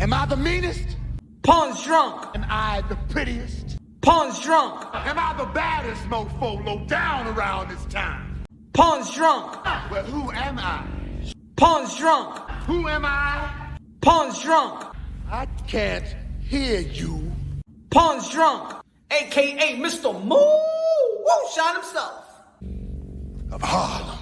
Am I the meanest? Pawn's drunk. Am I the prettiest? Pawn's drunk. Am I the baddest mofo low down around this town? Pawn's drunk. Well, who am I? Pawn's drunk. Who am I? Pawn's drunk. I can't hear you. Pawn's drunk. AKA Mr. Moo Woo Shine himself. Of Harlem.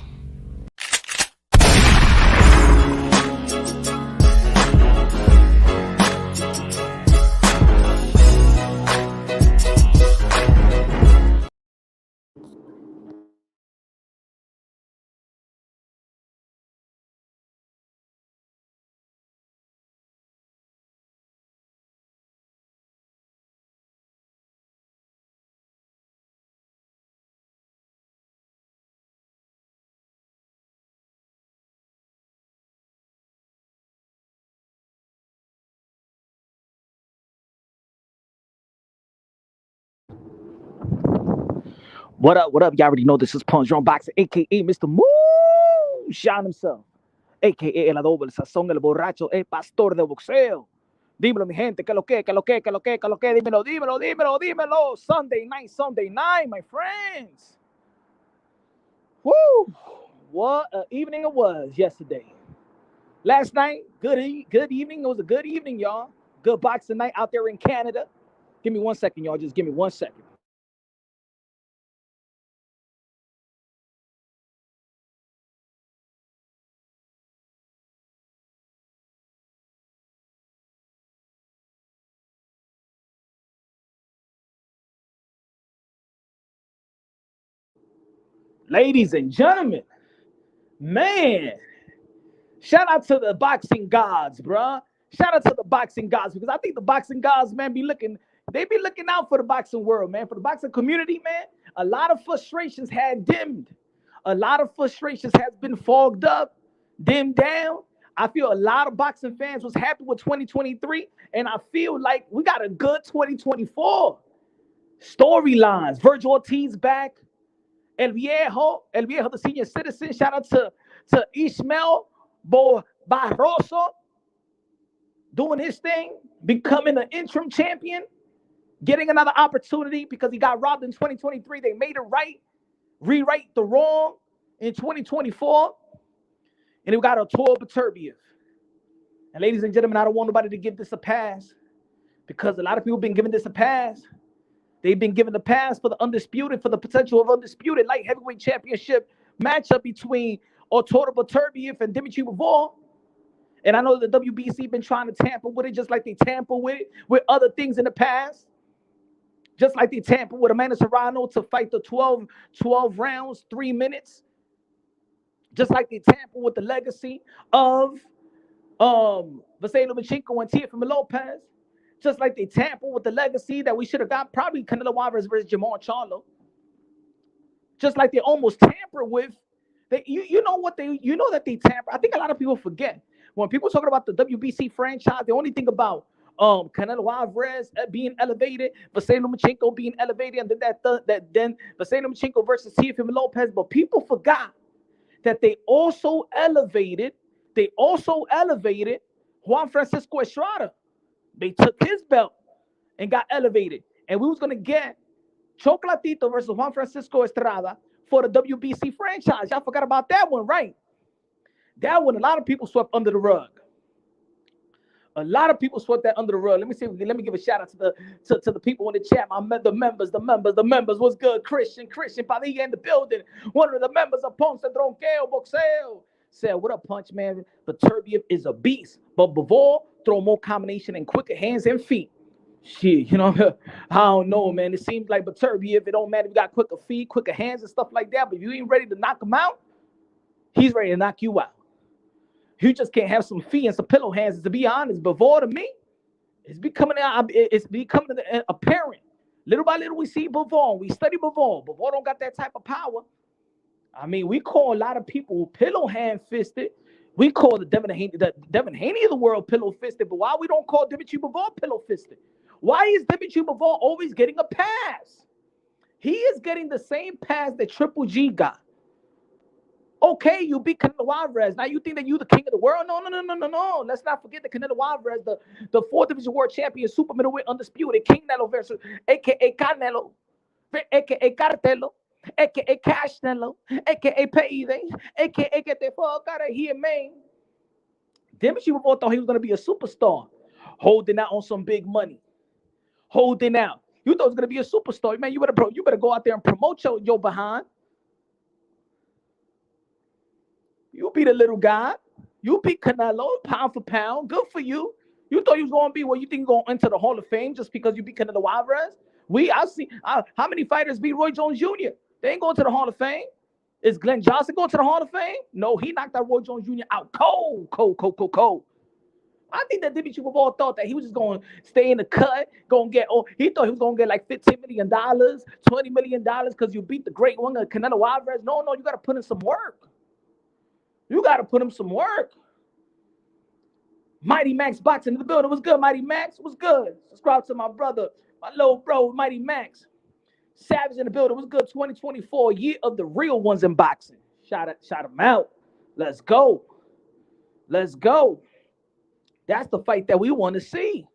What up, y'all already know this is Punch Drunk Boxing, a.k.a. Mr. Moo Shine himself, a.k.a. el adobo, el sazón, el borracho, el pastor de boxeo. Dímelo, mi gente, que lo que, dímelo. Sunday night, my friends. Woo! What an evening it was yesterday. Last night, good evening. It was a good evening, y'all. Good boxing night out there in Canada. Give me 1 second, y'all. Just give me 1 second. Ladies and gentlemen, man, shout out to the boxing gods, bruh. Shout out to the boxing gods, because I think the boxing gods, man, they be looking out for the boxing world, man, for the boxing community, man. A lot of frustrations had dimmed. A lot of frustrations has been fogged up, dimmed down. I feel a lot of boxing fans was happy with 2023, and I feel like we got a good 2024. Storylines, Vergil Ortiz back. El Viejo, the senior citizen. Shout out to Ismael Barroso doing his thing, becoming an interim champion, getting another opportunity because he got robbed in 2023. They made it right, rewrite the wrong in 2024. And we got a tour of Beterbiev. And ladies and gentlemen, I don't want nobody to give this a pass, because a lot of people have been giving this a pass. They've been given the pass for the potential of undisputed light heavyweight championship matchup between Arturo Beterbiev and Dimitri Bivol. And I know the WBC been trying to tamper with it, just like they tamper with it with other things in the past. Just like they tamper with Amanda Serrano to fight the 12 rounds, 3 minutes. Just like they tamper with the legacy of Vergil and Teofimo Lopez. Just like they tamper with the legacy that we should have got, probably Canelo versus Jamal Charlo. Just like they almost tamper with, you know that they tamper. I think a lot of people forget when people talking about the WBC franchise, they only think about Canelo Alvarez being elevated, Vergil being elevated, and then Vergil versus Teofimo Lopez. But people forgot that they also elevated Juan Francisco Estrada. They took his belt and got elevated. And we was going to get Chocolatito versus Juan Francisco Estrada for the WBC franchise. Y'all forgot about that one, right? That one, a lot of people swept under the rug. A lot of people swept that under the rug. Let me give a shout out to the people in the chat. The members. What's good? Christian Padilla in the building. One of the members of Ponce Tronqueo Boxeo said, what up, Punch, man? Beterbiev is a beast, but Bivol throw more combination and quicker hands and feet. Shit, I don't know, man. It seems like Beterbiev, it don't matter if you got quicker feet, quicker hands and stuff like that, but if you ain't ready to knock him out, he's ready to knock you out. You just can't have some feet and some pillow hands. And to be honest, Bivol, to me, it's becoming apparent. Little by little, we see Bivol. We study Bivol. Bivol don't got that type of power. I mean, we call a lot of people pillow hand fisted. We call the Devin Haney of the world pillow fisted, but why we don't call Dimitri Bivol pillow fisted? Why is Dimitri Bivol always getting a pass? He is getting the same pass that Triple G got. Okay, you beat Canelo Alvarez. Now you think that you the king of the world? No, no, no, no, no, no. Let's not forget that Canelo Alvarez, the fourth division world champion, super middleweight undisputed, King Canelo versus aka Canelo, aka Cartelo, aka Cashnelo, aka Payday, aka Get the fuck out of here, man. Dmitry Bivol thought he was gonna be a superstar, holding out on some big money, holding out. You thought it was gonna be a superstar, man. You better go out there and promote your behind. You beat a little guy. You beat Canelo pound for pound. Good for you. You thought you was gonna be you think you're gonna enter the Hall of Fame just because you beat Canelo Alvarez? I see how many fighters beat Roy Jones Jr. They ain't going to the Hall of Fame. Is Glenn Johnson going to the Hall of Fame? No, he knocked out Roy Jones Jr. out cold. I think that Dmitry Bivol thought that he was just going to stay in the cut, he thought he was going to get like $15 million, $20 million because you beat the great one, Canelo Alvarez. No, you got to put in some work. You got to put him some work. Mighty Max Boxing in the building. What's good, Mighty Max? What's good? Subscribe to my brother, my little bro, Mighty Max. Savage in the building. What's good? 2024, year of the real ones in boxing. Shout him out. Let's go. That's the fight that we want to see.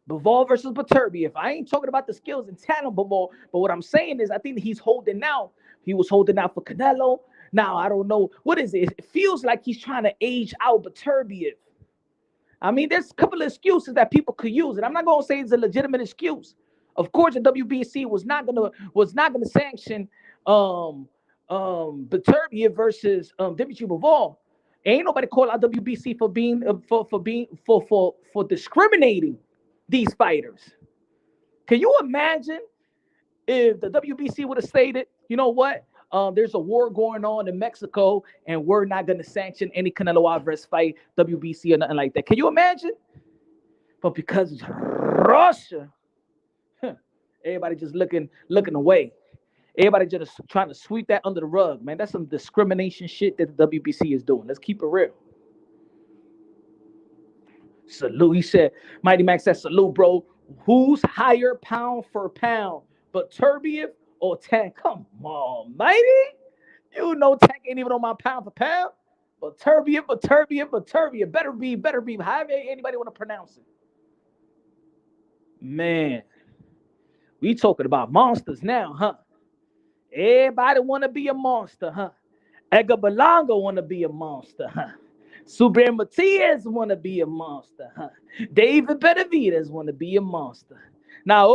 Bivol versus Beterbiev. I ain't talking about the skills and talent, Bivol, but what I'm saying is I think he's holding out. He was holding out for Canelo. Now, I don't know. What is it? It feels like he's trying to age out Beterbiev. I mean, there's a couple of excuses that people could use, and I'm not going to say it's a legitimate excuse. Of course, the WBC was not gonna sanction Beterbiev versus Dmitry Bivol. Ain't nobody call out WBC for discriminating these fighters. Can you imagine if the WBC would have stated, you know what? There's a war going on in Mexico, and we're not going to sanction any Canelo Alvarez fight, WBC or nothing like that. Can you imagine? But because it's Russia, everybody just looking away. Everybody just trying to sweep that under the rug, man. That's some discrimination shit that the WBC is doing. Let's keep it real. Salute. He said, Mighty Max said, salute, bro. Who's higher pound for pound? Beterbiev or Tank? Come on, Mighty. You know Tank ain't even on my pound for pound. Beterbiev. Beterbiev. However anybody want to pronounce it. Man, we talking about monsters now, huh? Everybody want to be a monster, huh? Edgar Berlanga want to be a monster, huh? Subriel Matias want to be a monster, huh? David Benavidez want to be a monster. Now,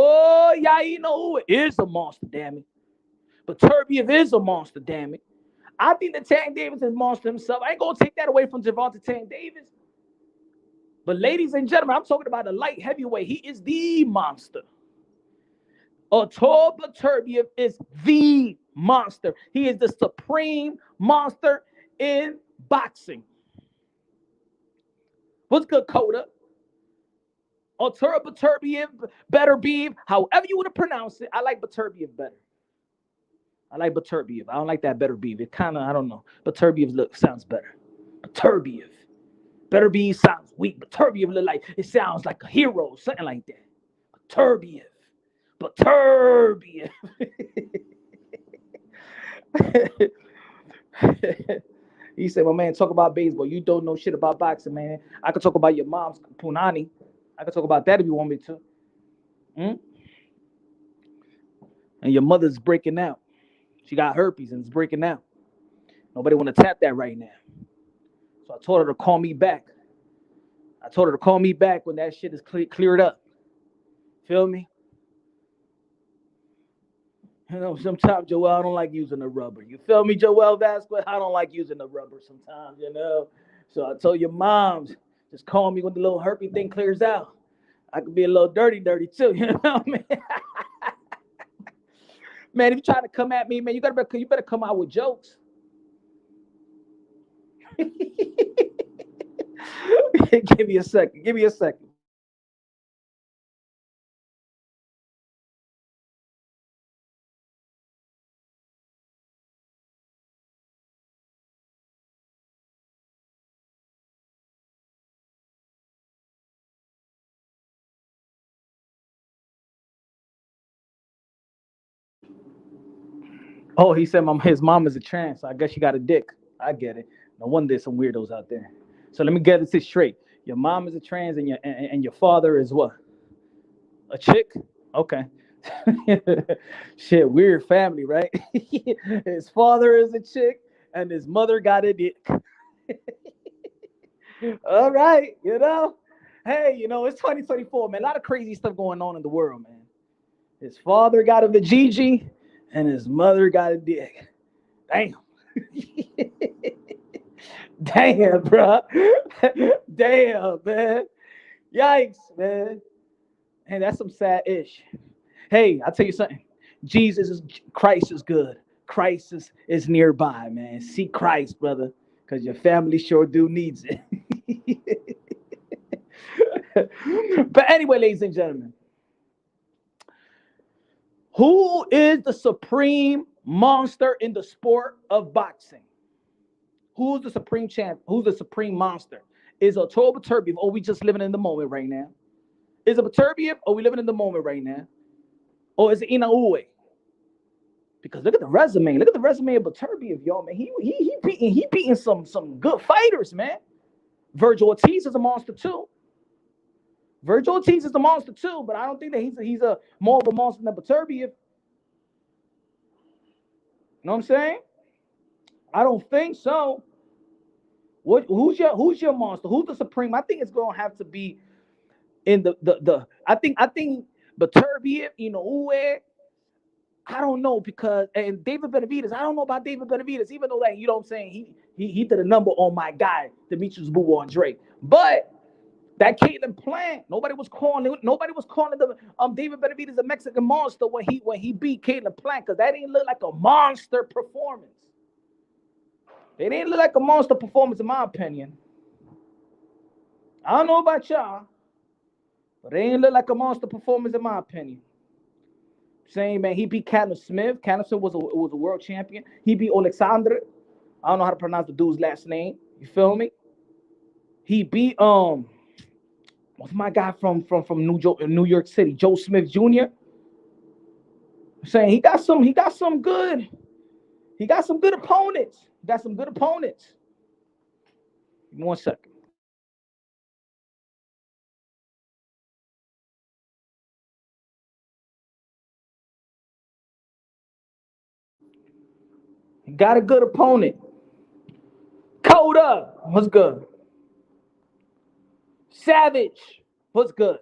Inoue is a monster, damn it. Beterbiev is a monster, damn it. I think that Tank Davis is a monster himself. I ain't going to take that away from Gervonta Tank Davis. But ladies and gentlemen, I'm talking about a light heavyweight. He is the monster. Artur Beterbiev is the monster. He is the supreme monster in boxing. What's good, Coda? Artur Beterbiev, however you want to pronounce it. I like Beterbiev better. I like Beterbiev. I don't like that Beterbiev. It kind of, I don't know. Beterbiev sounds better. Beterbiev sounds weak. Beterbiev look like, it sounds like a hero, something like that. Beterbiev. He said, my man, talk about baseball. You don't know shit about boxing, man. I could talk about your mom's punani. I could talk about that if you want me to. And your mother's breaking out. She got herpes and it's breaking out. Nobody want to tap that right now. So I told her to call me back. When that shit is cleared up. Feel me? You know, sometimes, Joel, I don't like using the rubber. You feel me, Joel Vasquez? I don't like using the rubber sometimes, you know. So I told your moms, just call me when the little herpes thing clears out. I could be a little dirty too, you know what I mean? Man, if you try to come at me, man, you better come out with jokes. Give me a second. Oh, he said his mom is a trans, so I guess she got a dick. I get it. No wonder there's some weirdos out there. So let me get this straight. Your mom is a trans, and your father is what? A chick? Okay. Shit, weird family, right? His father is a chick, and his mother got a dick. All right, Hey, it's 2024, man. A lot of crazy stuff going on in the world, man. His father got a vajiji, and his mother got a dick. Damn. Damn, bro. Damn, man. Yikes, man. And that's some sad ish. Hey, I'll tell you something. Christ is good. Christ is nearby, man. Seek Christ, brother, because your family sure do needs it. But anyway, ladies and gentlemen, who is the supreme monster in the sport of boxing? Who's the supreme champ? Who's the supreme monster? Is it Beterbiev, or we just living in the moment right now? Is it Beterbiev, or we living in the moment right now? Or is it Inoue? Because look at the resume. Look at the resume of Beterbiev, y'all, man. He beating some good fighters, man. Vergil Ortiz is a monster too. Vergil Ortiz is a monster too, but I don't think that he's a more of a monster than Beterbiev. You know what I'm saying? I don't think so. Who's your monster? Who's the supreme? I think it's gonna have to be in the I think Beterbiev, Inoue. I don't know, because and David Benavidez, I don't know about David Benavidez, even though, like, you know what I'm saying, he did a number on my guy, Demetrius Boo Andre. But that Caitlin Plant, nobody was calling the David Benavidez a Mexican monster when he beat Caitlin Plant, because that didn't look like a monster performance. It didn't look like a monster performance, in my opinion. I don't know about y'all, but it didn't look like a monster performance, in my opinion. Saying, man, he beat Canelo Smith. Canelo Smith was a world champion. He beat Alexander. I don't know how to pronounce the dude's last name. You feel me? He beat what's my guy from New York City, Joe Smith Jr. Saying he got some good opponents. He got some good opponents. Give me 1 second. He got a good opponent. Coda, what's good? Savage, what's good?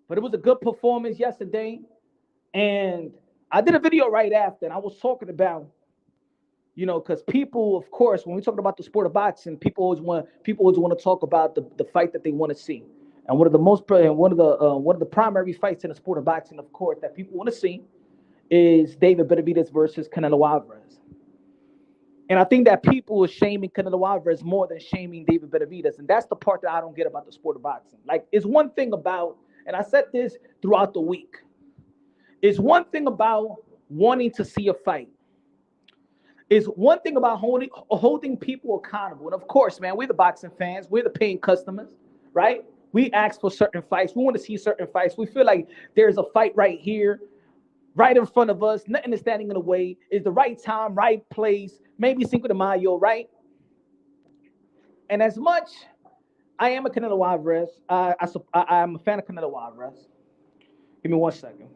But it was a good performance yesterday. And I did a video right after, and I was talking about, because people, of course, when we talk about the sport of boxing, people always want to talk about the fight that they want to see. And one of the primary fights in the sport of boxing, of course, that people want to see is David Benavidez versus Canelo Alvarez. And I think that people are shaming Canelo Alvarez more than shaming David Benavidez. And that's the part that I don't get about the sport of boxing. Like, it's one thing about, and I said this throughout the week, it's one thing about wanting to see a fight. It's one thing about holding people accountable. And of course, man, we're the boxing fans. We're the paying customers, right? We ask for certain fights. We want to see certain fights. We feel like there's a fight right here, right in front of us. Nothing is standing in the way. It's the right time, right place, maybe Cinco de Mayo, right? And as much I am a Canelo Alvarez, I'm a fan of Canelo Alvarez. Give me 1 second.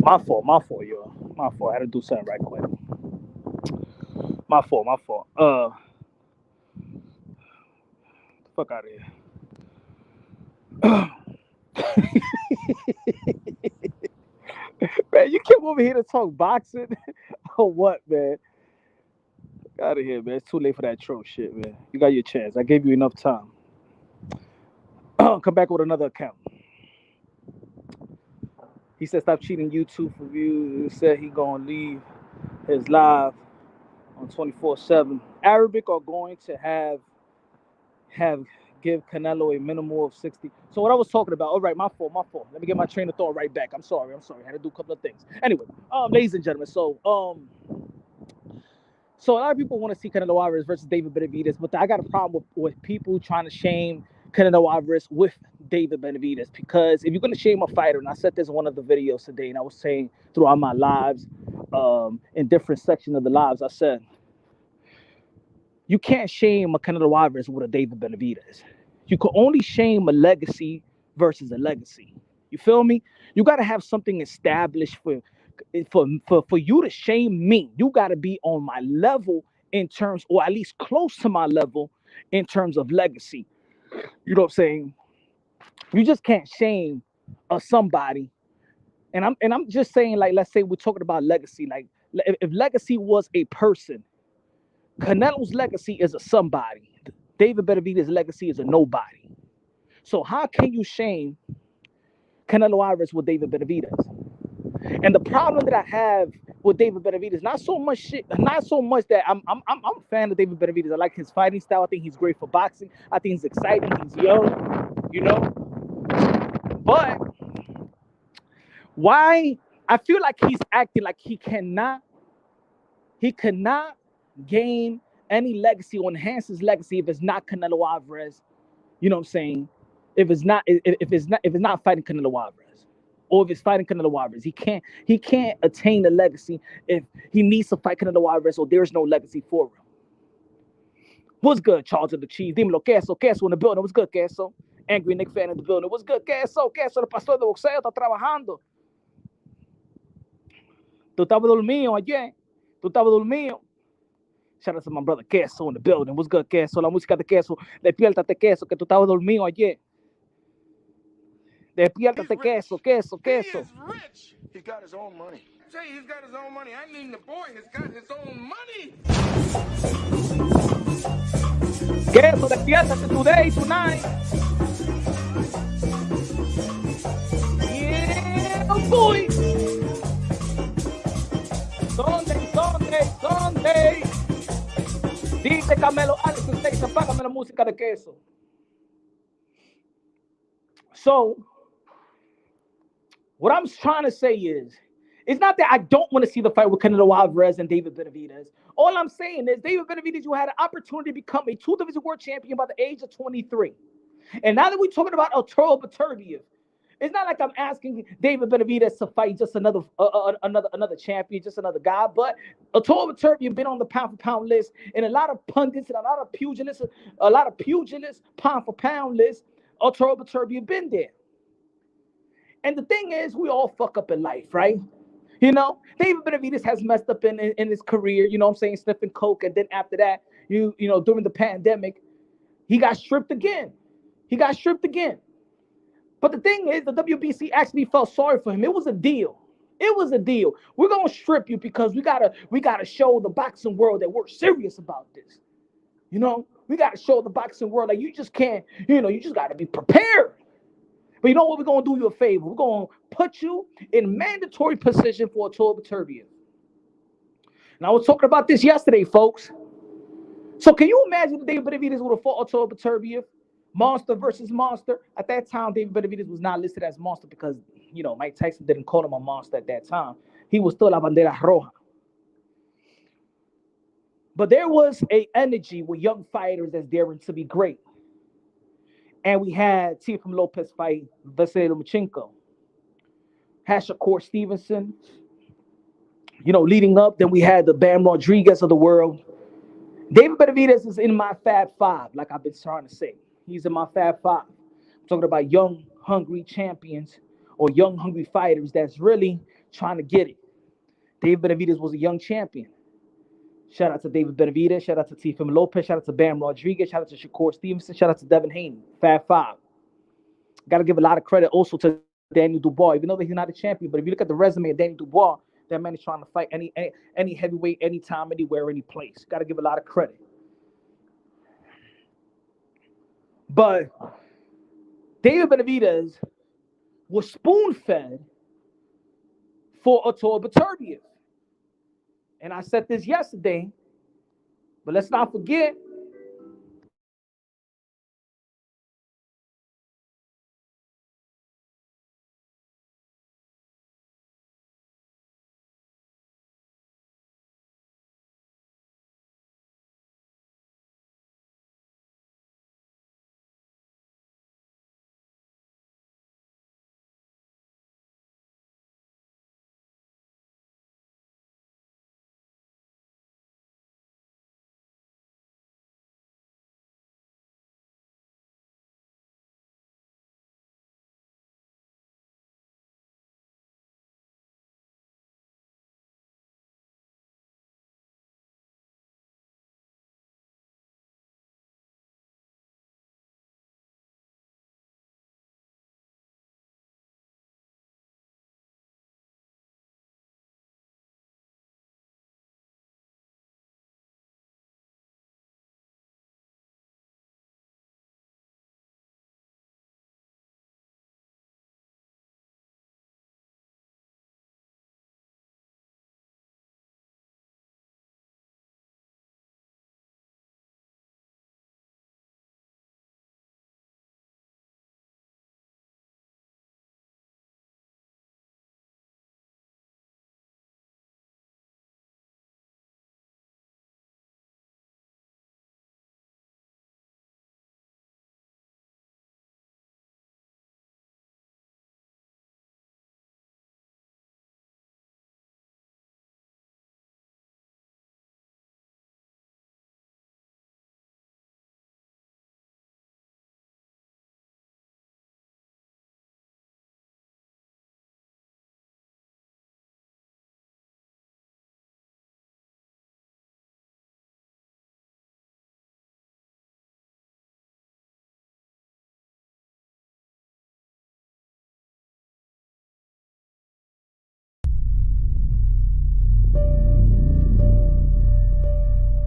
My fault, yo. My fault. I had to do something right quick. My fault. Fuck out of here. Man, you came over here to talk boxing or what, man? Out of here, man. It's too late for that troll shit, man. You got your chance. I gave you enough time. Come back with another account. He said stop cheating YouTube for views. He said he gonna leave his live on 24/7. Arabic are going to have give Canelo a minimal of 60. So what I was talking about, all right, my fault. Let me get my train of thought right back. I'm sorry. I had to do a couple of things. Anyway, ladies and gentlemen, so a lot of people want to see Canelo Alvarez versus David Benavidez, but I got a problem with people trying to shame Canelo Alvarez with David Benavidez, because if you're going to shame a fighter, and I said this in one of the videos today, and I was saying throughout my lives, in different sections of the lives, I said, you can't shame a Canelo Alvarez with a David Benavidez. You can only shame a legacy versus a legacy. You feel me? You got to have something established for you to shame me. You got to be on my level in terms, or at least close to my level in terms of legacy. You know what I'm saying? You just can't shame somebody. And I'm just saying, like, let's say we're talking about legacy. Like, if legacy was a person, Canelo's legacy is a somebody. David Benavidez's legacy is a nobody. So how can you shame Canelo Alvarez with David Benavidez? And the problem that I have with David Benavidez, not so much that I'm a fan of David Benavidez. I like his fighting style. I think he's great for boxing. I think he's exciting. He's young, you know. But why I feel like he's acting like he cannot gain any legacy or enhance his legacy if it's not Canelo Alvarez. You know what I'm saying? If it's not fighting Canelo Alvarez, or if it's fighting Canelo Alvarez, he can't attain the legacy if he needs to fight Canelo Alvarez, or there's no legacy for him. What's good, Charles of the Cheese? Dímelo, queso in the building. What's good, queso? Angry Nick fan in the building. What's good, queso? El pastor de boxeo está trabajando. Tú estabas dormido ayer. Shout out to my brother Queso in the building. What's good, Queso? La música de Queso. Despiértate, Queso, que tú estabas dormido ayer. Despiértate, Queso. He is rich. He got his own money. Say he's got his own money. I mean the boy has got his own money. Queso, despiértate today, tonight. Yeah, boy. Sunday. Dice Camelo, Alex, usted apágame la música de Queso. So, what I'm trying to say is, it's not that I don't want to see the fight with Canelo Alvarez and David Benavidez. All I'm saying is, David Benavidez, you had an opportunity to become a two-division world champion by the age of 23. And now that we're talking about Arturo Beterbiev, it's not like I'm asking David Benavidez to fight just another champion, just another guy. But Arturo Beterbiev been on the pound-for-pound list, and a lot of pundits and a lot of pugilists pound-for-pound list. Arturo Beterbiev been there. And the thing is, we all fuck up in life, right? You know, David Benavidez has messed up in his career. You know what I'm saying, sniffing coke, and then after that, you know, during the pandemic, he got stripped again. But the thing is, the WBC actually felt sorry for him. It was a deal. We're gonna strip you because we gotta show the boxing world that we're serious about this. You know, we gotta show the boxing world that you just can't. You know, you just gotta be prepared. But you know what? We're gonna do you a favor. We're gonna put you in mandatory position for Arturo Beterbiev. And I was talking about this yesterday, folks. So can you imagine if David Benavidez would have fought Arturo Beterbiev? Monster versus monster. At that time, David Benavidez was not listed as monster because, you know, Mike Tyson didn't call him a monster at that time. He was still La Bandera Roja. But there was a energy with young fighters that's daring to be great. And we had Teofimo Lopez fight Vasily Lomachenko. Had Shakur Stevenson, you know, leading up. Then we had the Bam Rodriguez of the world. David Benavidez is in my Fab Five, like I've been trying to say. He's in my Fab Five. I'm talking about young, hungry champions or young, hungry fighters that's really trying to get it. David Benavidez was a young champion. Shout out to David Benavidez. Shout out to Teofimo Lopez. Shout out to Bam Rodriguez. Shout out to Shakur Stevenson. Shout out to Devin Haney. Fab Five. Got to give a lot of credit also to Daniel Dubois, even though he's not a champion. But if you look at the resume of Daniel Dubois, that man is trying to fight any heavyweight, anytime, anywhere, any place. Got to give a lot of credit. But David Benavidez was spoon-fed for Artur Beterbiev. And I said this yesterday, but let's not forget,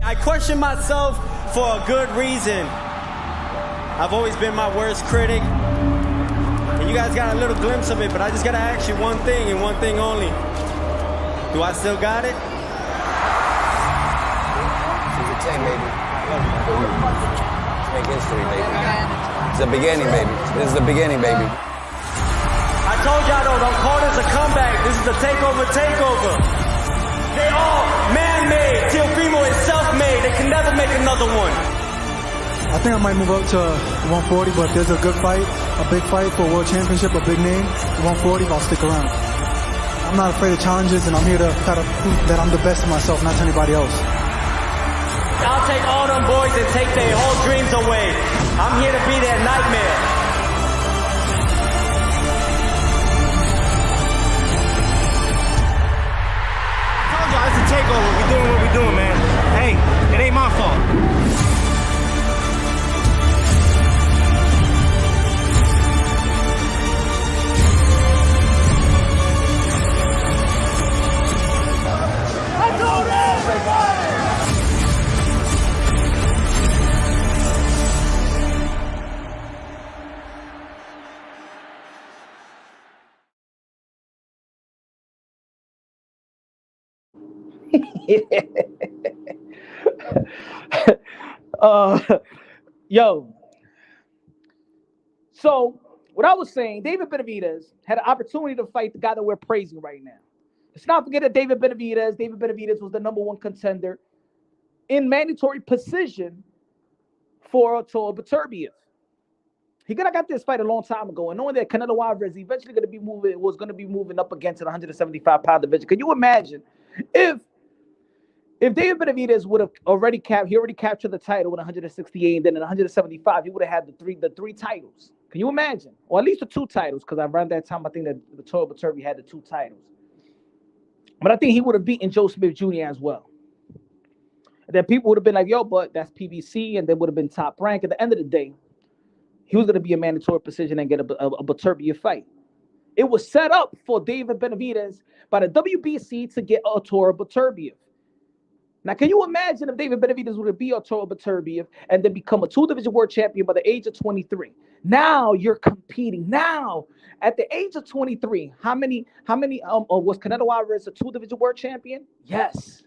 I question myself for a good reason. I've always been my worst critic. And you guys got a little glimpse of it, but I just gotta ask you one thing and one thing only. Do I still got it? It's a 10, baby. Let's make history, baby. It's the beginning, baby. This is the beginning, baby. I told y'all though, don't call this a comeback. This is the takeover. They all man-made. Teofimo is self-made. They can never make another one. I think I might move up to 140, but there's a good fight, a big fight for a world championship, a big name. 140, I'll stick around. I'm not afraid of challenges, and I'm here to try to prove that I'm the best of myself, not to anybody else. I'll take all them boys and take their whole dreams away. I'm here to be their nightmare. It's a takeover. We doing what we doing, man. Hey, it ain't my fault. I told everybody! Yo. So, what I was saying, David Benavidez had an opportunity to fight the guy that we're praising right now. Let's not forget that David Benavidez was the #1 contender in mandatory precision for Artur Beterbiev. He could have got this fight a long time ago, and knowing that Canelo Alvarez eventually was going to be moving up against the 175-pound division. Can you imagine if David Benavidez would have already captured the title with 168, and then in 175 he would have had the three titles. Can you imagine? Or at least the 2 titles, because around that time I think that Artur Beterbiev had the 2 titles. But I think he would have beaten Joe Smith Jr. as well. And then people would have been like, yo, but that's PBC, and they would have been top rank. At the end of the day, he was going to be a mandatory position and get a Beterbiev fight. It was set up for David Benavidez by the WBC to get Artur Beterbiev. Now, can you imagine if David Benavidez would have beat Artur Beterbiev and then become a 2-division world champion by the age of 23? Now you're competing. Now, at the age of 23, how many was Canelo Alvarez a 2-division world champion? Yes.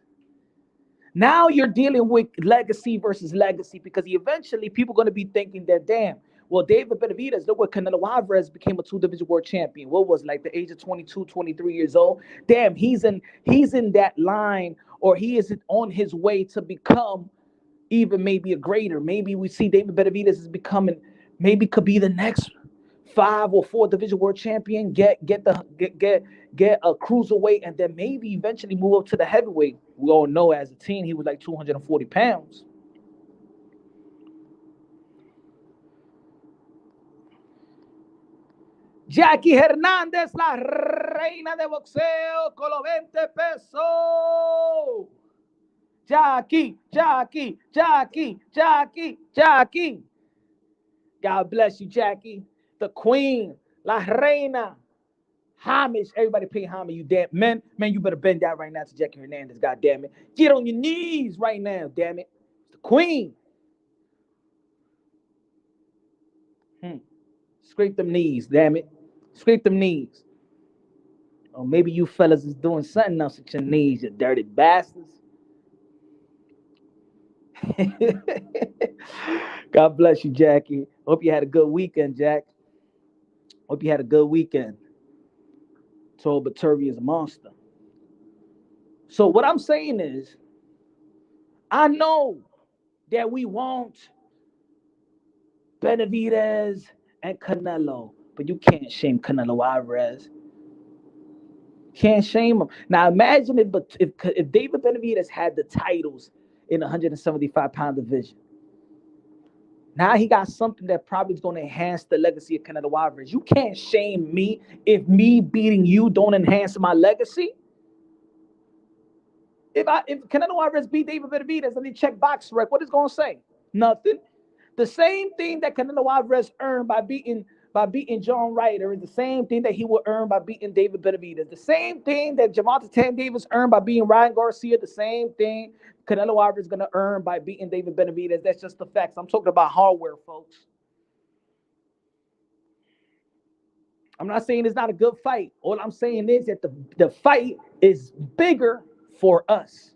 Now you're dealing with legacy versus legacy, because eventually people are going to be thinking that, damn, well, David Benavidez, look what Canelo Alvarez became a 2-division world champion. What was it, like the age of 22, 23 years old? Damn, he's in that line, or he is on his way to become even maybe a greater. Maybe we see David Benavidez is becoming, maybe could be the next 5 or 4 division world champion, get a cruiserweight, and then maybe eventually move up to the heavyweight. We all know as a teen he was like 240 pounds. Jackie Hernandez, la reina de boxeo, con los 20 pesos. Jackie. God bless you, Jackie. The queen, la reina. Homage. Everybody pay homage. You damn man, you better bend down right now to Jackie Hernandez. God damn it. Get on your knees right now, damn it. The queen. Scrape them knees, damn it. Scrape them knees. Or maybe you fellas is doing something else with your knees, you dirty bastards. God bless you, Jackie. Hope you had a good weekend, Jack. Hope you had a good weekend. Told Beterbiev is a monster. So what I'm saying is, I know that we want Benavidez and Canelo, but you can't shame Canelo Alvarez. Can't shame him. Now imagine if David Benavidez had the titles in the 175-pound division. Now he got something that probably is going to enhance the legacy of Canelo Alvarez. You can't shame me if me beating you don't enhance my legacy. If Canelo Alvarez beat David Benavidez and he check box rec, what is going to say? Nothing. The same thing that Canelo Alvarez earned by beating John Ryder is the same thing that he will earn by beating David Benavidez. The same thing that Gervonta Tank Davis earned by beating Ryan Garcia. The same thing Canelo Alvarez is going to earn by beating David Benavidez. That's just the facts. I'm talking about hardware, folks. I'm not saying it's not a good fight. All I'm saying is that the fight is bigger for us.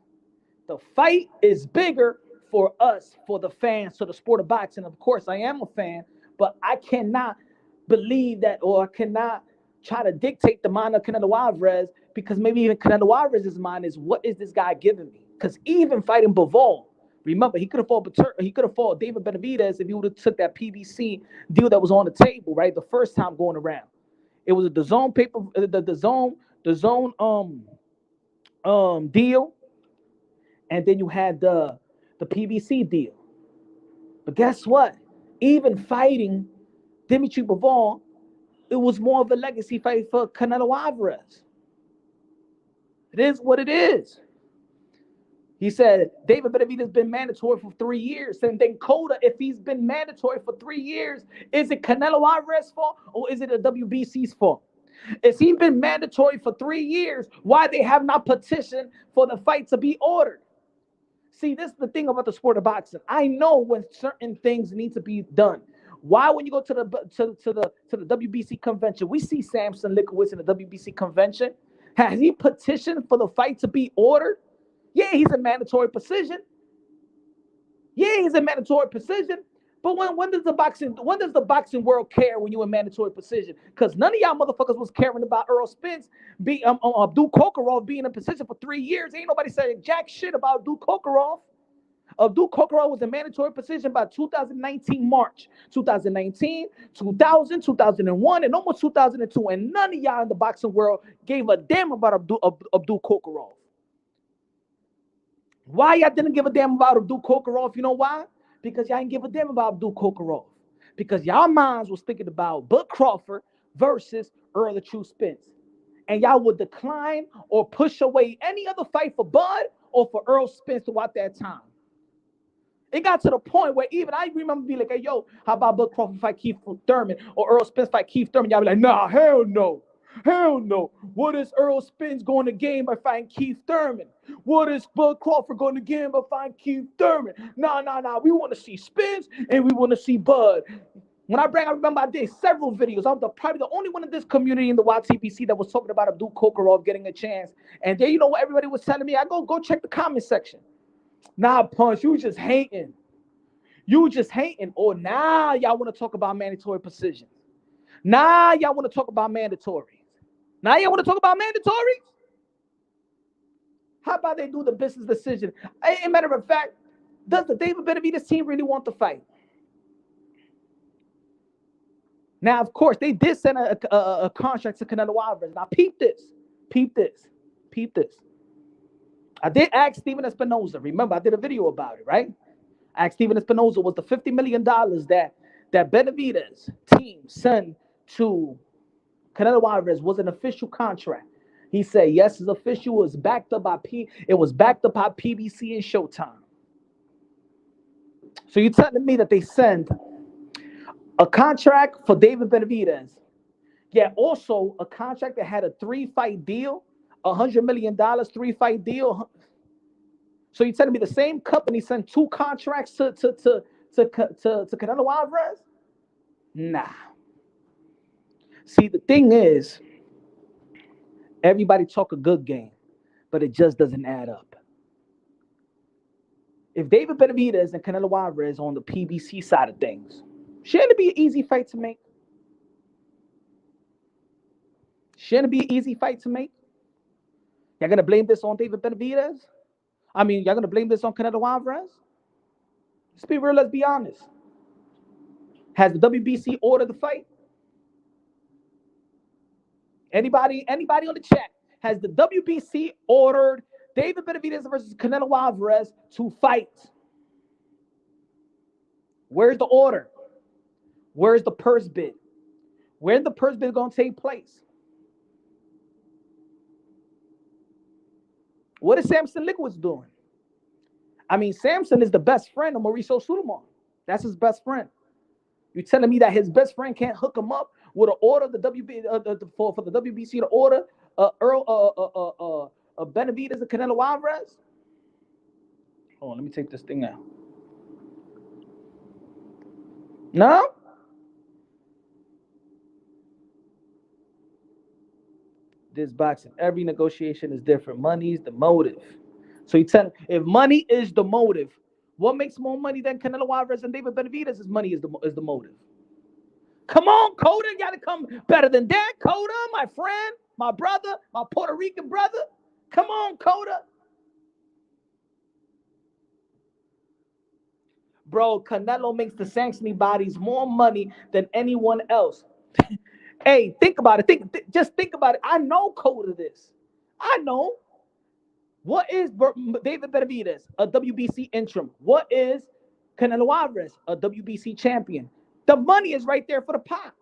The fight is bigger for us, for the fans, for the sport of boxing. Of course, I am a fan, but I cannot believe that, or I cannot try to dictate the mind of Canelo Alvarez, because maybe even Canelo Alvarez's mind is, what is this guy giving me? Because even fighting Bivol, remember, he could have fought David Benavidez if he would have took that PBC deal that was on the table, right? The first time going around. It was the zone paper, the zone deal, and then you had the PBC deal. But guess what? Even fighting Dimitri Bivol, it was more of a legacy fight for Canelo Alvarez. It is what it is. He said David Benavidez has been mandatory for 3 years. And then Coda, if he's been mandatory for 3 years, is it Canelo Alvarez's fault or is it the WBC's fault? If he's been mandatory for 3 years, why they have not petitioned for the fight to be ordered? See, this is the thing about the sport of boxing. I know when certain things need to be done. Why, when you go to the WBC convention, we see Samson Lickowitz in the WBC convention. Has he petitioned for the fight to be ordered? Yeah, he's a mandatory position. But when does the boxing world care when you're in mandatory position? Because none of y'all motherfuckers was caring about Earl Spence Abdul Kokorov being in position for 3 years. Ain't nobody saying jack shit about Abdul Kokorov. Abdul Kokorov was in mandatory position by 2019 March. 2019, 2000, 2001, and almost 2002. And none of y'all in the boxing world gave a damn about Abdul Kokorov. Why y'all didn't give a damn about Abdul Kokorov? You know why? Because y'all didn't give a damn about Abdul Kokorov. Because y'all minds was thinking about Bud Crawford versus Earl the True Spence. and y'all would decline or push away any other fight for Bud or for Earl Spence throughout that time. It got to the point where even I remember being like, hey, yo, how about Bud Crawford fight Keith Thurman or Earl Spence fight Keith Thurman? Y'all be like, nah, hell no. Hell no. What is Earl Spence going to gain by fighting Keith Thurman? What is Bud Crawford going to gain by fighting Keith Thurman? Nah. We want to see Spence and we want to see Bud. When I remember I did several videos. I'm probably the only one in this community in the YTBC that was talking about Abdul Kokorov getting a chance. And then you know what everybody was telling me? I go check the comment section. Nah, Punch, you just hating. You just hating. Or now y'all want to talk about mandatory precision. Now y'all want to talk about mandatory. Now y'all want to talk about mandatory? How about they do the business decision? As a matter of fact, does the David Benavidez team really want to fight? Now, of course, they did send a contract to Canelo Alvarez. Now, peep this. I did ask Steven Espinoza. Remember, I did a video about it, right? I asked Steven Espinoza, was the $50 million that Benavidez team sent to Canelo Alvarez was an official contract? He said, yes, it's official. It was backed up by PBC and Showtime. So you're telling me that they sent a contract for David Benavidez, yet also a contract that had a 3-fight deal, $100 million, 3-fight deal. So you're telling me the same company sent 2 contracts to Canelo Alvarez? Nah. See, the thing is, everybody talk a good game, but it just doesn't add up. If David Benavidez and Canelo Alvarez on the PBC side of things, shouldn't it be an easy fight to make? Shouldn't it be an easy fight to make? Y'all gonna blame this on David Benavidez? I mean, y'all gonna blame this on Canelo Alvarez? Let's be real, let's be honest. Has the WBC ordered the fight? Anybody on the chat? Has the WBC ordered David Benavidez versus Canelo Alvarez to fight? Where's the order? Where's the purse bid? Where's the purse bid going to take place? What is Samson Liquids doing? I mean, Samson is the best friend of Mauricio Sulaiman. That's his best friend. You're telling me that his best friend can't hook him up with an order for the WBC to order Benavidez and Canelo Alvarez? Hold on, let me take this thing out. No? This boxing, every negotiation is different. Money is the motive. So you tell if money is the motive, what makes more money than Canelo Alvarez and David Benavidez? Is money is the motive. Come on, Coda, you gotta come better than that. Coda, my friend, my brother, my Puerto Rican brother. Come on, Coda. Bro, Canelo makes the sanctioning bodies more money than anyone else. Hey, think about it. Just think about it. I know Coda this. I know. What is David Benavidez? A WBC interim. What is Canelo Alvarez? A WBC champion. The money is right there for the pot.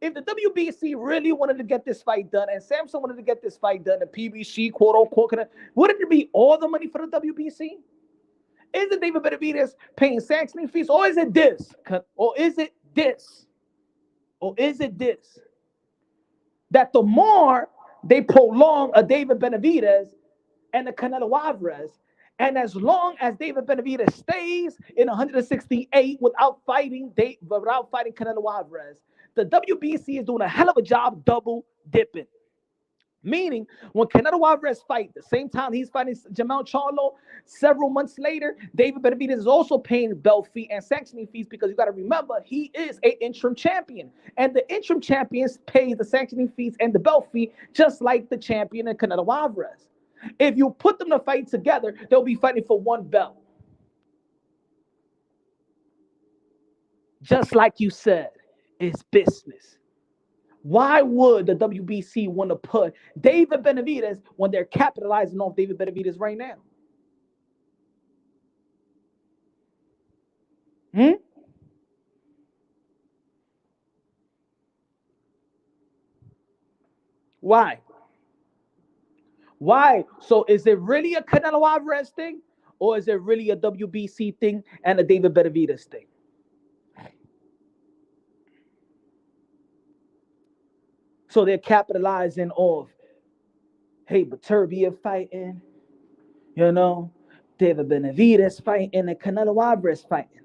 If the WBC really wanted to get this fight done and Samson wanted to get this fight done, the PBC, quote unquote, wouldn't it be all the money for the WBC? Is it David Benavidez paying sanctioning fees, or is it this? Or is it this? Or is it this? That the more they prolong a David Benavidez and a Canelo Alvarez, and as long as David Benavidez stays in 168 without fighting Canelo Alvarez, the WBC is doing a hell of a job double dipping. Meaning, when Canelo Alvarez fight, the same time he's fighting Jamel Charlo, several months later, David Benavidez is also paying belt fee and sanctioning fees, because you got to remember, he is an interim champion. And the interim champions pay the sanctioning fees and the belt fee just like the champion and Canelo Alvarez. If you put them to fight together, they'll be fighting for one belt. Just like you said, it's business. Why would the WBC want to put David Benavidez when they're capitalizing off David Benavidez right now? Why? Why? So is it really a Canelo Alvarez thing, or is it really a WBC thing and a David Benavidez thing? So they're capitalizing off, hey, Beterbiev fighting, you know, David Benavidez fighting, and Canelo Alvarez fighting.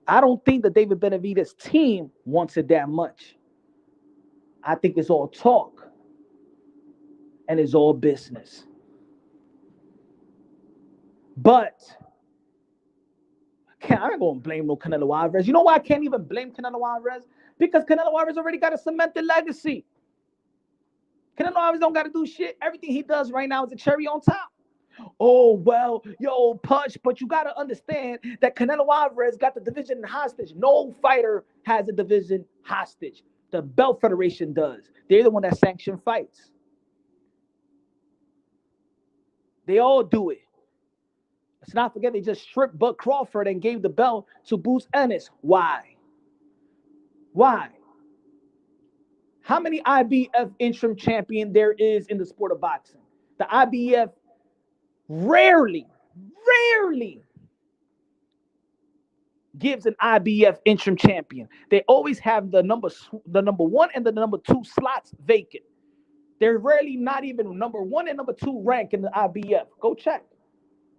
I don't think the David Benavidez team wants it that much. I think it's all talk and it's all business. But I'm not going to blame no Canelo Alvarez. You know why I can't even blame Canelo Alvarez? Because Canelo Alvarez already got a cemented legacy. Canelo Alvarez don't got to do shit. Everything he does right now is a cherry on top. Oh, well, yo, Punch, but you got to understand that Canelo Alvarez got the division hostage. No fighter has a division hostage. The Belt Federation does. They're the one that sanction fights. They all do it. Let's not forget they just stripped Bud Crawford and gave the belt to Boots Ennis. Why? Why? How many IBF interim champion there is in the sport of boxing? The IBF rarely gives an IBF interim champion. They always have the number 1 and the number 2 slots vacant. They're rarely not even number 1 and number 2 rank in the IBF. Go check.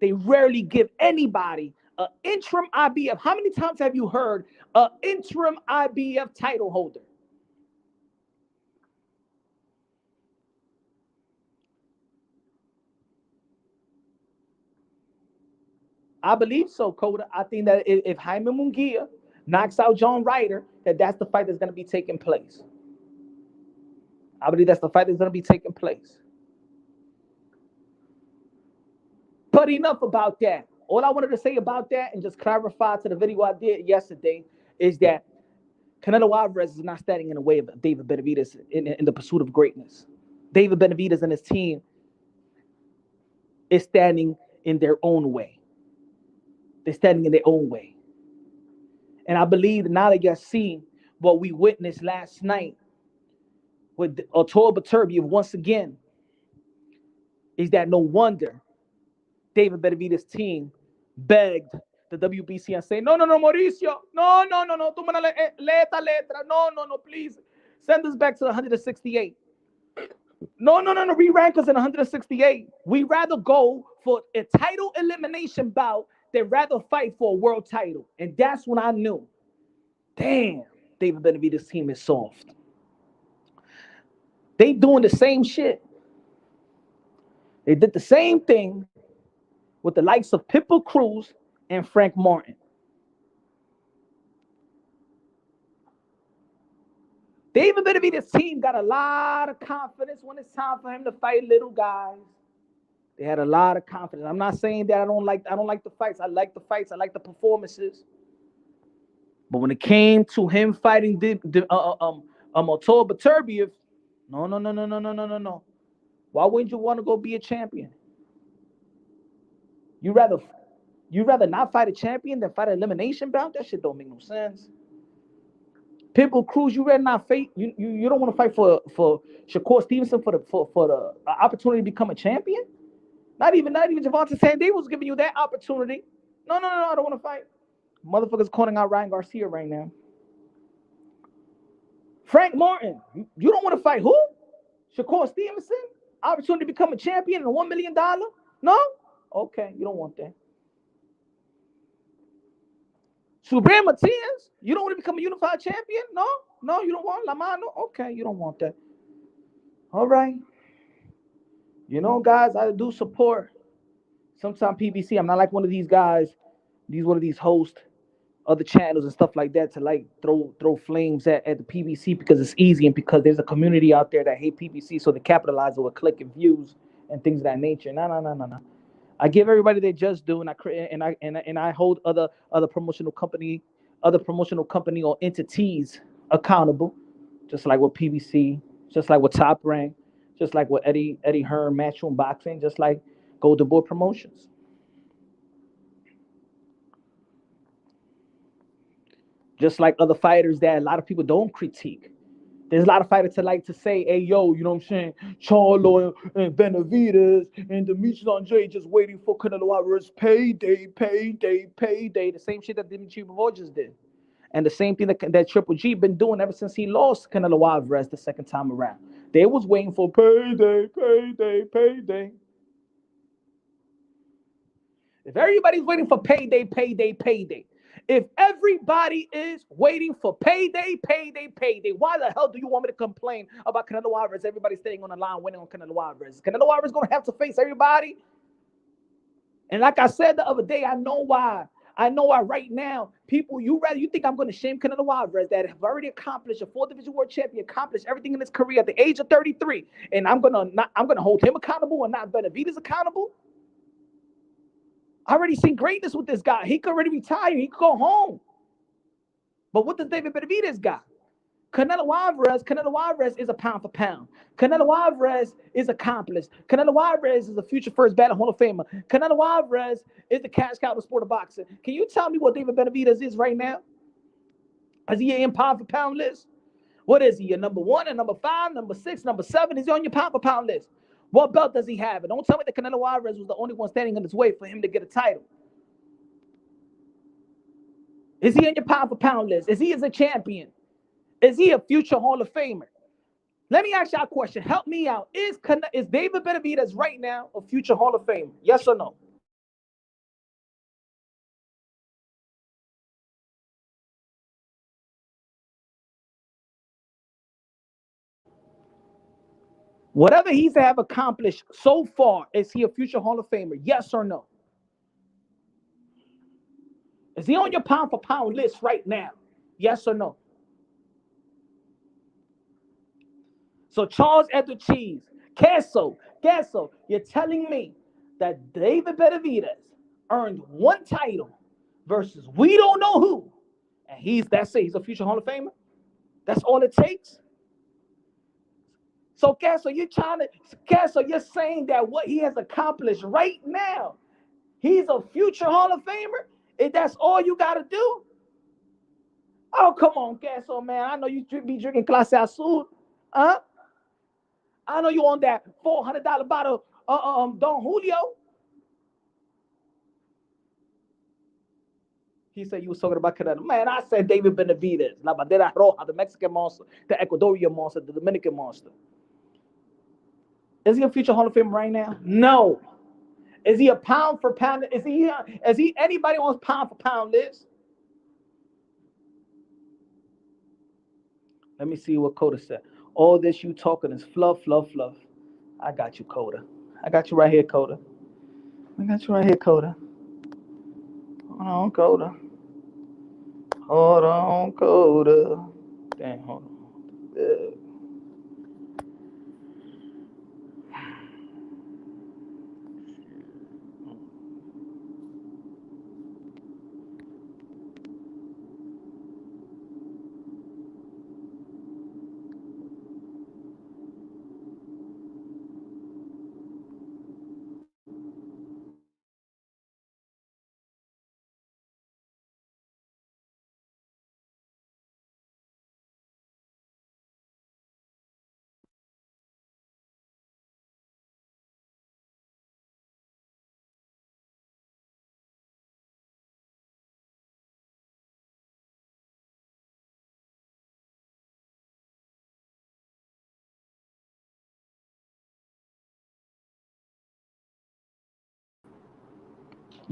They rarely give anybody an interim IBF. How many times have you heard an interim IBF title holder? I believe so, Coda. I think that if Jaime Munguia knocks out John Ryder, that's the fight that's going to be taking place. I believe that's the fight that's going to be taking place. But enough about that. All I wanted to say about that and just clarify to the video I did yesterday is that Canelo Alvarez is not standing in the way of David Benavidez in the pursuit of greatness. David Benavidez and his team is standing in their own way. They're standing in their own way. And I believe now that you see what we witnessed last night with Artur Beterbiev once again, is that no wonder David Benavidez' team begged the WBC and saying, no, Mauricio, no, toma la letra, no, please, send us back to 168. No, re-rank us in 168. We rather go for a title elimination bout than rather fight for a world title. And that's when I knew, damn, David Benavidez' team is soft. They doing the same shit. They did the same thing with the likes of Pitbull Cruz and Frank Martin. David Benavidez' team got a lot of confidence when it's time for him to fight little guys. They had a lot of confidence. I'm not saying that I don't like the fights. I like the fights. I like the performances. But when it came to him fighting Artur Beterbiev, no. Why wouldn't you want to go be a champion? You rather not fight a champion than fight an elimination bout? That shit don't make no sense. Pitbull Cruz, you rather not fight. You don't want to fight for Shakur Stevenson for the opportunity to become a champion? Not even Javante Sandé was giving you that opportunity. No, I don't want to fight. Motherfuckers calling out Ryan Garcia right now. Frank Martin, you don't want to fight who? Shakur Stevenson? Opportunity to become a champion and $1 million? No? Okay, you don't want that. Subriel Matias, you don't want to become a unified champion? No, you don't want La Mano? Okay, you don't want that. All right. You know, guys, I do support sometimes PBC. I'm not like one of these guys, one of these hosts, other channels and stuff like that to like throw flames at the PBC because it's easy and because there's a community out there that hate PBC, so they capitalize on click and views and things of that nature. No. I give everybody their just due, and I hold other promotional company or entities accountable, just like with PBC, just like with Top Rank, just like with Eddie Hearn, Matchroom Boxing, just like Golden Boy Promotions. Just like other fighters that a lot of people don't critique. There's a lot of fighters that like to say, hey, yo, you know what I'm saying? Charlo and Benavidez and Demetrius Andre just waiting for Canelo Alvarez payday. The same shit that Dimitri Bivol just did. And the same thing that Triple G been doing ever since he lost Canelo Alvarez the second time around. They was waiting for payday. If everybody's waiting for payday. If everybody is waiting for payday, why the hell do you want me to complain about Canelo Alvarez? Everybody staying on the line winning on Canelo Alvarez. Canelo Alvarez going to have to face everybody. And like I said the other day, I know why right now, people, you think I'm going to shame Canelo Alvarez that have already accomplished a 4-division world champion, accomplished everything in his career at the age of 33, and I'm going to hold him accountable and not Benavidez accountable? I already seen greatness with this guy. He could already retire. He could go home. But what does David Benavidez got? Canelo Alvarez is a pound for pound. Canelo Alvarez is accomplished. Canelo Alvarez is a future first ballot Hall of Famer. Canelo Alvarez is the cash cow of the sport of boxing. Can you tell me what David Benavidez is right now? Is he in pound for pound list? What is he? Your number 1 and number 5, number 6, number 7? Is he on your pound for pound list? What belt does he have? And don't tell me that Canelo Alvarez was the only one standing in his way for him to get a title. Is he in your pound for pound list? Is he as a champion? Is he a future Hall of Famer? Let me ask y'all a question. Help me out. Is David Benavidez right now a future Hall of Famer? Yes or no? Whatever he's have accomplished so far, is he a future Hall of Famer? Yes or no? Is he on your pound for pound list right now? Yes or no? So Charles Edward Cheese, Queso, you're telling me that David Benavidez earned 1 title versus we don't know who, and he's a future Hall of Famer? That's all it takes? So Queso, you're saying that what he has accomplished right now, he's a future Hall of Famer? If that's all you got to do? Oh, come on, Queso, man. I know you be drinking Clase Azul. Huh? I know you on that $400 bottle Don Julio. He said you was talking about Canelo. Man, I said David Benavidez, La Bandera Roja, the Mexican monster, the Ecuadorian monster, the Dominican monster. Is he a future Hall of Famer right now? No. Is he a pound for pound? Is he anybody on his pound for pound list? Let me see what Coda said. All this you talking is fluff. I got you, Coda. I got you right here, Coda. Hold on, Coda. Damn, hold on.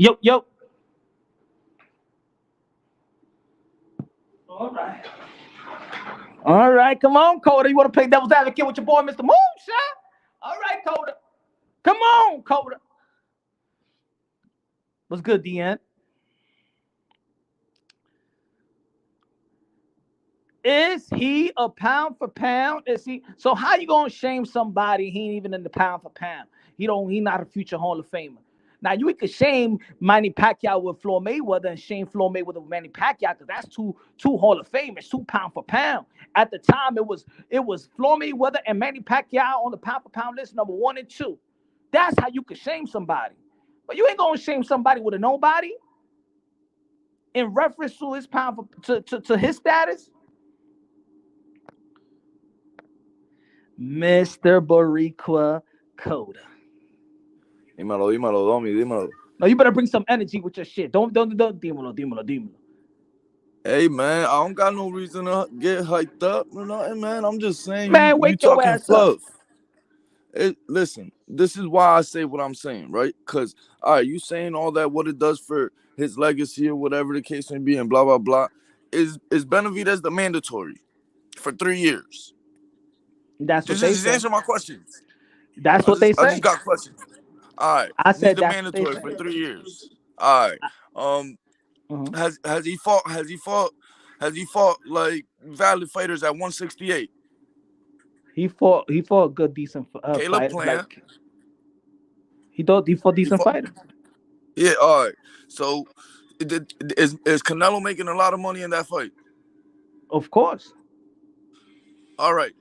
Yo. All right, come on, Coda. You want to play devil's advocate with your boy, Mr. Moonshine? All right, Coda. Come on, Coda. What's good, DN? Is he a pound for pound? Is he? So how you gonna shame somebody? He ain't even in the pound for pound. He not a future Hall of Famer. Now you could shame Manny Pacquiao with Floyd Mayweather and shame Floyd Mayweather with Manny Pacquiao because that's two Hall of Famers, 2 pound for pound. At the time, it was Floyd Mayweather and Manny Pacquiao on the pound for pound list, number 1 and 2. That's how you could shame somebody. But you ain't gonna shame somebody with a nobody in reference to his pound for, to his status. Mr. Boricua Coda. Dímelo, Domi, dímelo. No, you better bring some energy with your shit. Don't dímelo. Hey, man, I don't got no reason to get hyped up or nothing, man. I'm just saying, Man, you wake your talking ass fluff. up. Listen, this is why I say what I'm saying, right? Because, all right, you saying all that, what it does for his legacy or whatever the case may be, and blah, blah, blah. Is Benavidez the mandatory for 3 years? That's what they Just say. answer my questions. That's what they say. I just got questions. All right. I said he's the that's mandatory what they for say. 3 years. All right. Has he fought like valid fighters at 168? He fought good, decent Caleb fighters. Plant. Like he fought decent fighters. Yeah, all right. So is Canelo making a lot of money in that fight? Of course. All right.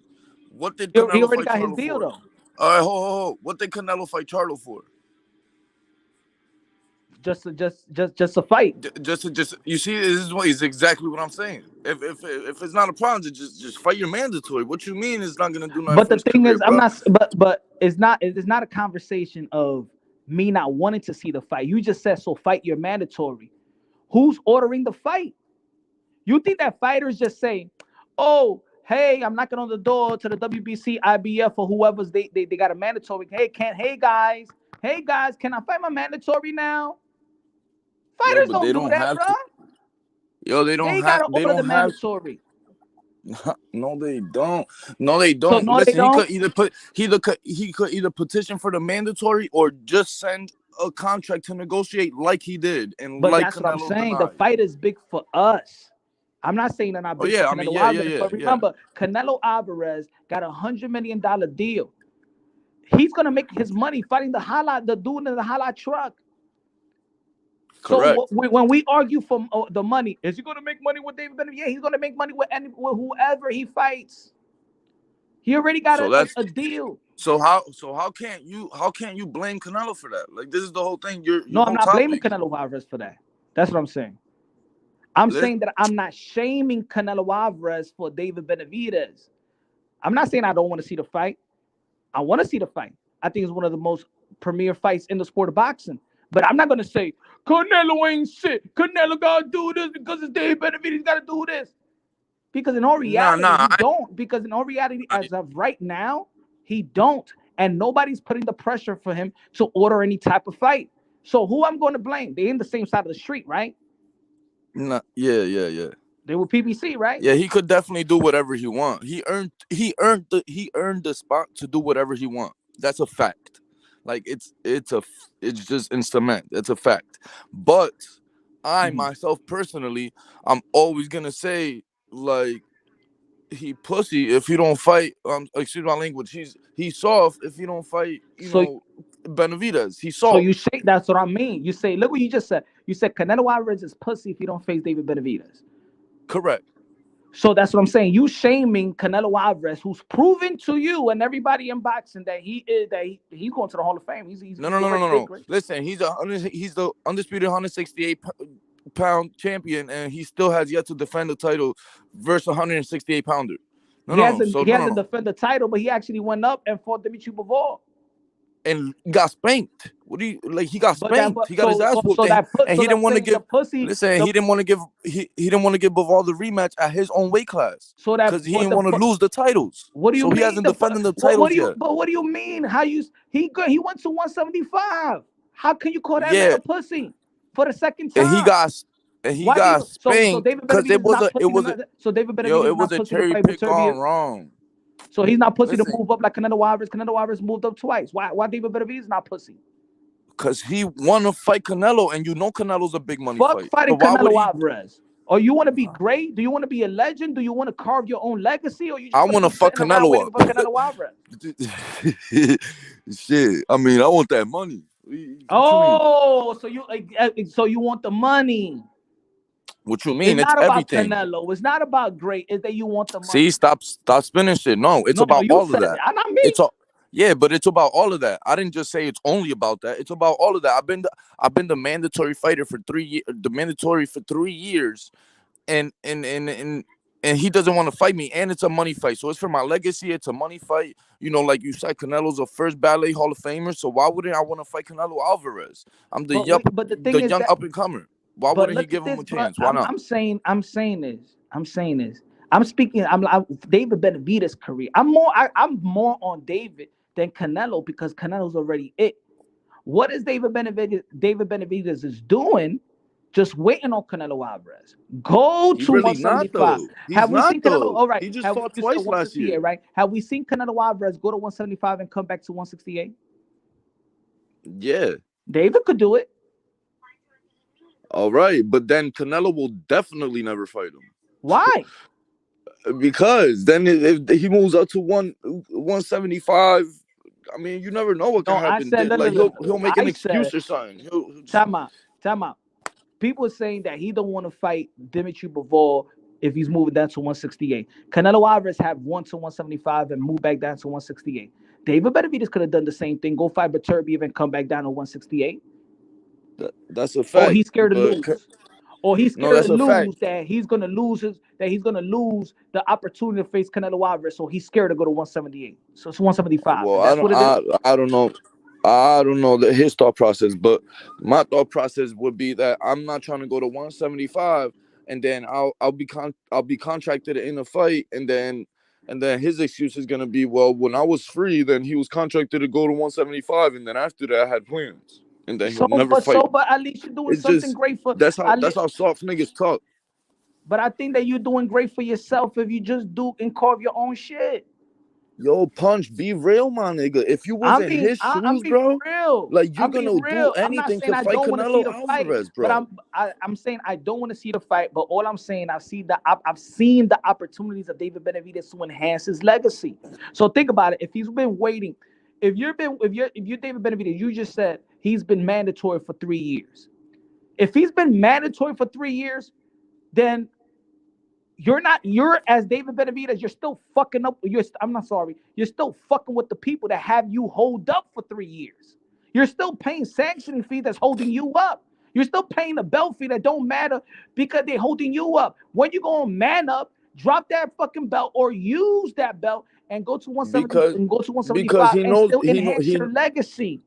What did He Canelo already fight got his Charlo deal for? though. All right, hold. What did Canelo fight Charlo for? Just a fight. Just you see, this is exactly what I'm saying. If it's not a problem, just fight your mandatory. What you mean is not gonna do nothing. But for the his thing career, is, bro. I'm not. But it's not a conversation of me not wanting to see the fight. You just said so. Fight your mandatory. Who's ordering the fight? You think that fighters just say, "Oh, hey, I'm knocking on the door to the WBC, IBF, or whoever's they got a mandatory. Hey, hey guys, can I fight my mandatory now?" Fighters don't do that, bro. Yo, they don't have. They gotta order the mandatory. No, they don't. No, they don't. So, no, listen, they don't? he could either petition for the mandatory or just send a contract to negotiate like he did, and But like that's Canelo what I'm saying. denied. The fight is big for us. I'm not saying they're not big for Canelo Alvarez, but remember, Canelo Alvarez got $100 million deal. He's gonna make his money fighting the dude in the highlight truck. Correct. So when we argue for the money, is he gonna make money with David Benavidez? Yeah, he's gonna make money with whoever he fights. He already got a deal. So how can't you blame Canelo for that? Like, this is the whole thing. No, I'm not blaming Canelo Alvarez for that. That's what I'm saying. I'm saying that I'm not shaming Canelo Alvarez for David Benavidez. I'm not saying I don't want to see the fight. I want to see the fight. I think it's one of the most premier fights in the sport of boxing. But I'm not going to say, Canelo ain't shit. Canelo got to do this because it's David Benavidez got to do this. Because in all reality, he don't. Because in all reality, as of right now, he don't. And nobody's putting the pressure for him to order any type of fight. So who I'm going to blame? They're in the same side of the street, right? No, yeah. They were PBC, right? Yeah, he could definitely do whatever he want. He earned the spot to do whatever he want. That's a fact. Like, it's just in cement. That's a fact. But I myself personally, I'm always gonna say, like, he pussy if he don't fight. Excuse my language. He's soft if he don't fight. Benavidez. He's soft. So you say that's what I mean. You say, look what you just said. You said Canelo Alvarez is pussy if he don't face David Benavidez. Correct. So that's what I'm saying. You shaming Canelo Alvarez, who's proven to you and everybody in boxing that he's going to the Hall of Fame. He's no. Listen, he's the undisputed 168-pound champion, and he still has yet to defend the title versus 168-pounder. He hasn't defended the title, but he actually went up and fought Dimitri Bivol. And got spanked. What do you like? He got spanked. He got his ass whooped. And he didn't want to give. Listen, he didn't want to give. He didn't want to give Bivol the rematch at his own weight class. So that because he didn't want to lose the titles. What do you mean? He hasn't defended the titles yet. But what do you mean? He went to 175. How can you call that man a pussy for the second time? And he got spanked because it was a cherry pick gone wrong. So he's not pussy to move up like Canelo Alvarez. Canelo Alvarez moved up twice. Why David Benavidez is not pussy? Because he want to fight Canelo, and Canelo's a big money fight. Fuck fighting Canelo Alvarez. Or you want to be great? Do you want to be a legend? Do you want to carve your own legacy? Or you? I want to fuck Canelo up. Canelo Alvarez. Shit. I mean, I want that money. So you want the money? What you mean? It's not everything. About Canelo. It's not about great. It's that you want the money. See, stop spinning shit. No, it's about all of that. Not me. Yeah, but it's about all of that. I didn't just say it's only about that. It's about all of that. I've been the mandatory fighter for 3 years. The mandatory for 3 years, and and he doesn't want to fight me, and it's a money fight. So it's for my legacy. It's a money fight. You know, like you said, Canelo's a first ballet Hall of Famer. So why wouldn't I want to fight Canelo Alvarez? I'm the But the thing is young that, up and comer. Why but wouldn't he look give at him this. a But chance? Why not? I'm saying this. I'm speaking. I'm David Benavidez' career. I'm more on David than Canelo because Canelo's already it. What is David Benavidez is doing? Just waiting on Canelo Alvarez. Go He to really not 175. though. Have He's we not seen Canelo? though. All right. He just Have fought you said twice last 168, year. right? Have we seen Canelo Alvarez go to 175 and come back to 168? Yeah. David could do it. All right, but then Canelo will definitely never fight him. Why? Because then if he moves up to 175, I mean, you never know what can happen. I said, Like he'll make an excuse or something. Time out. People are saying that he don't want to fight Dimitri Bivol if he's moving down to 168. Canelo Alvarez have won to 175 and moved back down to 168. David Benavidez could have done the same thing. Go fight Beterbiev and come back down to 168. That's a fact. Or he's scared to lose. Or he's scared to lose that he's gonna lose the opportunity to face Canelo Alvarez. So he's scared to go to 178. So it's 175. Well, That's what it is. I don't know. I don't know his thought process, but my thought process would be that I'm not trying to go to 175, and then I'll be contracted in a fight, and then his excuse is gonna be, well, when I was free, then he was contracted to go to 175, and then after that I had plans, and then he'll never fight. But at least you're doing something great for. That's how soft niggas talk. But I think that you're doing great for yourself if you just do and carve your own shit. Yo, Punch, be real, my nigga. If you was in his shoes, bro, real. like you're gonna do anything to fight Canelo Alvarez, bro. But I'm saying I don't want to see the fight. But all I'm saying, I've seen the opportunities of David Benavidez to enhance his legacy. So think about it. If he's been waiting, if you're David Benavidez, you just said he's been mandatory for 3 years. If he's been mandatory for 3 years, then you're as David Benavidez, you're still fucking up. You're still fucking with the people that have you hold up for 3 years. You're still paying sanctioning fee that's holding you up. You're still paying a belt fee that don't matter because they're holding you up. When you go on man up, drop that fucking belt or use that belt and go to 170 and go to 175 and still enhance your legacy.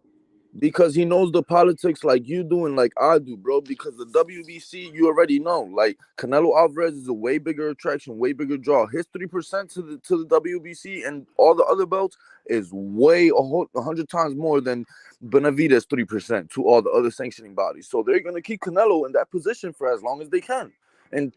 Because he knows the politics like you do and like I do, bro. Because the WBC, you already know, like Canelo Alvarez is a way bigger attraction, way bigger draw. His 3% to the WBC and all the other belts is way 100 times more than Benavidez 3% to all the other sanctioning bodies. So they're gonna keep Canelo in that position for as long as they can. And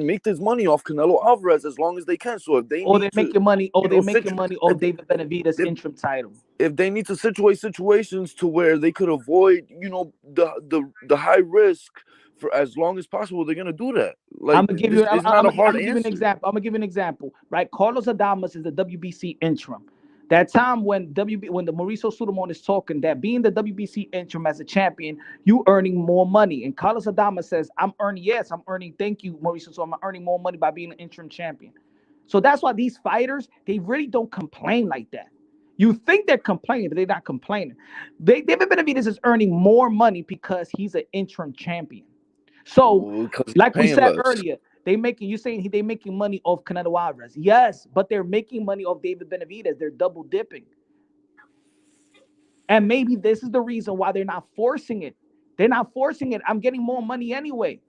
make this money off Canelo Alvarez as long as they can. So if they making money off David Benavidez' interim title. If they need to situate situations to where they could avoid, the high risk for as long as possible, they're gonna do that. Like I'm gonna give you an example. Right, Carlos Adames is the WBC interim. That time when the Mauricio Sudamon is talking that being the WBC interim as a champion, you earning more money. And Carlos Adames says, I'm earning, thank you, Mauricio. So I'm earning more money by being an interim champion. So that's why these fighters, they really don't complain like that. You think they're complaining, but they're not complaining. David Benavidez is earning more money because he's an interim champion. So, like we said earlier, they making money off Canelo Alvarez. Yes, but they're making money off David Benavidez. They're double dipping. And maybe this is the reason why they're not forcing it. They're not forcing it. I'm getting more money anyway.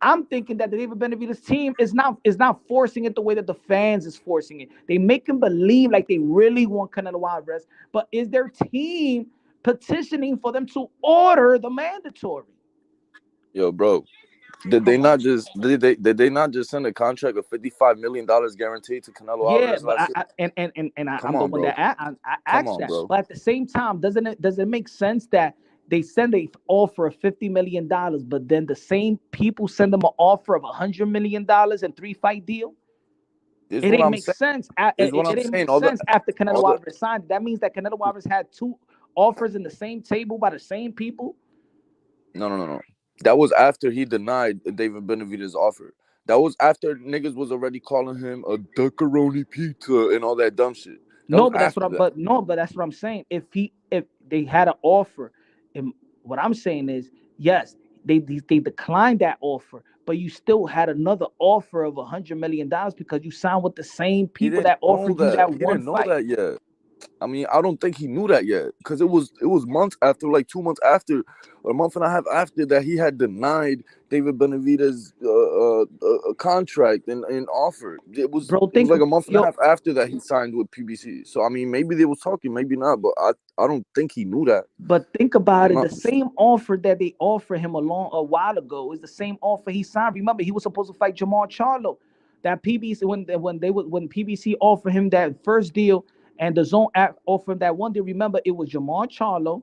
I'm thinking that the David Benavidez team is not forcing it the way that the fans is forcing it. They make them believe like they really want Canelo Alvarez, but is their team petitioning for them to order the mandatory? Yo, bro. Did they not just send a contract of $55 million guaranteed to Canelo Alvarez last year? I'm the one that I asked that. Bro. But at the same time, does it make sense that they send an offer of $50 million, but then the same people send them an offer of $100 million and 3-fight deal? It didn't make sense. It didn't make sense after Canelo Alvarez signed. That means that Canelo Alvarez had 2 offers in the same table by the same people. No. That was after he denied David Benavidez' offer. That was after niggas was already calling him a duckaroni pizza and all that dumb shit. But that's what I'm saying. If they had an offer, and what I'm saying is, yes, they declined that offer, but you still had another offer of $100 million because you signed with the same He people didn't that know offered you that. that He one didn't know fight. that yet. I mean, I don't think he knew that yet because it was months after, like 2 months after, or a month and a half after that he had denied David Benavidez a contract and offer. It was Bro, like a month and a half after that he signed with PBC. So I mean, maybe they was talking, maybe not, but I don't think he knew that. But think about it. The same offer that they offered him a while ago is the same offer he signed. Remember, he was supposed to fight Jamal Charlo. That PBC when PBC offered him that first deal and the Zone offered him that one deal. Remember, it was Jamal Charlo.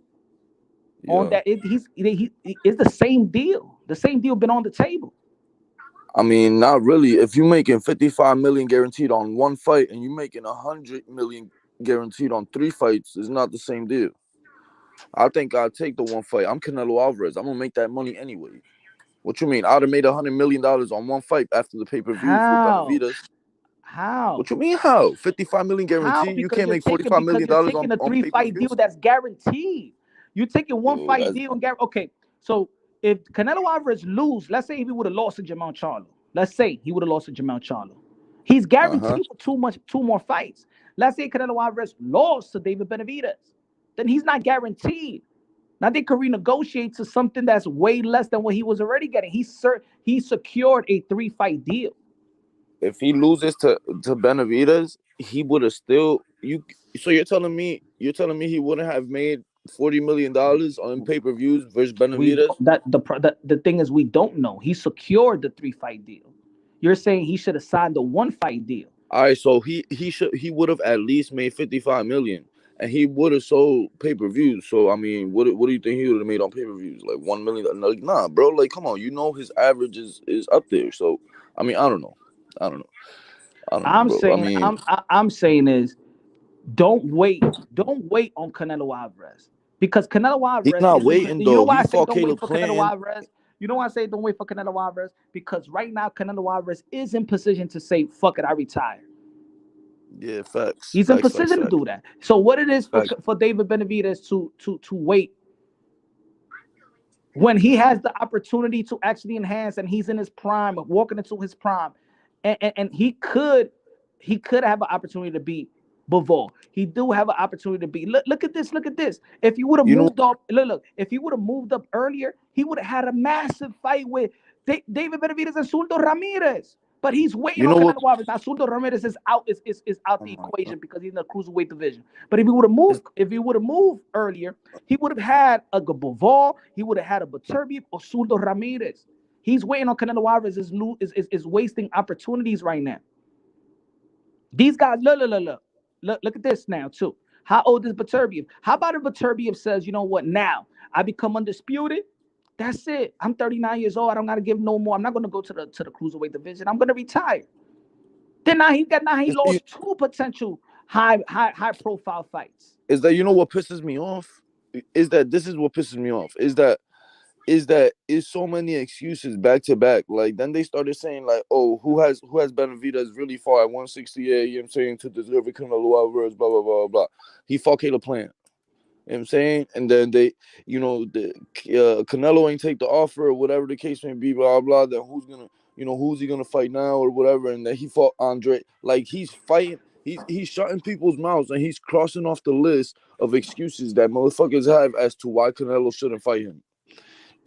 On that, it's the same deal. The same deal been on the table. I mean, not really. If you're making 55 million guaranteed on one fight and you're making 100 million guaranteed on 3 fights, it's not the same deal. I think I'll take the one fight. I'm Canelo Alvarez. I'm gonna make that money anyway. What you mean? I'd have made $100 million on one fight after the pay-per-view for Benavidez. How? What you mean? How? 55 million guaranteed? How? You Because can't make $45 million on a 3-fight deal that's guaranteed. You're taking one fight deal and okay. So if Canelo Alvarez lose, let's say if he would have lost to Jamal Charlo. Let's say he would have lost to Jamal Charlo. He's guaranteed for 2 more fights. Let's say Canelo Alvarez lost to David Benavidez. Then he's not guaranteed. Now they could renegotiate to something that's way less than what he was already getting. He secured a 3-fight deal. If he loses to Benavidez, he would have still So you're telling me he wouldn't have made $40 million on pay-per-views versus Benavidez? The thing is, we don't know. He secured the 3-fight deal. You're saying he should have signed the 1-fight deal. All right, so he would have at least made 55 million, and he would have sold pay-per-views. So I mean, what do you think he would have made on pay-per-views? Like 1 million? Like, nah, bro. Like, come on, his average is up there. So I mean, I don't know. I'm saying is, don't wait on Canelo Alvarez because Canelo Alvarez. He's not waiting though. You know why I say don't wait for Canelo Alvarez? You know why I say don't wait for Canelo Alvarez? Because right now Canelo Alvarez is in position to say, "Fuck it, I retire." Yeah, facts. He's in position to do that. So what it is for David Benavidez to wait when he has the opportunity to actually enhance and he's in his prime, walking into his prime, and he could have an opportunity to beat Bivol. He do have an opportunity to beat. Look at this. If he would have moved up, if he would have moved up earlier, he would have had a massive fight with David Benavidez and Zurdo Ramirez. But he's waiting on Canelo Alvarez. Now Zurdo Ramirez is out the equation because he's in the cruiserweight division. But if he would have moved earlier, he would have had a Bivol, he would have had a Beterbiev or Zurdo Ramirez. He's waiting on Canelo Alvarez is wasting opportunities right now. These guys, look at this now too. How old is Beterbiev? How about if Beterbiev says, you know what, now I become undisputed? That's it. I'm 39 years old. I don't gotta give no more. I'm not gonna go to the cruiserweight division. I'm gonna retire. Then he lost 2 potential high profile fights. Is that what pisses me off? Is that this is what pisses me off? Is that so many excuses back to back. Like then they started saying like, oh, who has Benavidez really far at 168? You know what I'm saying, to deliver Canelo Alvarez, blah blah blah blah. He fought Caleb Plant. You know what I'm saying? And then they, Canelo ain't take the offer or whatever the case may be, blah, blah. Then who's he gonna fight now or whatever? And then he fought Andre. Like he's fighting, he's shutting people's mouths and he's crossing off the list of excuses that motherfuckers have as to why Canelo shouldn't fight him.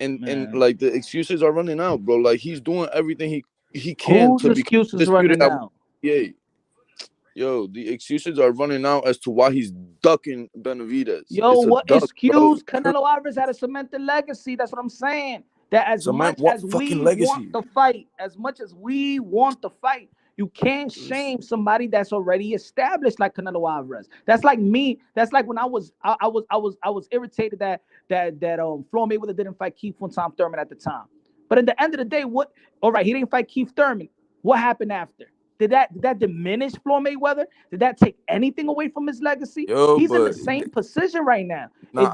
And like the excuses are running out, bro. Like he's doing everything he can to be excuses running out. Yeah. Yo, the excuses are running out as to why he's ducking Benavidez. Yo, what excuse? Canelo Alvarez had a cemented legacy. That's what I'm saying. That as much as we want the fight, you can't shame somebody that's already established like Canelo Alvarez. That's like me. That's like when I was irritated that Floyd Mayweather didn't fight Keith Thurman at the time. But at the end of the day, he didn't fight Keith Thurman. What happened after? Did that diminish Floyd Mayweather? Did that take anything away from his legacy? He's in the same position right now. Come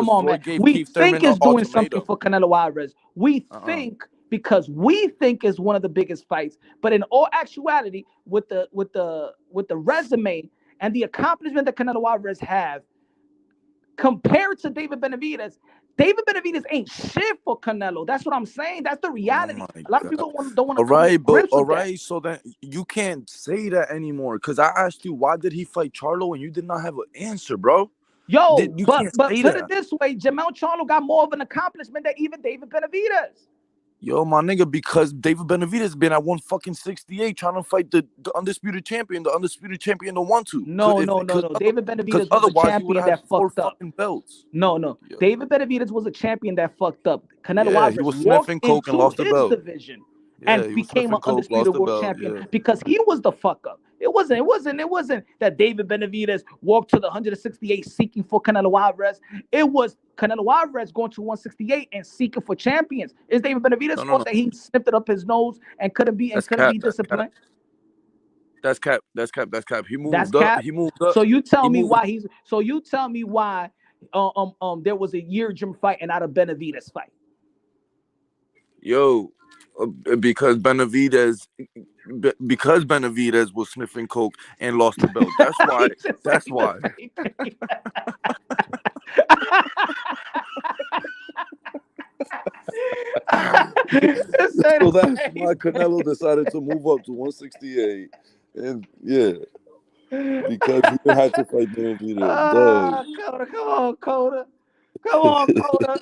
on, man. We think it's doing something for Canelo Alvarez. We think because we think is one of the biggest fights, but in all actuality, with the resume and the accomplishment that Canelo Alvarez have compared to David Benavidez, David Benavidez ain't shit for Canelo. That's what I'm saying. That's the reality. A lot of people don't want to All right, but all that. right, so that you can't say that anymore. Because I asked you why did he fight Charlo and you did not have an answer, bro. Yo, You but can't put say it that. this way, Jamel Charlo got more of an accomplishment than even David Benavidez. Yo, my nigga, because David Benavidez been at 168 trying to fight the undisputed champion. The undisputed champion don't want to. No. David Benavidez was a champion that fucked up. Fucking belts. No. Yo. David Benavidez was a champion that fucked up. Canelo Yeah, Alvarez he was walked sniffing coke and into lost the his belt. division Yeah, and he was became an sniffing coke, undisputed lost the world belt, champion yeah. because he was the fuck up. It wasn't that David Benavidez walked to the 168 seeking for Canelo Alvarez. It was Canelo Alvarez going to 168 and seeking for champions. It's David Benavidez' fault that he sniffed it up his nose and couldn't be disciplined. That's cap. He moved That's up. cap. He moved up. So you tell me why there was a Jim fight and not a Benavidez fight. Yo, because Benavidez was sniffing coke and lost the belt. That's why. That's why. So that's why Canelo decided to move up to 168, and yeah, because he had to fight Benavidez. Coda. Come on, Coda.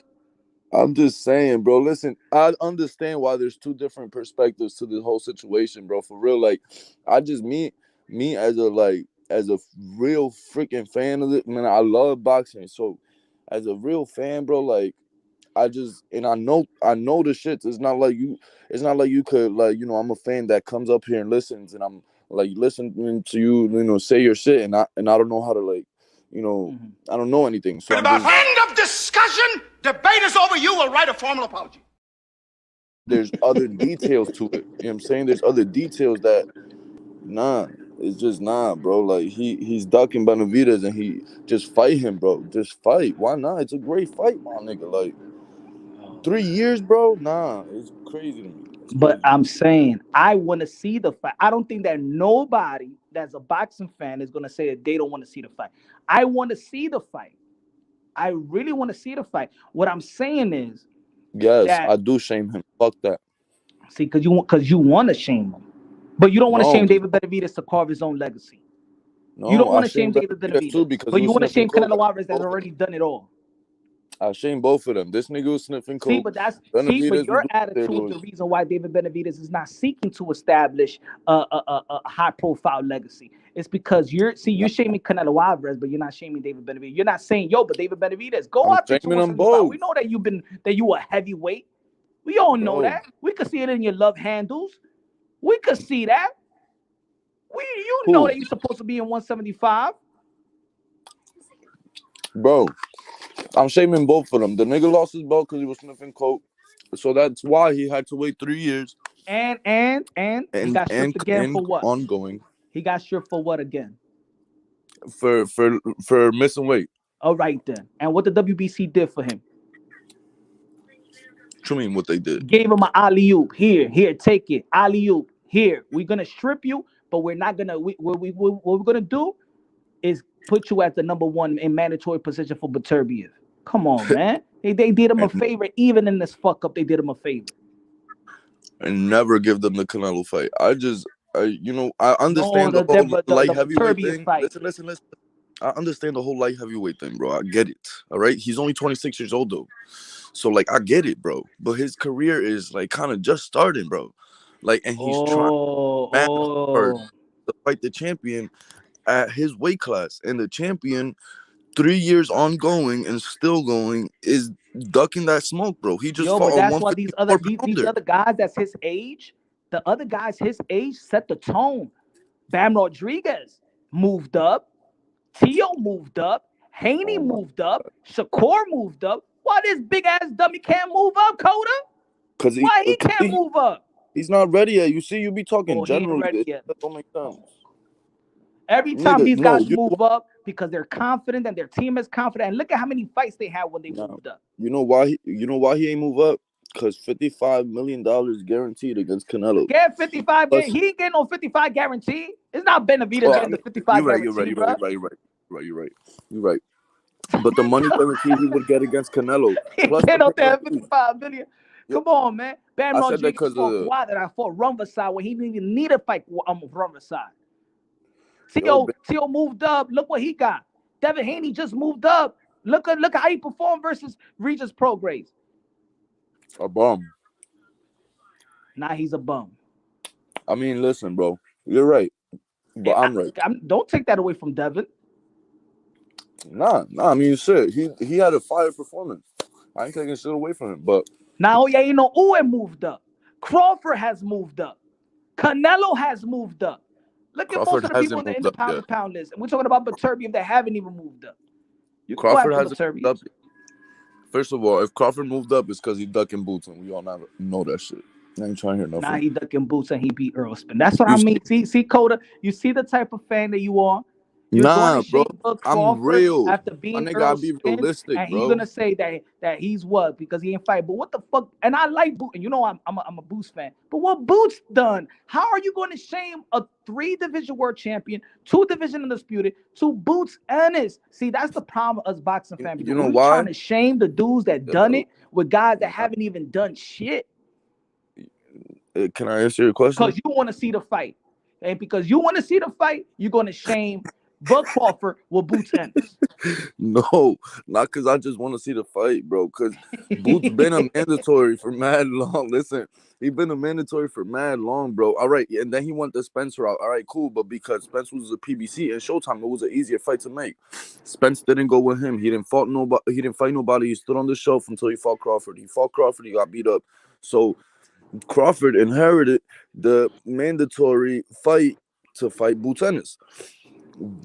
I'm just saying, bro. Listen, I understand why there's two different perspectives to this whole situation, bro. For real, like, I just me as a real freaking fan of it, man. I love boxing, so as a real fan, bro, like, I know the shit. It's not like you could, like, you know, I'm a fan that comes up here and listens, and I'm like listening to you, you know, say your shit, and I don't know how to, like, you know, I don't know anything. So End of discussion. Debate is over. You will write a formal apology. There's other details to it. You know what I'm saying? There's other details that, it's just bro. Like, he's ducking Benavidez and he just fight him, bro. Just fight. Why not? It's a great fight, my nigga. Like, 3 years, bro. It's crazy to me. But I'm saying I want to see the fight. I don't think that nobody that's a boxing fan is gonna say that they don't want to see the fight. I want to see the fight. I really want to see the fight. What I'm saying is, yes, I do shame him. Fuck that. See, because you want to shame him, but you don't want to shame David Benavidez to carve his own legacy. No, you don't want to shame David Benavidez, but you want to shame Canelo Alvarez that's already done it all. I shame both of them. This nigga was sniffing coke. See, but your attitude is the reason why David Benavidez is not seeking to establish a high-profile legacy. It's because you're shaming Canelo Alvarez, but you're not shaming David Benavidez. You're not saying, yo, but David Benavidez, go out there to 175. We know that you a heavyweight. We all know that. We could see it in your love handles. We could see that. You know that you're supposed to be in 175. Bro, I'm shaming both of them. The nigga lost his belt because he was sniffing coke. So that's why he had to wait 3 years. And he got stripped again for what? Ongoing. He got stripped for what again? For missing weight. All right then. And what the WBC did for him? What you mean what they did? Gave him an alley-oop. Here, take it. Alley-oop. Here. We're gonna strip you, but we're not gonna what we're gonna do is put you at the number one in mandatory position for Beterbiev. Come on, man. They did him a favor. Even in this fuck up, they did him a favor. And never give them the Canelo fight. I understand the whole light heavyweight thing. Fight. Listen. I understand the whole light heavyweight thing, bro. I get it. All right. He's only 26 years old though. So, like, I get it, bro. But his career is, like, kind of just starting, bro. Like, and he's trying to fight the champion at his weight class. And the champion, 3 years ongoing and still going, is ducking that smoke, bro. He just fought but that's on why these other guys that's his age, the other guys his age set the tone. Bam Rodriguez moved up. Teo moved up. Haney moved up. Shakur moved up. Why this big ass dummy can't move up, Coda? Why he can't move up? He's not ready yet. You see, you be talking generally. That don't make sense. Every time these guys move up because they're confident and their team is confident. And look at how many fights they had when they moved up. You know why he ain't move up? Because $55 million guaranteed against Canelo. Get 55. He ain't getting no 55 guarantee. It's not Benavidez getting the 55 guarantee. You're right. But the money guarantee he would get against Canelo. He Plus can't the out there pay-per-view. 55 million. Come on, man. Bam I said that Rodriguez 'cause fought of- Wilder. I fought Rumberside when he didn't even need a fight with Rumberside. Yo, Teo moved up. Look what he got. Devin Haney just moved up. Look how he performed versus Regis Prograis. A bum. Now he's a bum. I mean, listen, bro. You're right. But I'm right. Don't take that away from Devin. Nah. I mean, shit. He had a fire performance. I ain't taking shit away from him. But Now, yeah, you know, Inoue moved up. Crawford has moved up. Canelo has moved up. Look at most Crawford of the people hasn't in the moved up yet. pound list. And we're talking about Beterbiev that haven't even moved up. You can Crawford go after hasn't moved up. First of all, if Crawford moved up, it's because he's ducking boots, and we all know that shit. I ain't trying to hear nothing. Now he ducking boots and he beat Earl Spin. That's what I mean. See, Coda, you see the type of fan that you are. You're going to bro. shame Bud I'm Crawford real. after being My nigga, Earl gotta be Spence, realistic, and bro. he's gonna say that he's what because he ain't fight. But what the fuck? And I like Boots, and you know I'm a Boots fan. But what Boots done? How are you going to shame a 3-division world champion, 2-division undisputed, 2 Boots Ennis? See, that's the problem with us boxing fans. You know We're why? trying to shame the dudes that done it with guys that haven't even done shit. Can I answer your question? Because you want to see the fight. And because you want to see the fight, you're going to shame Bud Crawford with Boots Ennis. No, not because I just want to see the fight, bro. Because Boots been a mandatory for mad long. Listen, he been a mandatory for mad long, bro. All right, and then he went the Spencer out. All right, cool. But because Spence was a PBC and Showtime, it was an easier fight to make. Spence didn't go with him. He didn't fight nobody. He stood on the shelf until he fought Crawford. He fought Crawford. He got beat up. So Crawford inherited the mandatory fight to fight Boots Ennis.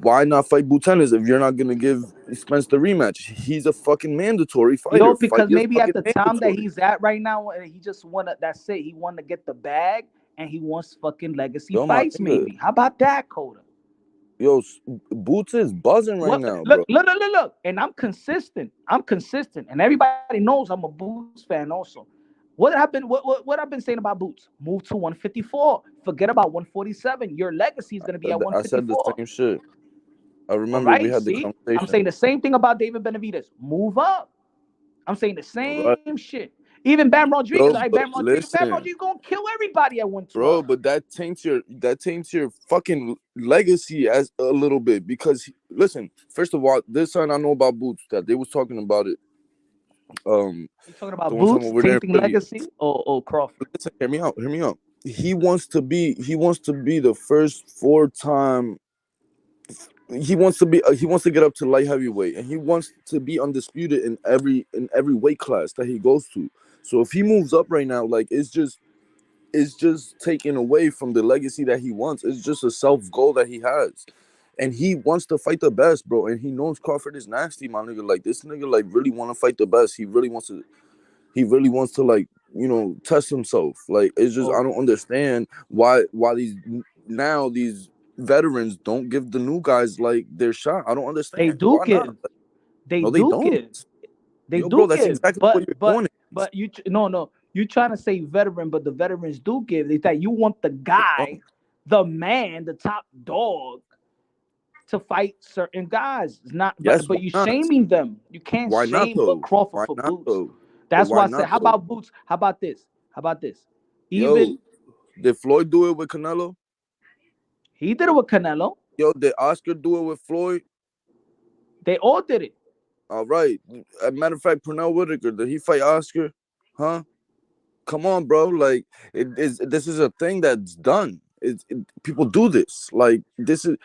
Why not fight Boots Ennis if you're not gonna give Spence the rematch? He's a fucking mandatory fighter. Yo, because maybe at the time mandatory. that he's at right now, he just wanna. That's it. He want to get the bag, and he wants fucking legacy fights. Maybe. How about that, Coda? Yo, Boots is buzzing right now, bro. Look. And I'm consistent, and everybody knows I'm a Boots fan also. What happened? What I've been saying about Boots? Move to 154. Forget about 147. Your legacy is going to be at 154. I said the same shit. I remember we had the conversation. I'm saying the same thing about David Benavidez. Move up. I'm saying the same shit. Even Bam Rodriguez, Bam Rodriguez gonna kill everybody at 112. Bro, but that taints your fucking legacy as a little bit because listen, first of all, this time I know about Boots that they was talking about it. You talking about Boots tainting legacy or Crawford? Listen, hear me out. He wants to be the first 4-time. He wants to get up to light heavyweight, and he wants to be undisputed in every weight class that he goes to. So if he moves up right now, like it's just taken away from the legacy that he wants. It's just a self goal that he has. And he wants to fight the best, bro. And he knows Crawford is nasty, my nigga. Like this nigga, like really want to fight the best. He really wants to, like, you know, test himself. Like it's just I don't understand why these veterans don't give the new guys like their shot. I don't understand. They do give. They do give. They do bro, that's give. exactly what you're doing. But you're trying to say veteran, but the veterans do give. They that you want the guy, the man, the top dog, to fight certain guys. It's not, but you're shaming them. You can't shame Crawford for Boots. That's why I said, how about Boots? How about this? Even did Floyd do it with Canelo? He did it with Canelo. Yo, did Oscar do it with Floyd? They all did it. All right. As a matter of fact, Pernell Whitaker, did he fight Oscar? Huh? Come on, bro. Like, this is a thing that's done. People do this. Like, this is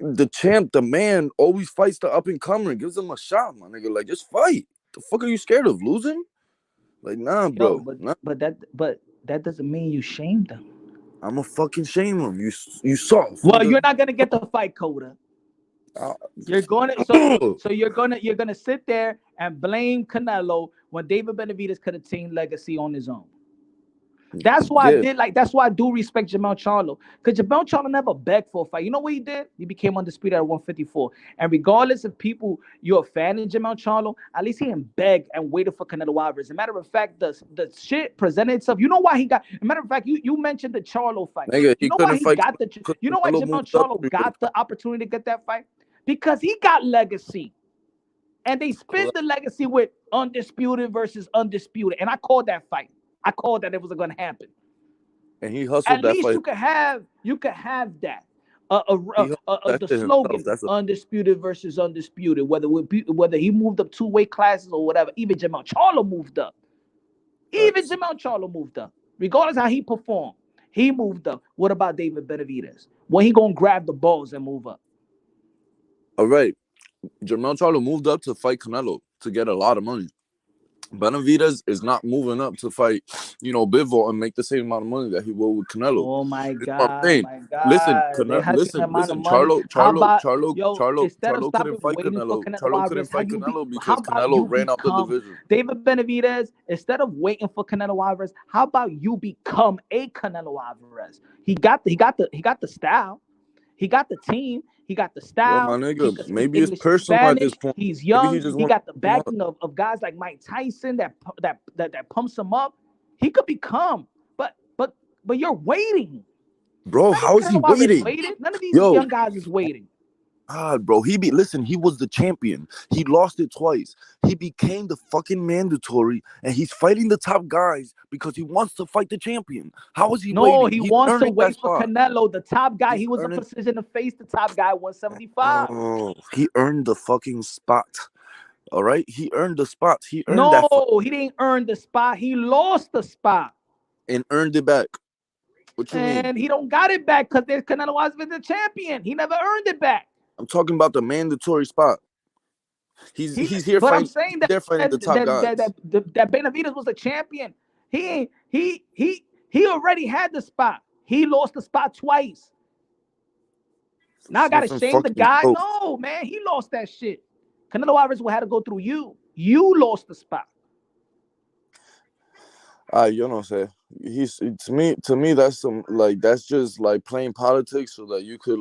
the champ, the man always fights the up and comer and gives them a shot, my nigga. Like, just fight. The fuck are you scared of losing? Like, nah, bro. But that doesn't mean you shame them. I'm a fucking shame them. You soft. Well, you're not gonna get the fight, Coda. You're gonna sit there and blame Canelo when David Benavidez could have taken legacy on his own. That's why that's why I do respect Jermell Charlo. Because Jermell Charlo never begged for a fight. You know what he did? He became undisputed at 154. And regardless of people, you're a fan of Jermell Charlo, at least he didn't beg and waited for Canelo Alvarez. As a matter of fact, the shit presented itself. You know why he got? As a matter of fact, you mentioned the Charlo fight. Nigga, you know why he got the? You know why Jermell Charlo got the opportunity to get that fight? Because he got legacy. And they spin the legacy with undisputed versus undisputed. And I called that fight. I called that it was going to happen. And he hustled At that least fight. you could have that. The to slogan, himself. That's undisputed versus undisputed, whether he moved up 2 weight classes or whatever. Even Jermell Charlo moved up. Jermell Charlo moved up. Regardless how he performed, he moved up. What about David Benavidez? When he gonna grab the balls and move up? all right. Jermell Charlo moved up to fight Canelo to get a lot of money. Benavidez is not moving up to fight, Bivol and make the same amount of money that he will with Canelo. Oh my That's God! what I'm saying. My God! Listen, Listen. Charlo Instead of stopping couldn't fight waiting Canelo. for Canelo Charlo couldn't Alvarez, fight Canelo how because about you Canelo ran out the become division. David Benavidez? Instead of waiting for Canelo Alvarez, how about you become a Canelo Alvarez? He got the style, he got the team. He got the style. Yo, my nigga, maybe English it's personal at this point. He's young. Maybe He got the backing of guys like Mike Tyson that pumps him up. He could become, but you're waiting, bro. How is he waiting? None of these young guys is waiting. God, bro, he was the champion. He lost it twice. He became the fucking mandatory, and he's fighting the top guys because he wants to fight the champion. How is he waiting? No, he wants to wait for Canelo, the top guy. He was in a position to face the top guy, 175. Oh, he earned the fucking spot. All right, he earned the spot. He earned that. No, he didn't earn the spot. He lost the spot and earned it back. What you mean? And he don't got it back because there's Canelo was the champion. He never earned it back. I'm talking about the mandatory spot. He's here fighting. I'm saying that the top guys. That Benavidez was a champion. He already had the spot. He lost the spot twice. Now I gotta shame the guy. No, man, he lost that shit. Canelo Alvarez will have to go through you. You lost the spot. You know what I'm saying? To me that's that's just like playing politics so that you could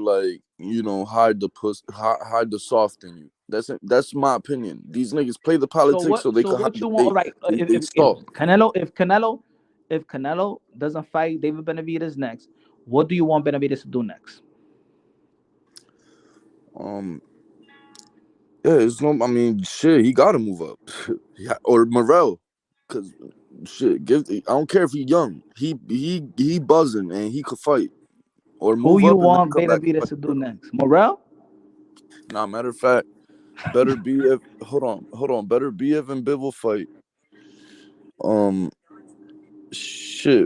hide the soft in you. That's my opinion. These niggas play the politics so they could hide If Canelo doesn't fight David Benavidez next, what do you want Benavidez to do next? He gotta move up. Or Morel. Cause I don't care if he's young. He buzzing and he could fight. Or move who you up want Benavidez to do next? Morel? Nah, matter of fact, Beterbiev. hold on. Beterbiev and Bivol fight.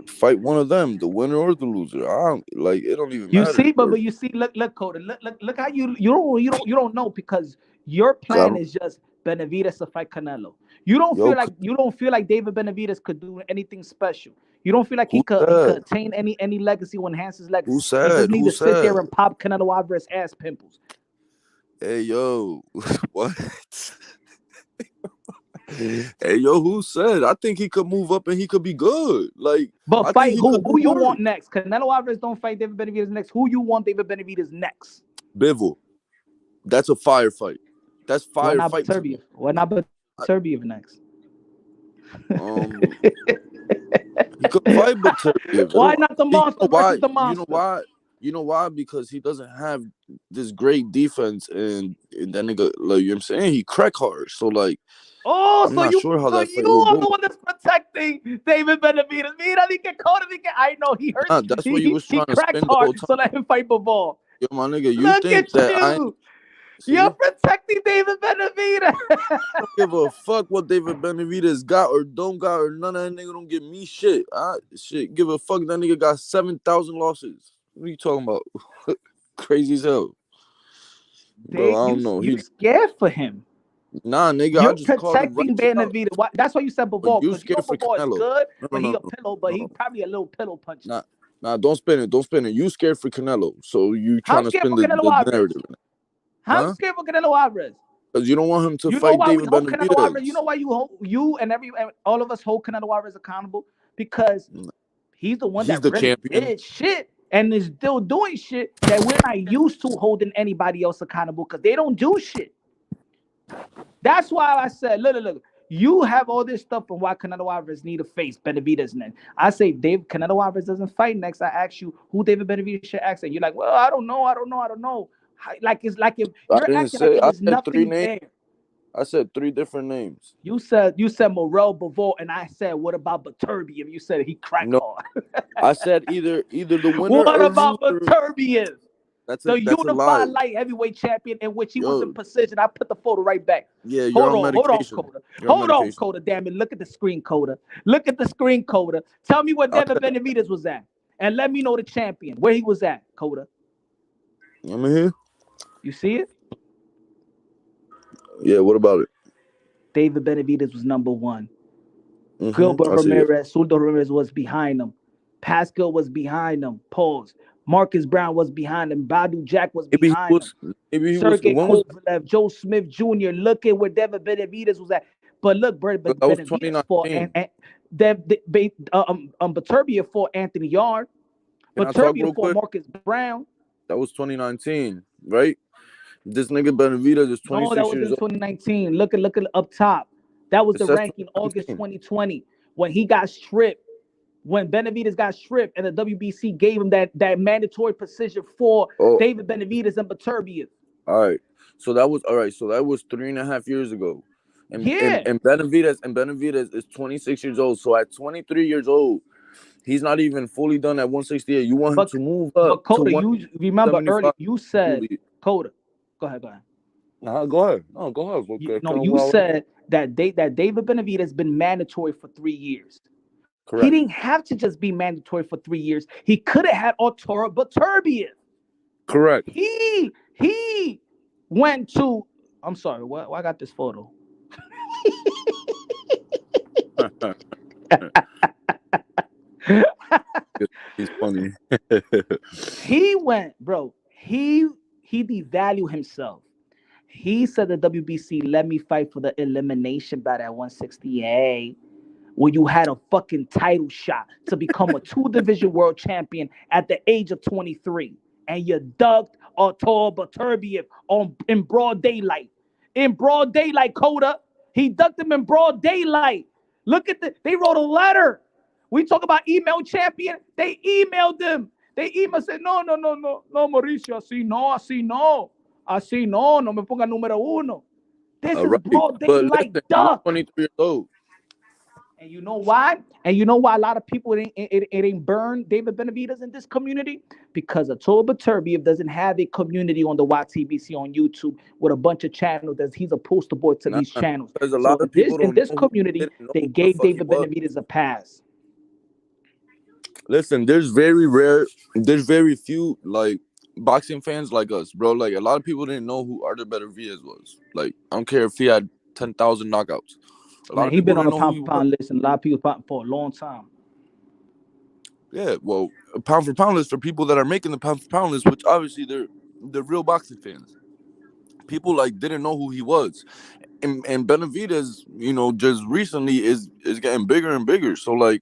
Fight one of them, the winner or the loser. It don't even matter. You see, but you see, look, Cody, look how you don't know because your plan is just Benavidez to fight Canelo. You don't feel like David Benavidez could do anything special. You don't feel like he could attain any legacy or enhance his legacy. Who said? He just need to sit there and pop Canelo Alvarez ass pimples. Hey yo, what? Hey yo, who said? I think he could move up and he could be good. But fight who you want next? Canelo Alvarez don't fight David Benavidez next. Who you want David Benavidez next? Bivol. That's a fire fight. That's fire fight. Why not Beterbiev next? He could fight Beterbiev. Why not the monster versus the monster? You know why? Because he doesn't have this great defense and that nigga, you know what I'm saying? He crack hard. So I'm not sure how that fight will go. You are the one that's protecting David Benavidez. I know he hurt. That's what you was trying to spin the whole time. So let him fight Bivol. Yo, my nigga, you think that you're protecting David Benavidez. I don't give a fuck what David Benavidez got or don't got or none of that nigga don't give me shit. Give a fuck that nigga got 7,000 losses. What are you talking about? Crazy as hell. Bro, I don't know. You scared for him. Nah, nigga, you're I just protecting Benavidez. That's why you said Bivol. You scared for Canelo. Is good, but he a pillow, but he probably a little pillow puncher. Nah, don't spin it. You scared for Canelo, so you trying to spin the narrative. How I'm scared for Canelo Alvarez? Because you don't want him to fight David Benavidez. You know why you and all of us hold Canelo Alvarez accountable? Because he's the one that really did shit and is still doing shit that we're not used to holding anybody else accountable because they don't do shit. That's why I said, look, you have all this stuff on why Canelo Alvarez need to face Benavidez next. I say Canelo Alvarez doesn't fight next. I ask you who David Benavidez should ask, and you're like, well, I don't know. It's like if you're acting like there's nothing there. I said 3 different names. You said Morel Bivol, and I said, what about Beterbiev? You said he cracked No, hard. I said either the winner What or about loser. Beterbiev? That's The a lie. unified light heavyweight champion, in which he was in Yo, precision. I put the photo right back. yeah, you're on medication. Coda. You're on Hold on, medication. Coda. Damn it! Look at the screen, Coda. Look at the screen, Coda. Tell me where I'll David Benavidez was at, and let me know the champion where he was at, Coda. I'm here. You see it? Yeah. What about it? David Benavidez was number 1. Mm-hmm. Gilbert Ramirez, Suldo Ramirez was behind him. Pascal was behind him. Pause. Marcus Brown was behind him. Badu Jack was behind him. Maybe he Sergey was. Kovalev, Joe Smith Jr. Look at where David Benavidez was at. But look, That was 2019. Beterbiev fought Anthony Yard. Beterbiev fought Marcus Brown. That was 2019, right? This nigga Benavidez is 26 No, that was years in 2019. Look at up top. That was the ranking August 2020 when he got stripped. When Benavidez got stripped and the WBC gave him that mandatory position for David Benavidez and Beterbiev. All right. So that was 3.5 years ago. And Benavidez is 26 years old. So at 23 years old, he's not even fully done at 168. You want him to move up. But Coda, you remember earlier you said Coda. Go ahead. Go ahead. No, go ahead. Okay. You said that David Benavidez has been mandatory for 3 years. Correct. He didn't have to just be mandatory for 3 years. He could have had Arturo Beterbiev. Correct. He went to. I'm sorry. Why I got this photo? He's funny. He went, bro. He devalued himself. He said the WBC let me fight for the elimination bout at 168, where you had a fucking title shot to become a 2-division world champion at the age of 23, and you ducked Arturo Beterbiev in broad daylight. In broad daylight, Coda. He ducked him in broad daylight. Look at they wrote a letter. We talk about email champion. They emailed them. They said, no, Mauricio, así no me ponga número 1. This is broad daylight duck. 23 years old. And you know why? And you know why a lot of people it ain't burn David Benavidez in this community? Because Arturo Beterbiev doesn't have a community on the YTBC on YouTube with a bunch of channels that he's a poster boy to these channels. There's a lot of people in this community, they gave David Benavidez a pass. Listen, there's very few like boxing fans like us, bro. Like a lot of people didn't know who Artur Beterbiev was. Like I don't care if he had 10,000 knockouts. He's been on the pound for pound list, and a lot of people for a long time. Yeah, well, a pound for pound list for people that are making the pound for pound list, which obviously they're real boxing fans. People like didn't know who he was, and Benavidez, just recently is getting bigger and bigger. So like,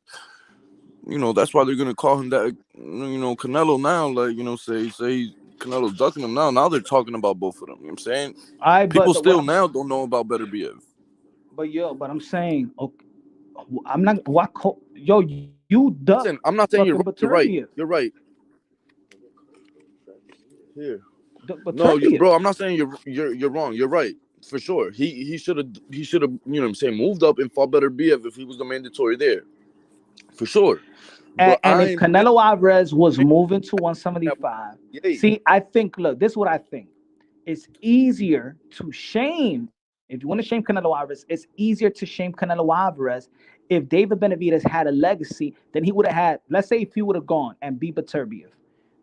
that's why they're gonna call him that. Canelo now, like say Canelo's ducking him now. Now they're talking about both of them. You know what I'm saying? People still now don't know about Beterbiev. But I'm saying, okay, I'm not. You duck. Listen, I'm not saying you're right. You're right. Here. No, bro. I'm not saying you're wrong. You're right for sure. He should have moved up and fought Beterbiev if he was the mandatory there, for sure. And if Canelo Alvarez was moving to 175, see, I think. Look, this is what I think. It's easier to shame. If you want to shame Canelo Alvarez, it's easier to shame Canelo Alvarez if David Benavidez had a legacy than he would have had. Let's say if he would have gone and beat Beterbiev,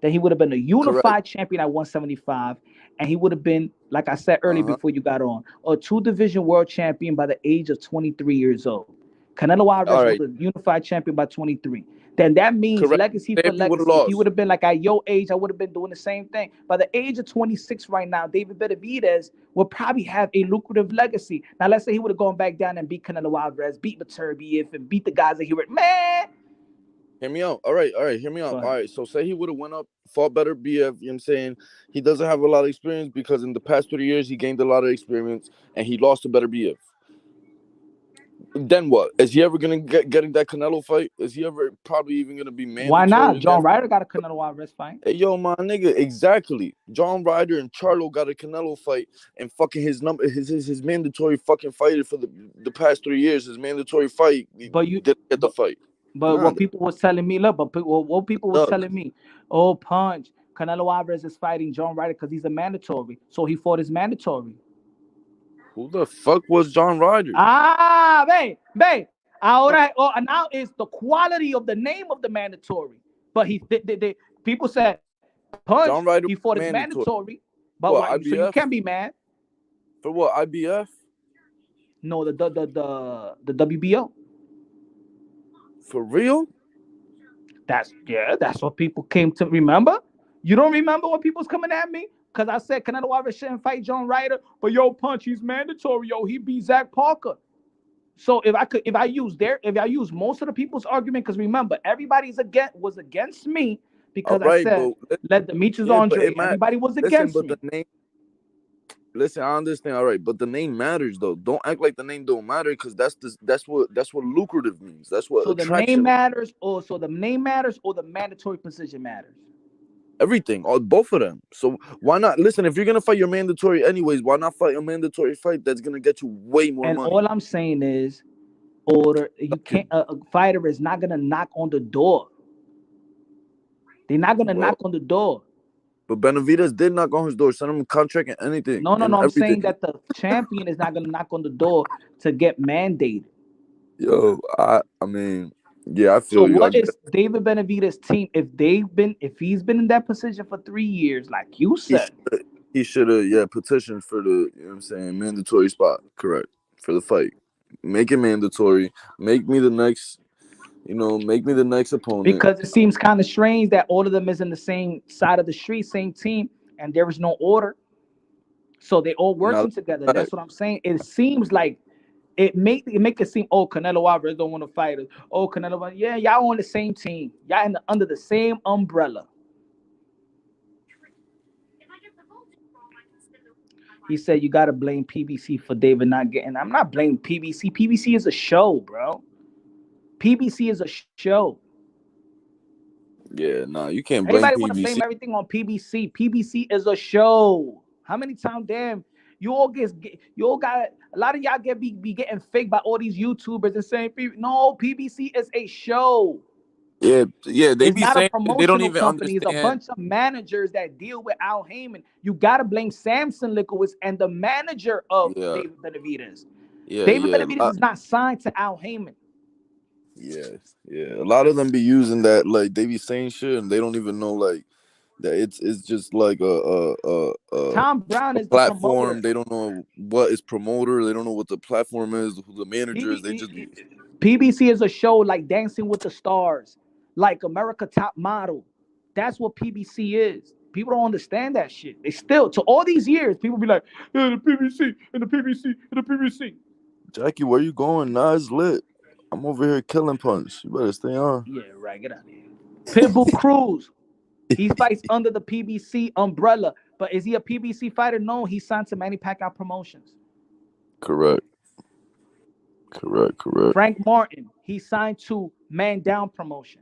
then he would have been a unified champion at 175, and he would have been, like I said earlier before you got on, a 2-division world champion by the age of 23 years old. Canelo Alvarez was a unified champion by 23. Then that means legacy for legacy. If he would have been like at your age, I would have been doing the same thing. By the age of 26 right now, David Benavidez would probably have a lucrative legacy. Now, let's say he would have gone back down and beat Canelo Alvarez, beat Beterbiev, and beat the guys that he would. Man! Hear me out. All right. Hear me out. All right. So say he would have went up, fought Beterbiev. You know what I'm saying? He doesn't have a lot of experience because in the past 3 years, he gained a lot of experience and he lost to Beterbiev. Then what? Is he ever gonna getting that Canelo fight? Is he ever probably even gonna be mandatory? Why not? John Ryder got a Canelo Alvarez fight. Hey, yo, my nigga, exactly. John Ryder and Charlo got a Canelo fight, and fucking his mandatory fucking fighter for the past 3 years. His mandatory fight, but you didn't get the fight. But what people was telling me, what people was telling me, oh, Punch, Canelo Alvarez is fighting John Ryder because he's a mandatory, so he fought his mandatory. Who the fuck was John Ryder? Babe. Ahora, now it's the quality of the name of the mandatory. But people said, Punch, John Ryder he fought his mandatory. But what, so you can't be mad. For what, IBF? No, the WBO. For real? That's what people came to remember. You don't remember what people's coming at me? Because I said Canelo Alvarez shouldn't fight John Ryder, but yo, Punch, he's mandatory. Yo, he beat Zach Parker. So if I use most of the people's argument, because remember, everybody's was against me because I said let Demetrius Andre. Everybody was against me. But the name. Listen, I understand. All right, but the name matters though. Don't act like the name don't matter, because that's what lucrative means. That's what. So the name matters, or the mandatory position matters. Everything, or both of them. So why not? Listen, if you're gonna fight your mandatory anyways, why not fight a mandatory fight that's gonna get you way more money? And all I'm saying is, you can't. A fighter is not gonna knock on the door. They're not gonna knock on the door. But Benavidez did knock on his door, send him a contract and anything. No. I'm saying that the champion is not gonna knock on the door to get mandated. Yo, I mean. Yeah, I feel so you. So what is David Benavidez's team if he's been in that position for 3 years, like you said? He should have petitioned for the, you know what I'm saying, mandatory spot, correct, for the fight. Make it mandatory. Make me the next opponent. Because it seems kind of strange that all of them is in the same side of the street, same team, and there is no order. So they all working together. That's what I'm saying. It seems like It make it seem, oh, Canelo Alvarez don't want to fight us. Oh, Canelo, yeah, y'all on the same team. Y'all under the same umbrella. He said you gotta blame PBC for David not getting. I'm not blaming PBC. PBC is a show, bro. PBC is a show. Yeah, nah, you can't blame Everybody PBC. Want to blame everything on PBC. PBC is a show. How many times, damn, you all got a lot of y'all be getting fake by all these YouTubers and saying, no, PBC is a show. Yeah, they be saying they don't even company. understand. It's a bunch of managers that deal with Al Heyman. You gotta blame Samson Likowitz and the manager of David Benavidez. David Benavidez is not signed to Al Heyman. Yeah. A lot of them be using that, like they be saying shit and they don't even know like that it's just like a Tom Brown is platform. The they don't know what is promoter. They don't know what the platform is, who the manager is. They just PBC is a show like Dancing with the Stars, like America Top Model. That's what PBC is. People don't understand that shit. They still, to all these years, people be like, yeah, the PBC and the PBC and the PBC. Jackie, where you going? Nah, it's lit. I'm over here killing Punch. You better stay on. Yeah, right. Get out of here. Pitbull Cruz. He fights under the PBC umbrella. But is he a PBC fighter? No, he signed to Manny Pacquiao Promotions. Correct. Frank Martin, he signed to Man Down Promotion.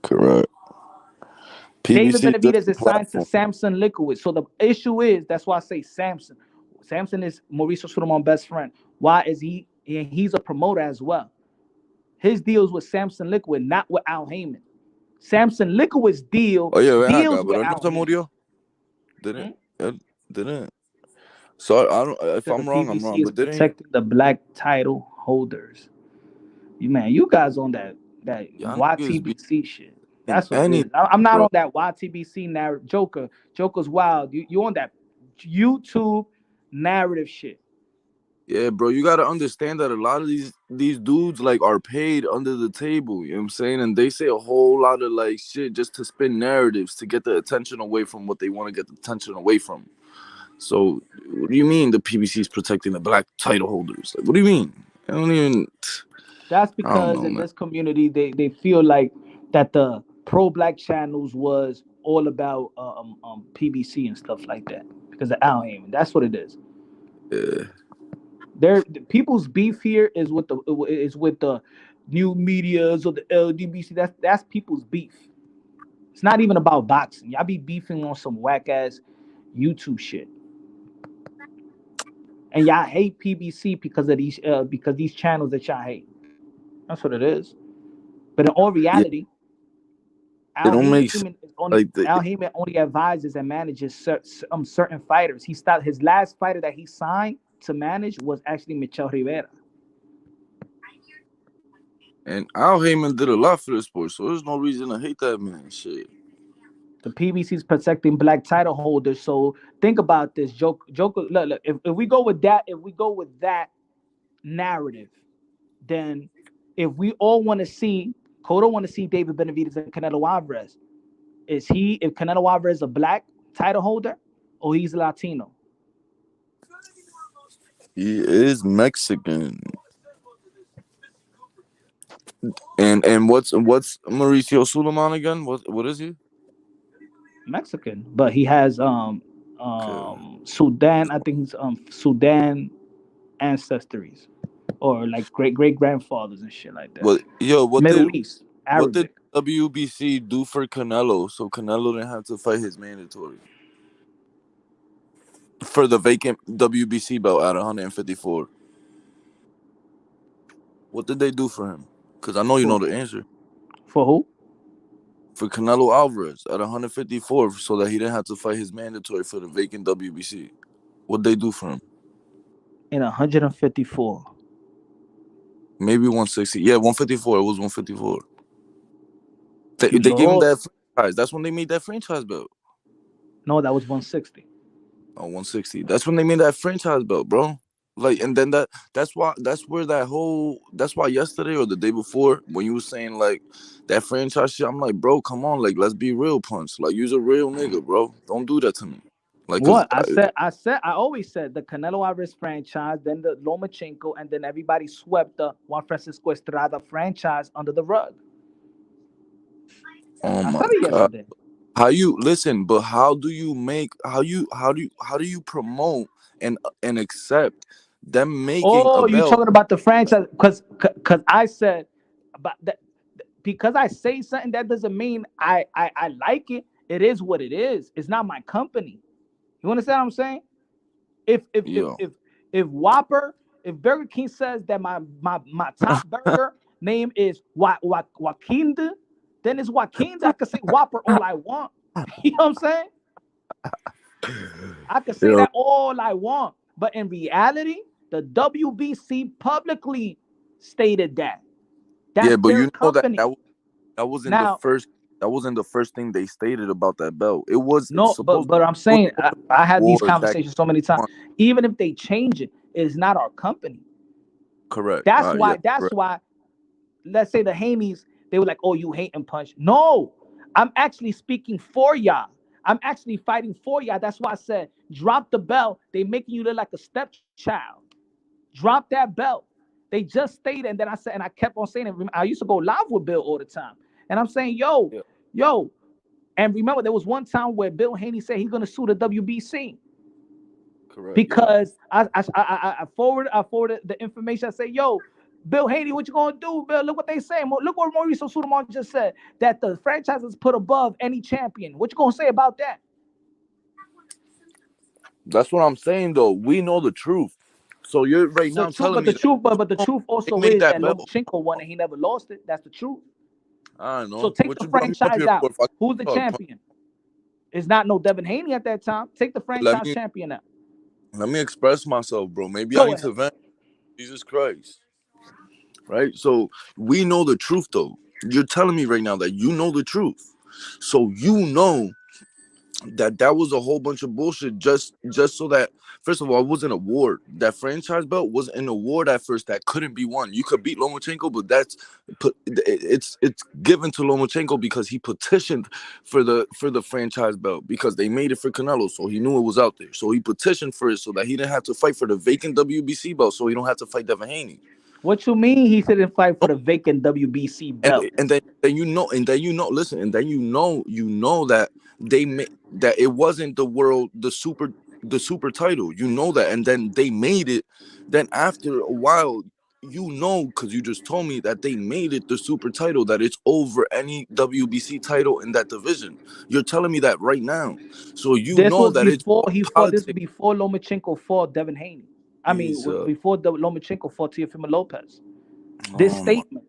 Correct. David Benavidez is signed to Samson Likowitz. So the issue is, that's why I say Samson. Samson is Mauricio Sulaimán's best friend. Why is he? He's a promoter as well. His deals with Samson Likowitz, not with Al Heyman. Samson Likowitz deals with Al Heyman. Didn't. So I don't. If I'm wrong, I'm wrong. But didn't protecting the black title holders. You guys on that YTBC shit. That's what it is. I'm not on that YTBC narrative. Joker's wild. You on that YouTube narrative shit. Yeah, bro, you gotta understand that a lot of these dudes like are paid under the table, you know what I'm saying? And they say a whole lot of like shit just to spin narratives to get the attention away from what they want to get the attention away from. So what do you mean the PBC is protecting the black title holders? Like, what do you mean? I don't even. That's because in this community they feel like that the pro-black channels was all about PBC and stuff like that because of Al Heyman. That's what it is. Yeah. The people's beef here is with the new medias or the LDBC. That's people's beef. It's not even about boxing. Y'all be beefing on some whack ass YouTube shit, and y'all hate PBC because these channels that y'all hate. That's what it is. But in all reality, It don't make sense. Al Heyman only advises and manages certain fighters. His last fighter that he signed to manage was actually Michel Rivera. And Al Heyman did a lot for the sport, so there's no reason to hate that man. Shit. The PBC is protecting black title holders. So think about this, Joker. Look. If we go with that narrative, then if we all want to see, Cotto want to see David Benavidez and Canelo Alvarez. If Canelo Alvarez is a black title holder or he's Latino? He is Mexican. And what's Mauricio Suleiman again? What is he? Mexican, but he has Sudan. I think he's Sudan ancestries, or like great grandfathers and shit like that. What Middle East, Arabic. What did WBC do for Canelo so Canelo didn't have to fight his mandatory for the vacant WBC belt at 154? What did they do for him? Because I know you know the answer. For who? For Canelo Alvarez at 154 so that he didn't have to fight his mandatory for the vacant WBC. What they do for him? In 154. Maybe 160. Yeah, 154. It was 154. They gave him that franchise. That's when they made that franchise belt. No, that was 160. Oh, 160. That's when they made that franchise belt, bro. Like, and then that's why yesterday or the day before when you were saying like that franchise shit, I'm like, bro, come on, like let's be real, Punch. Like, you's a real nigga, bro. Don't do that to me. Like, what I always said the Canelo Alvarez franchise, then the Lomachenko, and then everybody swept the Juan Francisco Estrada franchise under the rug. Oh my God. How do you promote and accept them making a belt? You're talking about the franchise because I said about that, because I say something that doesn't mean I like it. It is what it is. It's not my company. You understand what I'm saying? If Whopper, if Burger King says that my top burger name is Joaquin, then it's Joaquin. I can say Whopper all I want. You know what I'm saying? I can say that all I want. But in reality, the WBC publicly stated that. That's but you know company. that wasn't the first. That wasn't the first thing they stated about that belt. It was but I'm saying I had these conversations so many times. Even if they change it, it's not our company. Correct. That's why. Let's say the Haneys, they were like, "Oh, you hate and Punch." No, I'm actually speaking for y'all. I'm actually fighting for y'all. That's why I said, drop the belt. They making you look like a stepchild. Drop that belt. They just stated, and then I said, and I kept on saying it. I used to go live with Bill all the time, and I'm saying, yo. And remember, there was one time where Bill Haney said he's gonna sue the WBC. Correct. Because I forwarded the information. I say, yo, Bill Haney, what you gonna do, Bill? Look what they saying. Look what Mauricio Suleiman just said, that the franchise is put above any champion. What you gonna say about that? That's what I'm saying, though. We know the truth. So you're right now telling me the truth also is that Lomachenko won and he never lost it. That's the truth. I know. So take the franchise out. Who's the champion? It's not no Devin Haney at that time. Take the franchise champion out. Let me express myself, bro. Maybe I need to vent. Jesus Christ. Right? So we know the truth, though. You're telling me right now that you know the truth. So you know that was a whole bunch of bullshit just so that, first of all, it was an award. That franchise belt was an award at first that couldn't be won. You could beat Lomachenko, but it's given to Lomachenko because he petitioned for the franchise belt because they made it for Canelo, so he knew it was out there. So he petitioned for it so that he didn't have to fight for the vacant WBC belt, so he don't have to fight Devin Haney. What you mean he didn't fight for the vacant WBC belt? And then you know that they made that it wasn't the super the super title. You know that, and then they made it. Then after a while, you know, because you just told me that they made it the super title, that it's over any WBC title in that division. You're telling me that right now, so you This know was that it's before he fought. politics. This before Lomachenko fought Devin Haney. I mean, before Lomachenko fought Teofimo Lopez. This statement.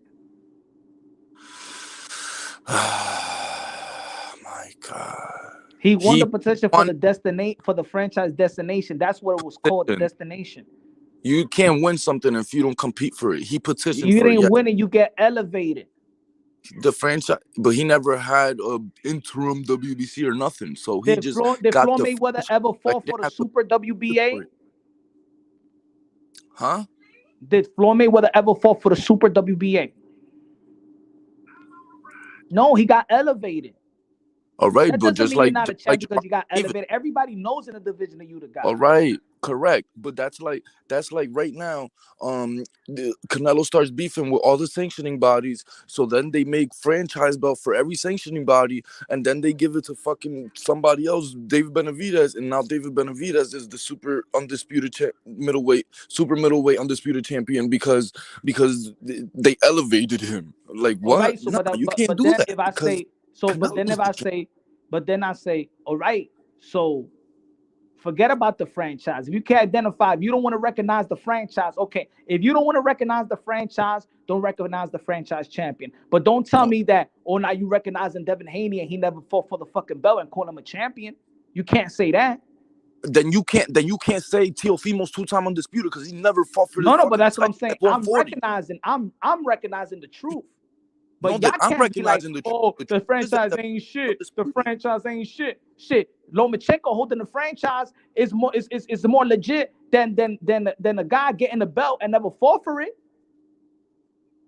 My God. He won the petition for the franchise destination. That's what it was called, the destination. You can't win something if you don't compete for it. He petitioned you for it. You didn't win it, you get elevated. The franchise, but he never had a interim WBC or nothing. So he did just Floyd Mayweather ever fought for the Super WBA? Huh? Did Floyd Mayweather ever fought for the Super WBA? No, he got elevated. All right, that but just like you're not a champ because you got elevated. Everybody knows in the division that you the guy. All right, correct. But that's like right now. Canelo starts beefing with all the sanctioning bodies, so then they make franchise belt for every sanctioning body, and then they give it to fucking somebody else, David Benavidez, and now David Benavidez is the super undisputed super middleweight undisputed champion because they elevated him. Like what? Right, so, no, you can't do that. If I say so, but then I say, all right, so forget about the franchise. If you can't identify, if you don't want to recognize the franchise, okay. If you don't want to recognize the franchise, don't recognize the franchise champion. But don't tell me that, now you recognizing Devin Haney and he never fought for the fucking belt and call him a champion. You can't say that. Then you can't say Teofimo's two-time undisputed because he never fought for the No, but that's what I'm saying. I'm recognizing the truth. But y'all can't recognizing be like, the franchise ain't shit. The franchise ain't shit. Shit. Lomachenko holding the franchise is more legit than a guy getting the belt and never fought for it.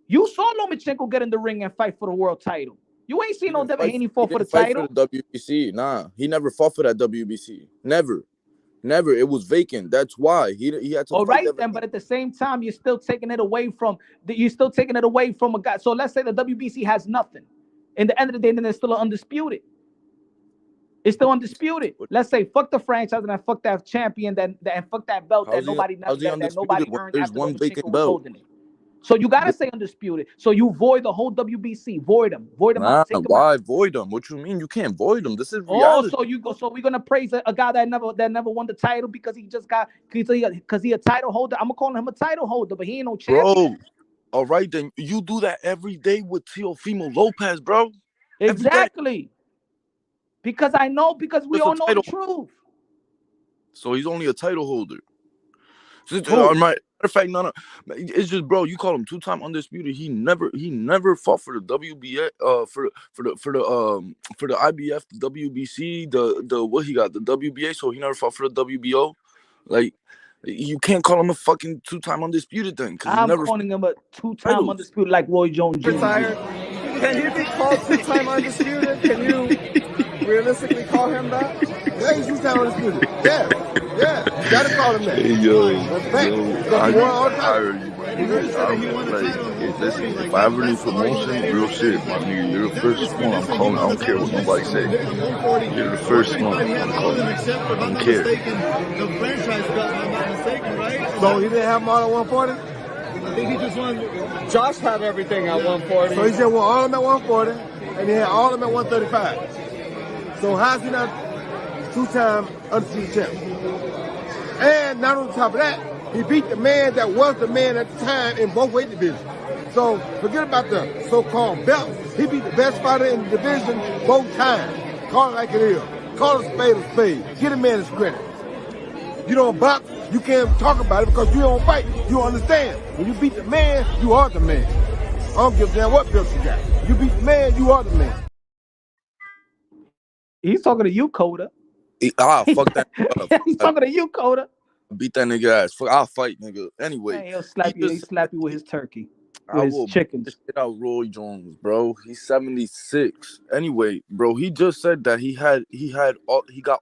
You saw Lomachenko get in the ring and fight for the world title. You ain't seen no Devin Haney fought for the title. For the WBC, nah, he never fought for that WBC. Never. It was vacant. That's why he had to. All right, then, but at the same time, you're still taking it away from a guy. So let's say the WBC has nothing. In the end of the day, then it's still undisputed. It's still undisputed. Let's say fuck the franchise and then fuck that champion, and fuck that belt that nobody earned. There's one vacant belt. So you gotta say undisputed. So you void the whole WBC. Void them. Nah, why void them? What you mean? You can't void them. This is reality. So we're gonna praise a guy that never won the title because he a title holder. I'm gonna call him a title holder, but he ain't no champion. Bro, all right then. You do that every day with Teofimo Lopez, bro. Exactly. Because we all know the truth. So he's only a title holder. Matter of fact, no. It's just, bro. You call him two-time undisputed. He never fought for the WBA, for the IBF, the WBC, the what he got, the WBA. So he never fought for the WBO. Like, you can't call him a fucking two-time undisputed then. I'm calling him a two-time undisputed like Roy Jones Jr. Can he be called two-time undisputed? Can you realistically call him that? Yeah, he's two-time undisputed. Yeah, you gotta call him that. Hey, I hire you, listen, if I ever need promotion, real shit, my nigga, you're the first one I'm calling. I don't care what nobody say. You're the first one I'm calling. I don't care. The franchise belt, I'm not mistaken, right? So he didn't have them all at 140? I think he just won. Josh had everything at 140. So he said, well, all of them at 140, and he had all of them at 135. So how's he not two-time undisputed champion? And not on top of that, he beat the man that was the man at the time in both weight divisions. So forget about the so-called belt. He beat the best fighter in the division both times. Call it like it is. Call it a spade. Get a man his credit. You don't box, you can't talk about it because you don't fight. You understand. When you beat the man, you are the man. I don't give a damn what belt you got. You beat the man, you are the man. He's talking to you, Coda. Fuck that. He's talking to you, Coda. Beat that nigga ass. Fuck, I'll fight, nigga. Anyway, man, he'll slap you with his turkey. With his chickens. Get out Roy Jones, bro. He's 76. Anyway, bro, he just said that he got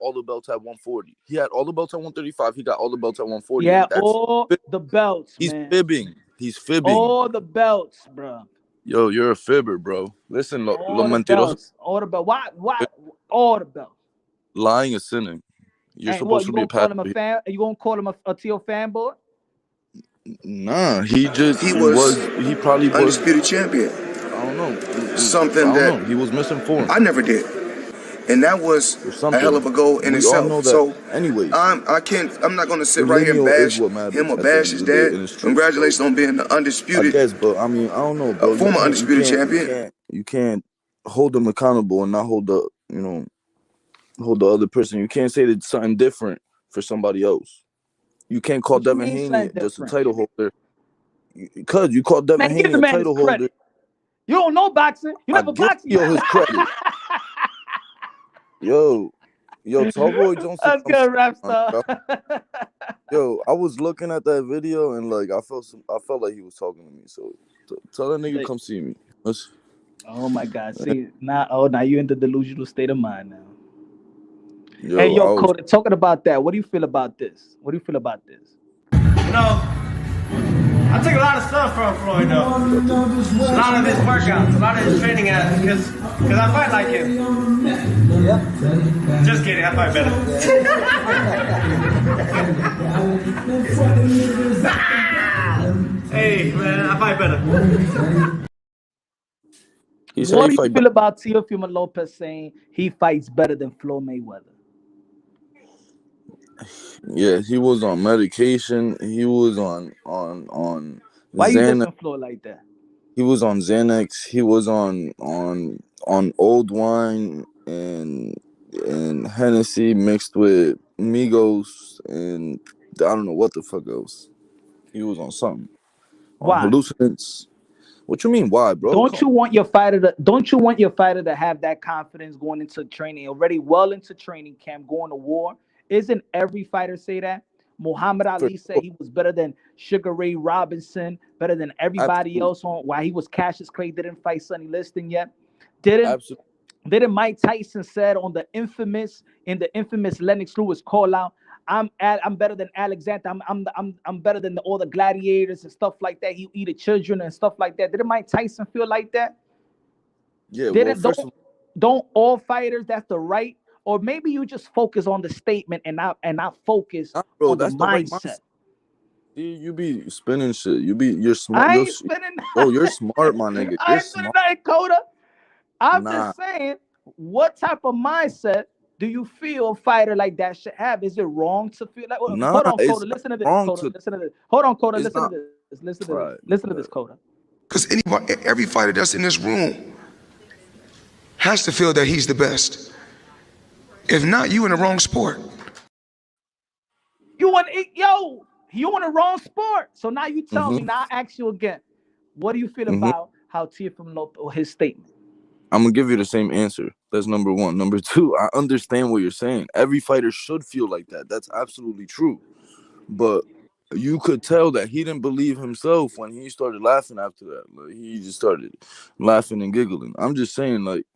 all the belts at 140. He had all the belts at 135. He got all the belts at 140. Yeah, all the belts. He's man. fibbing. He's fibbing. All the belts, bro. Yo, you're a fibber, bro. Listen, all the belts. All the belts. Why? All the belts. Lying is sinning. You're And supposed what, you to be a gonna call him a pastor. fan? You gonna call him a Teo fanboy? Nah, he probably was undisputed champion. I don't know. Something I don't that know. He was misinformed. I never did. And that was a hell of a goal in We itself. all know that. So Anyways, I'm not gonna sit right here and bash him or bash his dad. Congratulations on being the undisputed. I guess, but I mean, I don't know, bro. Former undisputed champion. You can't hold them accountable and not hold the other person. You can't say that something different for somebody else. You can't call Devin Haney just a title holder. Because you call Devin Haney a title holder. You don't know boxing. You never boxing. Yo, his credit. Yo, Tallboy Jones. That's good, rap star. Yo, I was looking at that video and like I felt like he was talking to me. So tell that nigga come see me. Oh my God! See now you in the delusional state of mind now. Yo, hey, Coda, talking about that. What do you feel about this? You know, I took a lot of stuff from Floyd, though. A lot of his workouts, a lot of his training because I fight like him. Yeah. Just kidding, I fight better. Hey, man, I fight better. What do you feel about Teofimo Lopez saying he fights better than Floyd Mayweather? Yeah, he was on medication. He was on Why Xanax. you dissing Floyd like that? He was on Xanax. He was on old wine and Hennessy mixed with Migos and I don't know what the fuck else. He was on something. Why? On hallucinants. What you mean? Why, bro? Don't you want your fighter to have that confidence going into training, already well into training camp, going to war? Isn't every fighter say that? Muhammad Ali said he was better than Sugar Ray Robinson, better than everybody else on why he was Cassius Clay, didn't fight Sonny Liston yet. Didn't Mike Tyson said on the infamous Lennox Lewis call out, I'm better than Alexander. I'm better than all the gladiators and stuff like that. He eat the children and stuff like that. Didn't Mike Tyson feel like that? Yeah. Don't all fighters? That's the right. Or maybe you just focus on the statement and not focus on the mindset. Right. See, you be spinning shit. You're smart. I ain't spinning. Oh, you're smart, my nigga. I ain't spinning nothing, Coda. I'm just saying, what type of mindset do you feel a fighter like that should have? Is it wrong to feel like? Hold on, Coda. Listen to this. Listen to this. Hold on, Coda. Listen to this. Listen to this, Coda. Because every fighter that's in this room has to feel that he's the best. If not, you in the wrong sport. You in the wrong sport. So now you tell me. Now I ask you again. What do you feel about how Teofimo Lopez or his statement? I'm gonna give you the same answer. That's number one. Number two, I understand what you're saying. Every fighter should feel like that. That's absolutely true. But you could tell that he didn't believe himself when he started laughing after that. Like, he just started laughing and giggling. I'm just saying, like,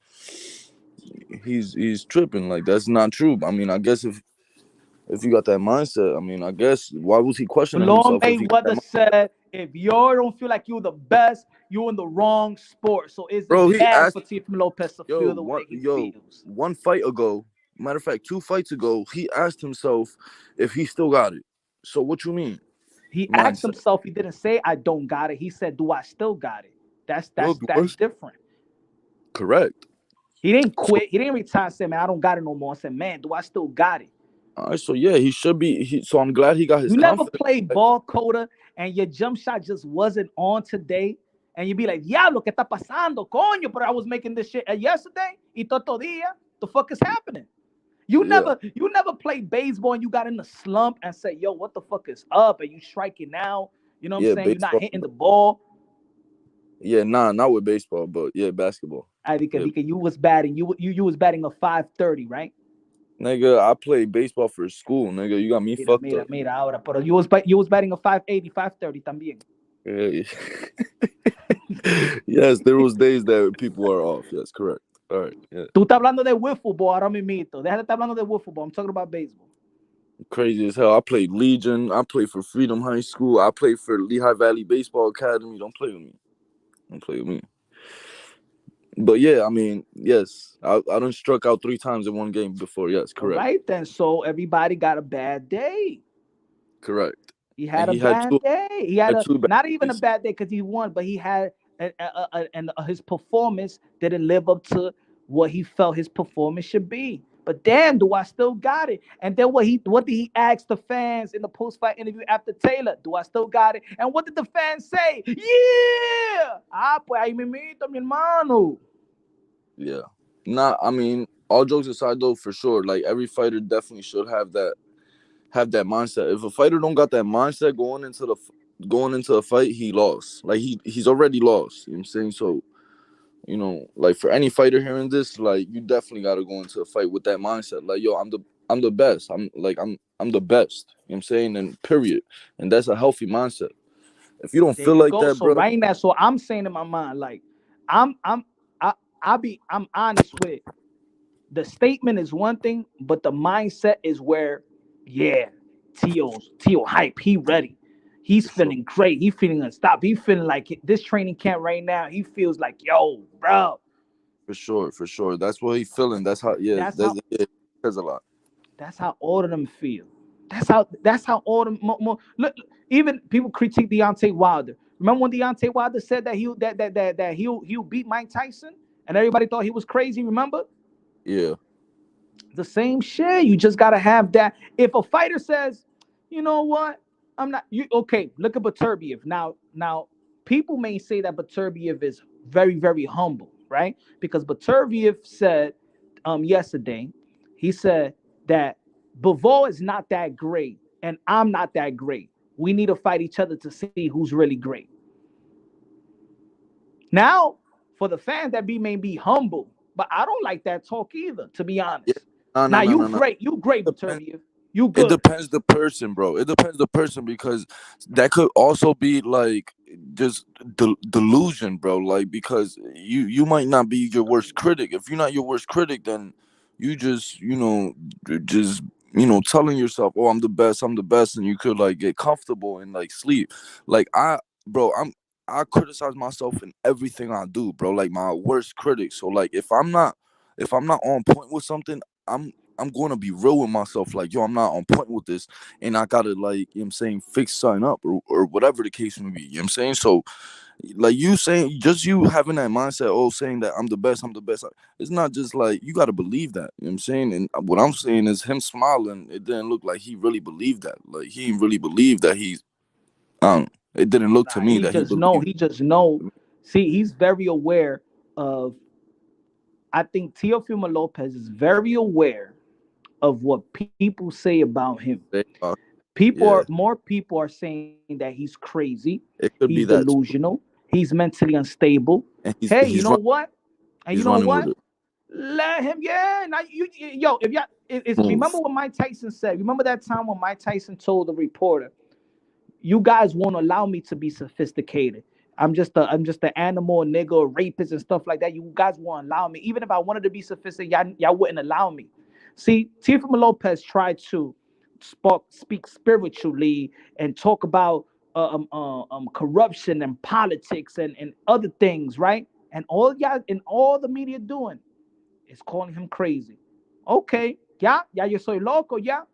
he's tripping. Like, that's not true. I mean, I guess if you got that mindset, I mean, I guess why was he questioning himself? Mayweather said, if you don't feel like you're the best, you're in the wrong sport. So is it bad for Teofimo Lopez to feel the way he feels? One fight ago, matter of fact, 2 fights ago, he asked himself if he still got it. So what you mean? He asked himself. He didn't say I don't got it. He said, do I still got it? That's different. Correct. He didn't quit. He didn't retire and say, man, I don't got it no more. I said, man, do I still got it? All right, so yeah, he should be. So I'm glad he got his. You never played ball, Coda, and your jump shot just wasn't on today, and you'd be like, "Diablo, ¿qué está pasando, coño?" But I was making this shit yesterday. Y todo día, the fuck is happening? You never played baseball and you got in the slump and said, "Yo, what the fuck is up?" And you striking out. You know what I'm saying? You're not hitting the ball. Yeah, not with baseball, but yeah, basketball. You was batting. You was batting a 530, right? Nigga, I played baseball for school, nigga. You got me fucked up. Ahora, pero you was batting a 580, 530 también. Yes, there was days that people were off. Yes, correct. All right. Yeah. Tú estás hablando de wiffle ball, ahora mismito. Deja de estar hablando de wiffle ball. I'm talking about baseball. Crazy as hell. I played Legion. I played for Freedom High School. I played for Lehigh Valley Baseball Academy. Don't play with me. But yeah, I mean, yes, I done struck out 3 times in one game before. Yes, All correct, right, then. So everybody got a bad day. correct. He And had a bad day. He had had a two bad not even a days. bad day because he won, but he had and his performance didn't live up to what he felt his performance should be. But damn, do I still got it? And then what did he ask the fans in the post fight interview after Taylor? Do I still got it? And what did the fans say? Yeah, pues ahí mimito, mi hermano. Yeah, not. I mean, all jokes aside, though, for sure, like every fighter definitely should have that mindset. If a fighter don't got that mindset going into a fight, he lost. Like he's already lost. You know what I'm saying? So, like for any fighter hearing this, like you definitely gotta go into a fight with that mindset. Like, yo, I'm the best. I'm the best. You know what I'm saying? And period. And that's a healthy mindset. If you don't There feel you like go. that, So bro, right now, so I'm saying in my mind, like I'm I'm honest with it. The statement is one thing, but the mindset is where, yeah, Tio hype. He ready. He's for sure, feeling great. He feeling unstoppable. He feeling like this training camp right now. He feels like, yo, bro. for sure. That's what he feeling. That's how. Yeah, That's how it says a lot. that's how all of them feel. That's how all of them look. Even people critique Deontay Wilder. Remember when Deontay Wilder said that he'll beat Mike Tyson, and everybody thought he was crazy. Remember? Yeah, The same shit. You just gotta have that. If a fighter says, you know what, I'm not you okay, look at Beterbiev. Now people may say that Beterbiev is very, very humble, right? Because Beterbiev said yesterday, he said that Bivol is not that great, and I'm not that great. We need to fight each other to see who's really great. Now, for the fans that may be humble, but I don't like that talk either, to be yeah. honest. No, no, Now no, you no, no. great, you great, Depends. Beterbiev. You It good. depends the person, bro. It depends the person because that could also be like just delusion, bro. Like because you might not be your worst critic. If you're not your worst critic, then you just just telling yourself, "Oh, I'm the best," and you could like get comfortable and like sleep. Like bro, I criticize myself in everything I do, bro. Like my worst critic. So like if I'm not on point with something, I'm going to be real with myself. Like, yo, I'm not on point with this. And I got to, like, you know what I'm saying, fix something up or whatever the case may be. You know what I'm saying? So, like you saying, just you having that mindset, saying that I'm the best, I'm the best. It's not just like, you got to believe that. You know what I'm saying? And what I'm saying is him smiling, it didn't look like he really believed that. Like, he didn't really believe that it didn't look to Nah, me that he believed. he just know. See, he's very aware of, I think Teofimo Lopez is very aware of what people say about him. Yeah, More people are saying that he's crazy, it he's could be that too. delusional, he's mentally unstable. And Hey, you know what? And you he's know running with what? it. Let him, yeah. Now yo, if y'all, remember Move. what Mike Tyson said. Remember that time when Mike Tyson told the reporter, "You guys won't allow me to be sophisticated. I'm just an animal, a nigga, a rapist, and stuff like that. You guys won't allow me. Even if I wanted to be sophisticated, y'all wouldn't allow me." See, Teofimo Lopez tried to speak spiritually and talk about corruption and politics and other things, right? And all y'all and all the media doing is calling him crazy. Okay, ya yo soy loco, ya.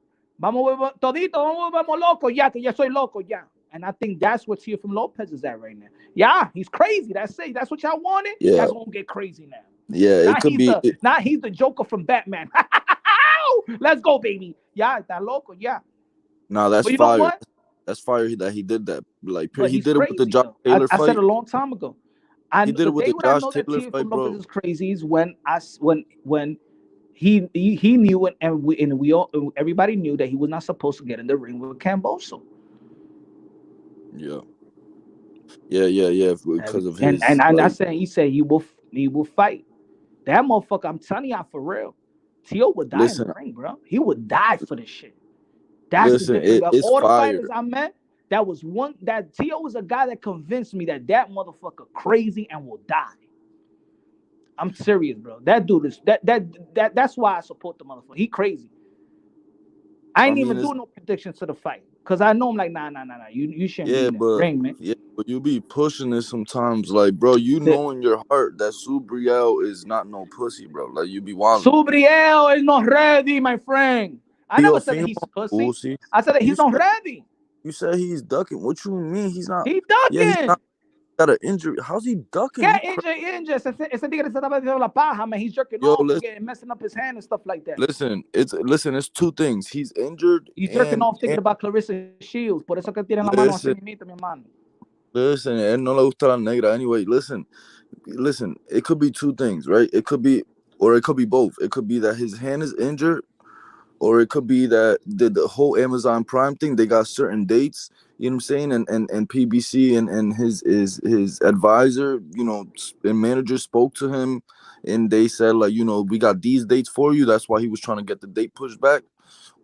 Todito, vamos loco, ya, que ya soy loco, ya. And I think that's what Teofimo Lopez is at right now. Yeah, he's crazy. That's it. That's what y'all wanted. Yeah. Y'all gonna get crazy now. Yeah, it could be. Now he's the Joker from Batman. Let's go, baby. Yeah, that loco, yeah. No, that's But you know fire. what? That's fire that he did that. Like, But he he's did it with the crazy Josh though. Taylor I said fight. a long time ago. He did The it with day the when I Josh know that Taylor Teofimo fight, Lopez bro. is crazy is when he knew it, and we all everybody knew that he was not supposed to get in the ring with Camboso. Yeah, yeah. Because of And his I'm not like. saying he said he will fight. That motherfucker, I'm telling y'all for real. Tio would die in the Listen, ring, bro. He would die for this shit. That's the listen. difference. Of It's all the fire. fighters I met, that was one that Tio was a guy that convinced me that motherfucker crazy and will die. I'm serious, bro. That dude is that's why I support the motherfucker. He crazy. I ain't even do no predictions to the fight because I know I'm like, nah. You shouldn't be in the ring, man. Yeah, but you be pushing it sometimes, like, bro. You know in your heart that Subriel is not no pussy, bro. Like, you be wild. Subriel is not ready, my friend. I never said that he's pussy. Bullshit. I said that he's not ready. You said he's ducking. What you mean? He's not. He's ducking. Yeah, he's not. Got an injury. How's he ducking? Get injured. Ese tigre se estaba haciendo la paja, man. He's jerking off, messing up his hand and stuff like that. Listen, it's two things. He's injured. He's jerking off thinking about Clarissa Shields. Por eso que tiene la mano así mismo, mi hermano. Listen, él no le gusta la negra. Anyway, listen. It could be two things, right? It could be, or it could be both. It could be that his hand is injured, or it could be that the whole Amazon Prime thing, they got certain dates, you know what I'm saying? And PBC and his advisor, you know, and manager spoke to him and they said, like, you know, we got these dates for you. That's why he was trying to get the date pushed back.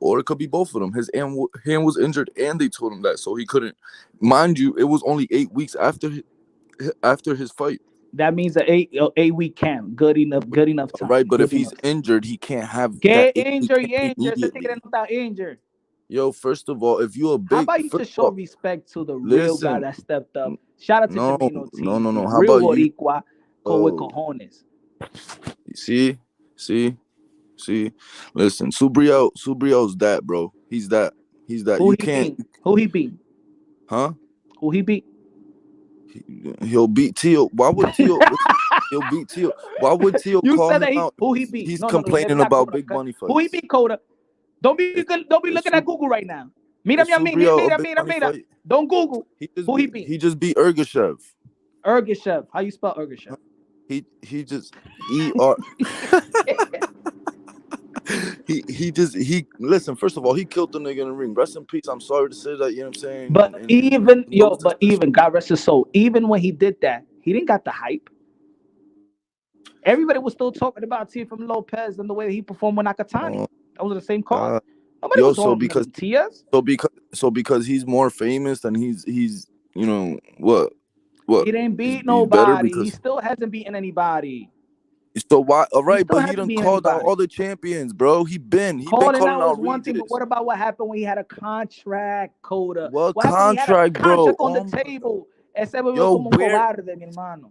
Or it could be both of them. His hand was injured and they told him that. So he couldn't. Mind you, it was only 8 weeks after his fight. That means an 8-week camp. Good enough time. Right, but if he's injured, he can't have injured. Injured. Yo, first of all, if you're a big, how about you just show respect to the real guy that stepped up? Shout out to Camino T. No. How real about Boricua with cojones. See. Listen, Subriel's that, bro. He's that. Who he beat? Huh? Who he beat? He'll beat Teo. Why would Teo? He'll beat Teo. Why would Teo call him out? Who he beat? He's complaining about big money fights. Who he beat, Coda? Don't be looking at Google right now. Mira. Don't Google. Who he beat? He just beat Ergashev. Ergashev. How you spell Ergashev? He just ER. He listen, first of all, he killed the nigga in the ring. Rest in peace. I'm sorry to say that, you know what I'm saying? But even God rest his soul, even when he did that, he didn't got the hype. Everybody was still talking about Teofimo Lopez and the way he performed with Nakatani. That was the same card. Nobody was because he's more famous and he's you know what? He didn't beat nobody. He still hasn't beaten anybody. So why? All right, but he done called out all the champions, bro. He been calling out one thing. But what about what happened when he had a contract, Coda? What contract, bro? On the table.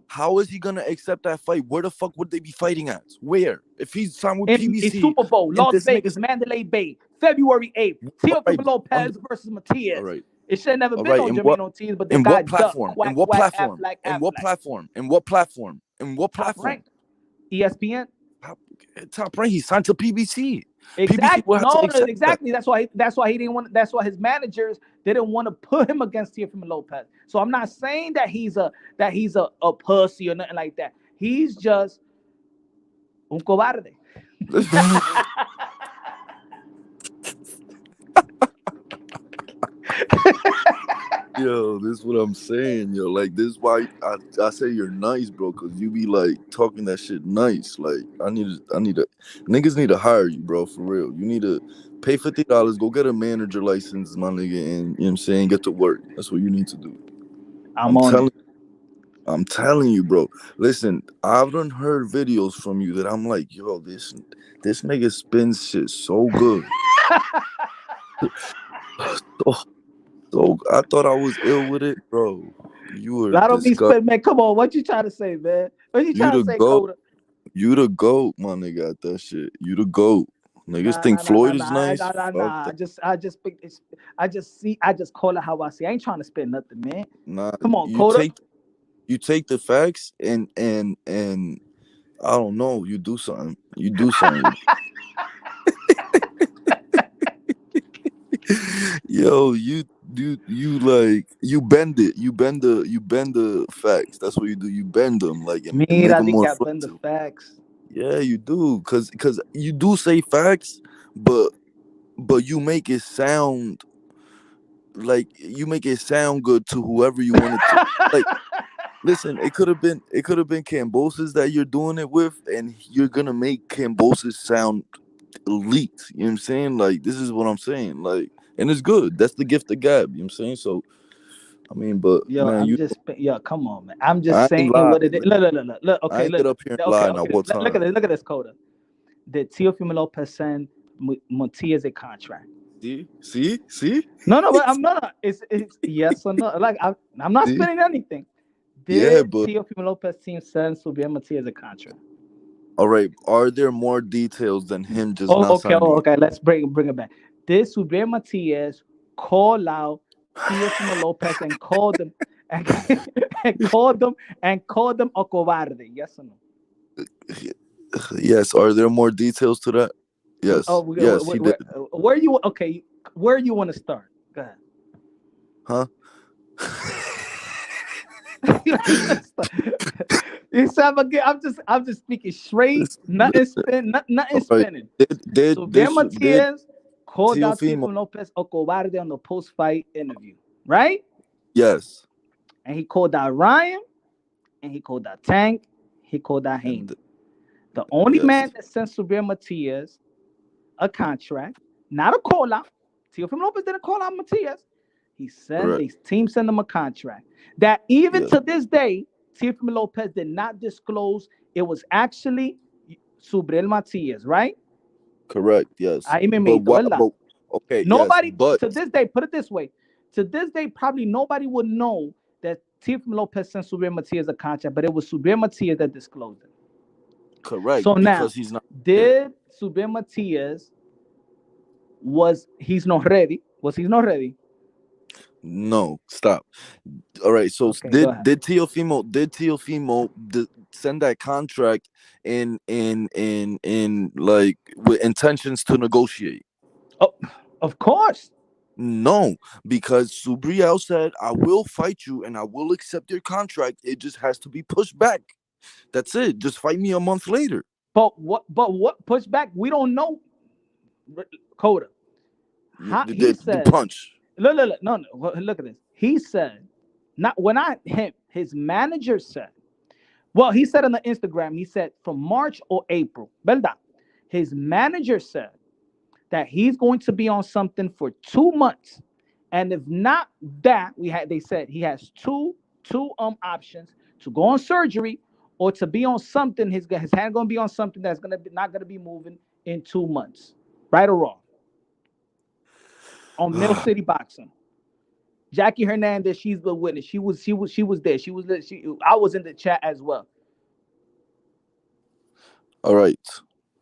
How is he gonna accept that fight? Where the fuck would they be fighting at? Where? If he's signed with PBC, in Super Bowl, Las Vegas, Mandalay Bay, February 8th. Teofimo Lopez versus Matias. All right. It should have never been on Jermaine Ortiz, but they got platform? In what platform? In what platform? In what platform? In what platform? ESPN. Top rank. He signed to PBC. Exactly. Exactly. That's why he didn't want. That's why his managers didn't want to put him against Teofimo Lopez. So I'm not saying that he's a pussy or nothing like that. He's just un cobarde. Yo, this is what I'm saying, yo. Like, this is why I say you're nice, bro, because you be like talking that shit nice. Like, niggas need to hire you, bro, for real. You need to pay $50, go get a manager license, my nigga, and you know what I'm saying, get to work. That's what you need to do. I'm telling you, bro. Listen, I've done heard videos from you that I'm like, yo, this nigga spins shit so good. So I thought I was ill with it, bro. You were. I don't be spit, man. Come on, what you trying to say, man? What you trying to say, Coda? You the GOAT, my nigga, at that shit. You the GOAT. Niggas think Floyd is nice. I just call it how I see. I ain't trying to spit nothing, man. Nah, come on, Coda. You take the facts and I don't know. You do something. Yo, you bend it. You bend the facts. That's what you do. You bend them like. I bend the facts. Yeah, you do, cause you do say facts, but you make it sound like good to whoever you want it to. Like, listen, it could have been Cambosis that you're doing it with, and you're gonna make Cambosis sound elite. You know what I'm saying? Like, this is what I'm saying. Like, and it's good. That's the gift of God. You know what I'm saying? So, I mean, but come on, man. I'm just saying what it is. Look. Okay, I get up here and lie now. What time? Look at this, Coda. Did Teofimo Lopez send Matias a contract? See? No, but I'm not. It's yes or no. Like I'm not See? spinning anything. Yeah, Did but Teofimo Lopez team send Subriel Matias a contract? all right. Are there more details than him just Oh, not okay, signing it? okay. Let's bring it back. Did Subriel Matias call out Teofimo Lopez and call them and, call them a cobarde? Yes or no? Yes. Are there more details to that? Yes. Yes, he did. Where you okay? Where you want to start? Go ahead. Huh? You said I'm just speaking straight, nothing All right. spinning. Did So Ben Matias called out Teofimo? Teofimo Lopez a cobarde on the post-fight interview, right? Yes. And he called out Ryan, and he called out Tank, he called out Hayden. The only man that sent Subriel Matias a contract, not a call out. Teofimo Lopez didn't call out Matias. He sent his team sent him a contract that even to this day, Teofimo Lopez did not disclose it was actually Subriel Matias, right? Correct. Yes. Ahí me But meto, what? ¿verdad? But, okay. Nobody Yes. But to this day, put it this way, to this day, probably nobody would know that Teofimo Lopez sent Subriel Matias a contract, but it was Subriel Matias that disclosed it. correct. So now, because he's not. did Subriel Matias he's not ready? Was he not ready? No, stop. All right. So Okay, go ahead. did Teofimo send that contract in like with intentions to negotiate? Oh, of course. No, because Subriel said, "I will fight you and I will accept your contract. It just has to be pushed back. That's it. Just fight me a month later." But what pushback? We don't know. Coda. He said, the punch. No. Look at this. He said, his manager said, well, he said on the Instagram, he said from March or April, ¿verdad? His manager said that he's going to be on something for 2 months. And if not that, they said he has two options: to go on surgery or to be on something. His hand going to be on something that's not going to be moving in 2 months. Right or wrong? On Middle City Boxing. Jackie Hernandez, she's the witness. She was there. I was in the chat as well. All right.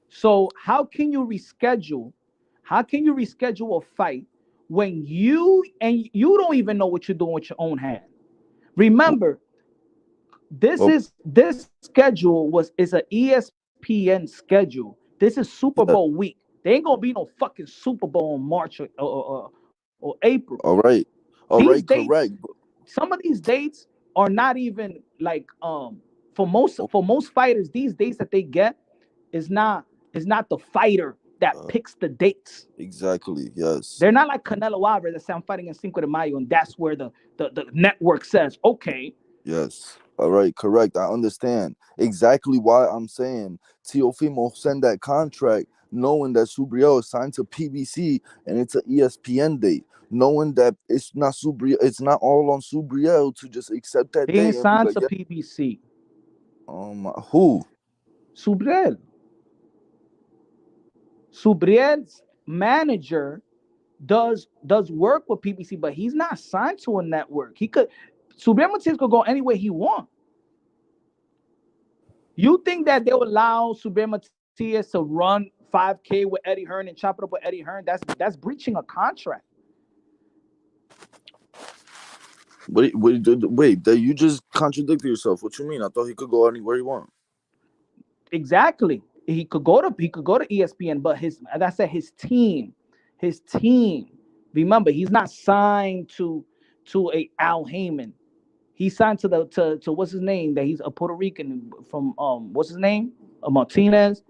So how can you reschedule a fight when you don't even know what you're doing with your own hand? Remember, this schedule is an ESPN schedule. This is Super Bowl week. There ain't gonna be no fucking Super Bowl in March or April. All right. Dates, correct. Some of these dates are not even like for most fighters, these dates that they get is not the fighter that picks the dates. Exactly. Yes. They're not like Canelo Alvarez that say I'm fighting in Cinco de Mayo, and that's where the network says, okay. Yes. All right. Correct. I understand exactly why I'm saying Teofimo send that contract, knowing that Subriel is signed to PBC and it's an ESPN date, knowing that it's not Subriel, it's not all on Subriel to just accept that He ain't date. signed to PBC. Who? Subriel. Subriel's manager does work with PBC, but he's not signed to a network. Subriel Matias could go any way he wants. You think that they will allow Subriel Matias to run 5K with Eddie Hearn and chop it up with Eddie Hearn? That's breaching a contract. Wait, you just contradicted yourself. What you mean? I thought he could go anywhere he wants. Exactly. He could go to ESPN, but his team. Remember, he's not signed to a Al Heyman. He's signed to what's his name? That he's a Puerto Rican from what's his name? Martinez.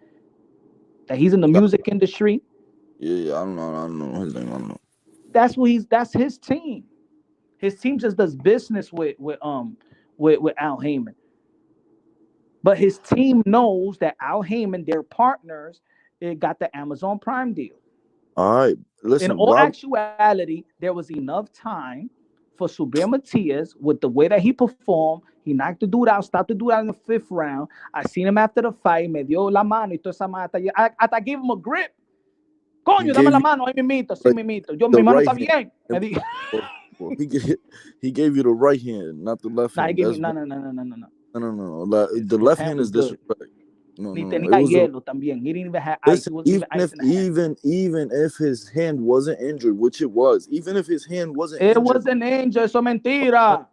That he's in the music industry. Yeah. I don't know his name. I don't know. That's his team. His team just does business with Al Heyman. But his team knows that Al Heyman, their partners, got the Amazon Prime deal. All right. Listen, in all actuality, there was enough time for Subriel Matias with the way that he performed. He knocked the dude out, stopped the dude out in the 5th round. I seen him after the fight, me dio la mano y toda esa mata. I gave him a grip. Coño, dame la mano, ahí mimito, sí, mimito. Yo, mi mano está bien. Well, he gave you the right hand, not the left hand. He gave me, no. The left hand is disrespect. No. Ni It tenía was hielo también. He didn't even have ice. He wasn't even ice in the hand. Even if his hand wasn't injured, which it was, even if his hand wasn't injured. It wasn't injured, eso mentira.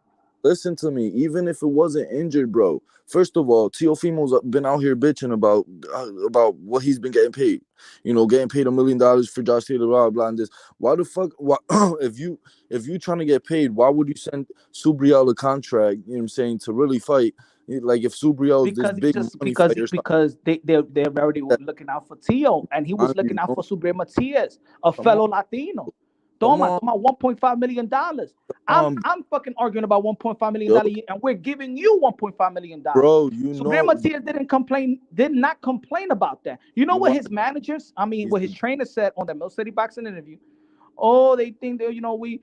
Listen to me, even if it wasn't injured, bro. First of all, Teofimo's been out here bitching about what he's been getting paid. You know, getting paid $1 million for Josh Taylor, blah blah. And this, why the fuck? Why, if you trying to get paid, why would you send Subriel a contract? You know what I'm saying, to really fight? Like if Subriel is this big money fighter, because they're already looking out for Teo, and he was looking out for Subriel Matias, a fellow Latino. Toma, $1.5 million. I'm fucking arguing about $1.5 million, and we're giving you $1.5 million. Bro, you know. Subriel Matias did not complain about that. You know what his managers, what his trainer said on the Mill City Boxing interview? Oh, they think that, you know, we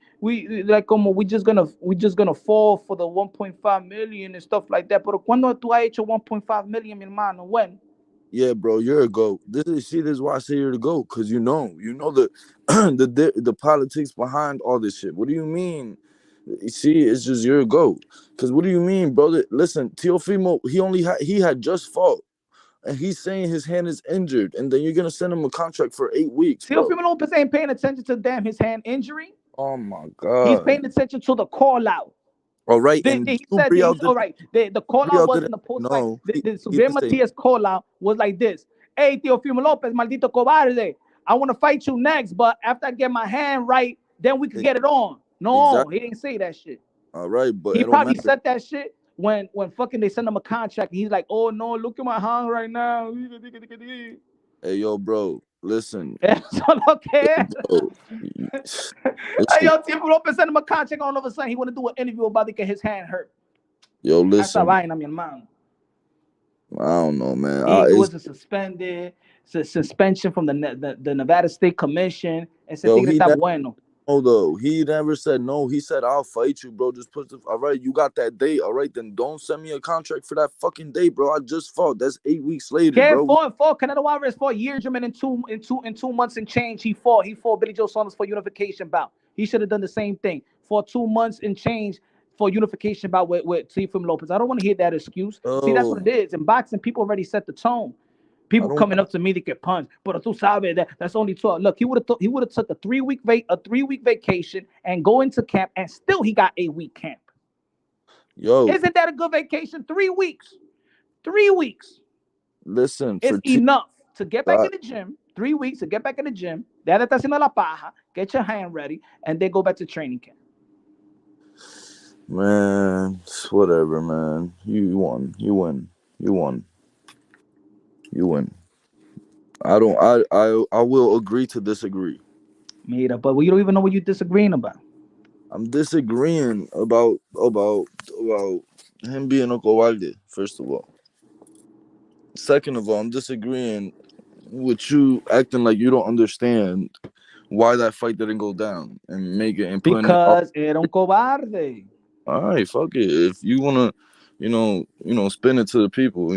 just gonna fall for the 1.5 million and stuff like that. Pero cuando tú has hecho 1.5 million, mi hermano? When? Yeah, bro, you're a GOAT. This is why I say you're the GOAT, because you know the the politics behind all this shit. What do you mean? You see, it's just you're a GOAT. Because what do you mean, brother? Listen, Teofimo, he had just fought, and he's saying his hand is injured, and then you're gonna send him a contract for 8 weeks. Teofimo Lopez ain't paying attention to his hand injury. Oh my God, he's paying attention to the call out. All right, and he said, all right, the call out was in the post fight. The Subriel Matias call out was like this: "Hey, Teofimo Lopez, maldito cobarde, I want to fight you next, but after I get my hand right, then we can get it on." No, exactly. He didn't say that shit. All right, but he probably said that shit when fucking they send him a contract. He's like, "Oh no, look at my hand right now." Hey, yo, bro, listen. Eso no care. Hey, yo, Teofimo Lopez sent him a contract. All of a sudden, he want to do an interview about to get his hand hurt. Yo, listen. Esa vaina, mi hermano. I don't know, man. He wasn't suspended. Suspension from the Nevada State Commission. Ese tigre está bueno. Though he never said no. He said, "I'll fight you, bro. Just put all right. You got that date, all right? Then don't send me a contract for that fucking day, bro. I just fought. That's 8 weeks later, bro." Fought. Canelo Alvarez fought Yeargerman in 2 months and change. He fought Billy Joe Saunders for unification bout. He should have done the same thing for 2 months and change for unification bout with Teofimo Lopez. I don't want to hear that excuse. See, that's what it is. In boxing, people already set the tone. People coming up to me to get punched, but tú sabes that's only 12. Look, he would have took a 3-week vacation and go into camp, and still he got 8-week camp. Yo, isn't that a good vacation? 3 weeks. 3 weeks. Listen, it's enough to get back in the gym. 3 weeks to get back in the gym. Está haciendo la paja. Get your hand ready, and then go back to training camp. Man, whatever, man. You won. I will agree to disagree. Mira, but you don't even know what you're disagreeing about. I'm disagreeing about him being a cobarde, first of all. Second of all, I'm disagreeing with you acting like you don't understand why that fight didn't go down and make it and putting because era un cobarde. All right, fuck it. If you wanna spin it to the people,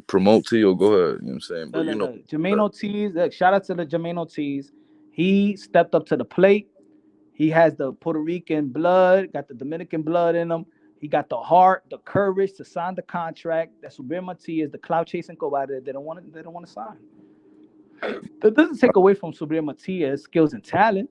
promote Teo, go ahead. You know what I'm saying? But Jermaine Ortiz, shout out to the Jermaine Ortiz. He stepped up to the plate. He has the Puerto Rican blood, got the Dominican blood in him. He got the heart, the courage to sign the contract. That's Subriel Matias, the cloud chasing cobarde. They don't want to sign. That doesn't take away from Subriel Matias' skills and talent,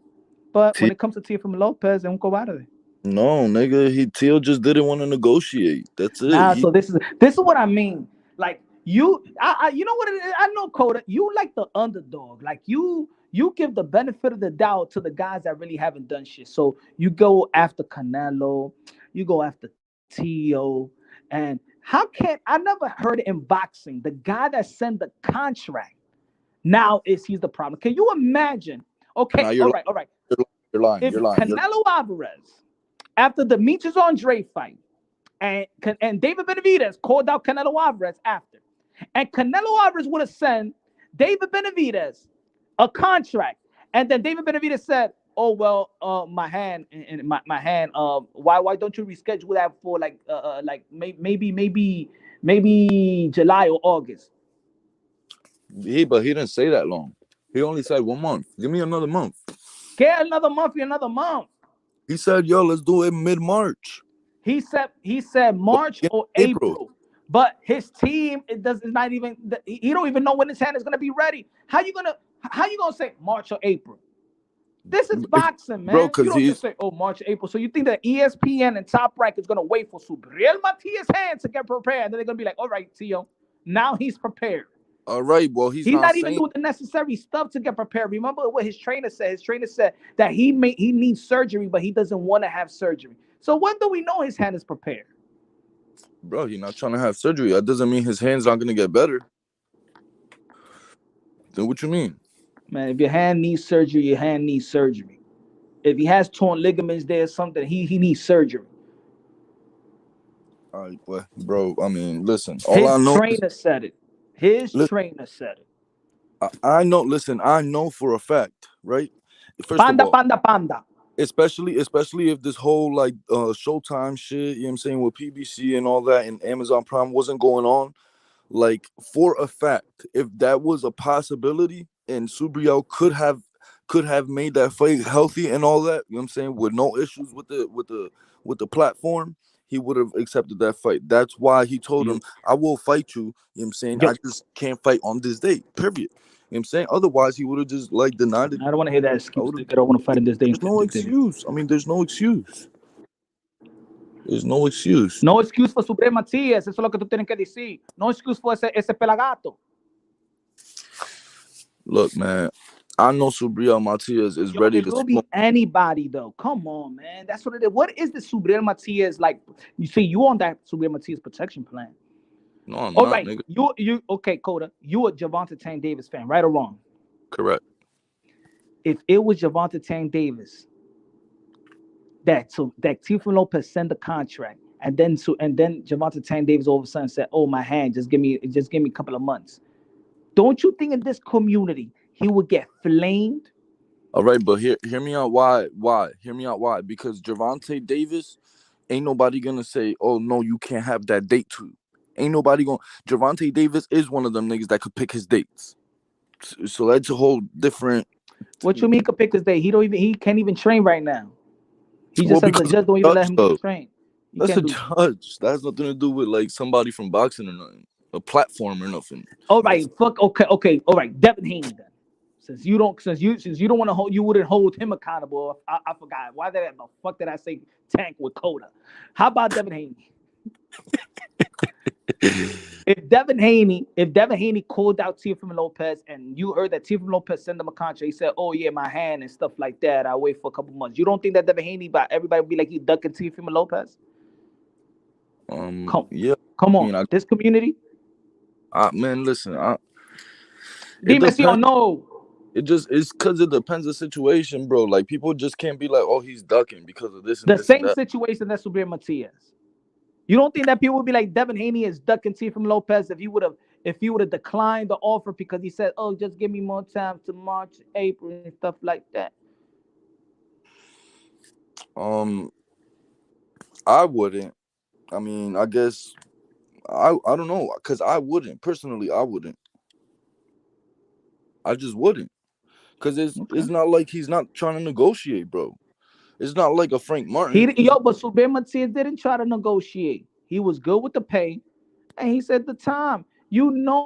but when it comes to Teofimo Lopez, un cobarde. No, nigga, Teo just didn't want to negotiate. That's it. So this is what I mean. Like you know what it is? I know, Coda. You like the underdog. Like you give the benefit of the doubt to the guys that really haven't done shit. So you go after Canelo, you go after Teo, and I never heard it in boxing. The guy that sent the contract now he's the problem. Can you imagine? Okay, all right. You're lying. If Canelo Alvarez, after the Demetrius Andre fight, and David Benavidez called out Canelo Alvarez after, and Canelo Alvarez would have sent David Benavidez a contract, and then David Benavidez said, "Oh well, my hand, why don't you reschedule that for maybe July or August?" But he didn't say that long. He only said 1 month. Give me another month. Get another month. He said, yo, let's do it mid-March. He said March or April. But his team, it's not even, he don't even know when his hand is gonna be ready. How you gonna say March or April? This is boxing, man. Bro, you don't just say, oh, March, April. So you think that ESPN and Top Rank is gonna wait for Subriel Matias' hand to get prepared, and then they're gonna be like, all right, Tio, now he's prepared. All right, well, he's not even doing the necessary stuff to get prepared. Remember what his trainer said? His trainer said that he needs surgery, but he doesn't want to have surgery. So when do we know his hand is prepared? Bro, he's not trying to have surgery. That doesn't mean his hand's not gonna get better. Then what you mean? Man, if your hand needs surgery, your hand needs surgery. If he has torn ligaments there or something, he needs surgery. All right, well, bro, I mean, listen. His trainer said it. His trainer said it. I know, listen, I know for a fact, right? First of all, panda. Especially if this whole like Showtime shit, you know what I'm saying, with PBC and all that and Amazon Prime wasn't going on, like for a fact, if that was a possibility and Subriel could have made that fight healthy and all that, you know what I'm saying, with no issues with the platform, he would have accepted that fight. That's why he told him, I will fight you, you know what I'm saying? I just can't fight on this date, period. You know what I'm saying? Otherwise, he would have just like denied it. I don't want to hear that excuse. I don't want to fight in this day. There's no excuse. I mean, there's no excuse. There's no excuse. No excuse for Subriel Matias. Eso es lo que tú tienes que decir. No excuse for ese pelagato. Look, man, I know Subriel Matias is ready to. It will be anybody though. Come on, man. That's what it is. What is the Subriel Matias like? You see, you on that Subriel Matias protection plan? No, I'm all not, right. nigga. You okay, Coda? You a Gervonta Tank Davis fan, right or wrong? Correct. If it was Gervonta Tank Davis that Teofimo Lopez sent the contract, and then Gervonta Tank Davis all of a sudden said, "Oh, my hand, just give me a couple of months." Don't you think in this community he would get flamed? All right, but hear me out. Why? Hear me out. Why? Because Gervonta Davis, ain't nobody gonna say, "Oh no, you can't have that date too." Ain't nobody gonna. Gervonta Davis is one of them niggas that could pick his dates. So that's a whole different. What you mean he could pick his date? He can't even train right now. He just says the judge don't even let him train. That's a judge. That has nothing to do with like somebody from boxing or nothing, a platform or nothing. All right, okay. All right, Devin Haney then. Since you don't want to hold, you wouldn't hold him accountable. I forgot why the fuck did I say Tank with Coda? How about Devin Haney? If Devin Haney called out Teofimo Lopez and you heard that Teofimo Lopez sent him a contract, he said, "Oh yeah, my hand and stuff like that. I'll wait for a couple months." You don't think that Devin Haney, but everybody would be like, "You ducking Teofimo Lopez"? Yeah. Come on, this community. Man, listen. Dime si o no. It's because it depends the situation, bro. Like people just can't be like, "Oh, he's ducking because of this." The same situation that Subriel Matias. You don't think that people would be like Devin Haney is ducking Teofimo Lopez if he would have declined the offer because he said, "Oh, just give me more time to March, April, and stuff like that"? I wouldn't. I mean, I guess I don't know, because I wouldn't personally. I wouldn't. I just wouldn't, because it's not like he's not trying to negotiate, bro. It's not like a Frank Martin. But Subriel Matias didn't try to negotiate. He was good with the pay, and he said the time. You're not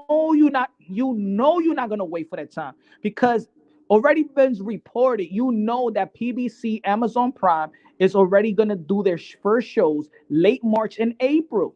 gonna wait for that time because already been reported. You know that PBC, Amazon Prime is already gonna do their first shows late March and April.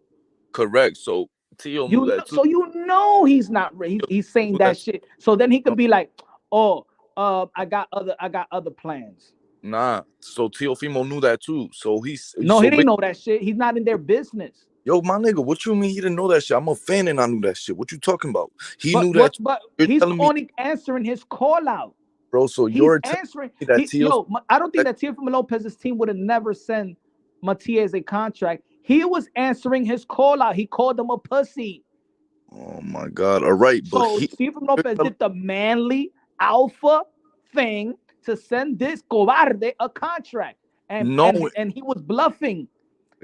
Correct. So Tio knew that too. So you know he's not. He's saying that shit. So then he could be like, "Oh, I got other plans." Nah, so Teofimo knew that too. So he didn't know that shit. He's not in their business. Yo, my nigga, what you mean he didn't know that shit? I'm a fan and I knew that shit. What you talking about? He knew that. But he's only answering his call out. Bro, so you're answering. I don't think that Teofimo Lopez's team would have never sent Matias a contract. He was answering his call out. He called him a pussy. Oh my God! All right, but so Teofimo Lopez did the manly alpha thing to send this cobarde a contract, and he was bluffing.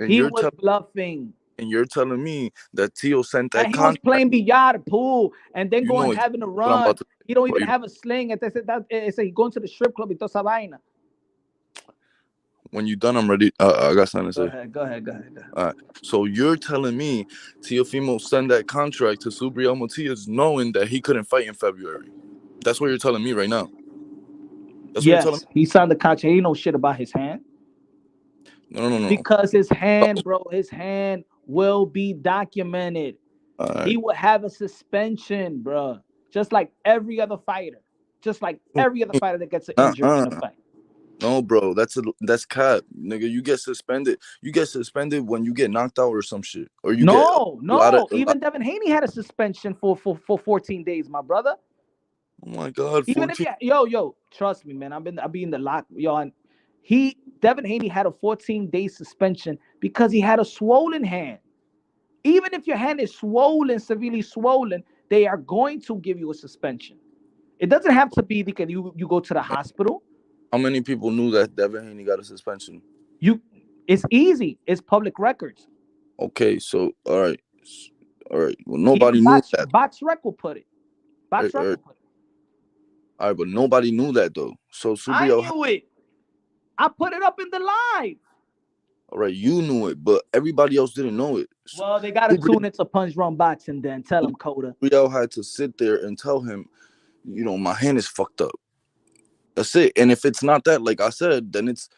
He was bluffing. And you're telling me that Teo sent that And he was contract. playing billar pool and then You going know having a what I'm run. about to He don't bro, even have a sling. He going to the strip club y toda esa vaina. when you done, I'm ready. I got something to say. Go ahead. All right. So you're telling me Teofimo sent that contract to Subriel Matias knowing that he couldn't fight in February. That's what you're telling me right now. That's what you're telling me. He signed the contract. He know shit about his hand. No. Because his hand, bro, his hand will be documented. Right. He will have a suspension, bro. Just like every other fighter. Just like every other fighter that gets an injury in a fight. No, bro, that's cap, nigga. You get suspended. You get suspended when you get knocked out or some shit, or you No. Even Devin Haney had a suspension for 14 days, my brother. Oh my God! Even if yo, trust me, man. I'll be in the lock, yo. And Devin Haney had a 14-day suspension because he had a swollen hand. Even if your hand is swollen, severely swollen, they are going to give you a suspension. It doesn't have to be because you go to the hospital. How many people knew that Devin Haney got a suspension? It's easy. It's public records. Okay, so all right. Well, nobody knew that. BoxRec will put it. BoxRec will put it. All right, but nobody knew that though. So Subriel, I knew it. I put it up in the live. All right, you knew it, but everybody else didn't know it. Well, they gotta tune into Punch Run Boxing then. Tell him, Coda. Subriel had to sit there and tell him, my hand is fucked up. That's it. And if it's not that, like I said, then it's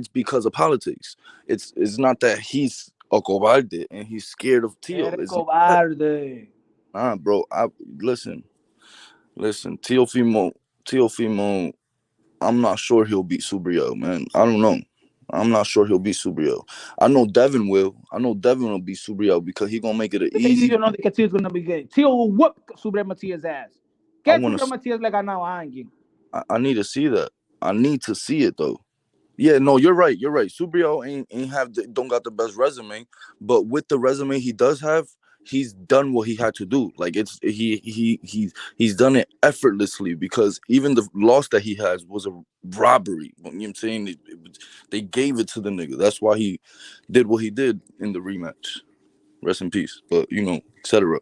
because of politics. It's not that he's a cobarde and he's scared of Teo. Cobarde. Nah, bro. Listen. Teofimo. I'm not sure he'll beat Subriel, man. I don't know. I'm not sure he'll beat Subriel. I know Devin will. I know Devin will beat Subriel because he's gonna make it an easy. You know that Teo's gonna be good. Teo will whoop Subriel Matias' ass. Get Subriel Matias like I know I need to see that. I need to see it though. Yeah, no, you're right. Subriel don't got the best resume, but with the resume he does have, he's done what he had to do. Like he's done it effortlessly because even the loss that he has was a robbery. You know what I'm saying? They gave it to the nigga. That's why he did what he did in the rematch. Rest in peace. But etc.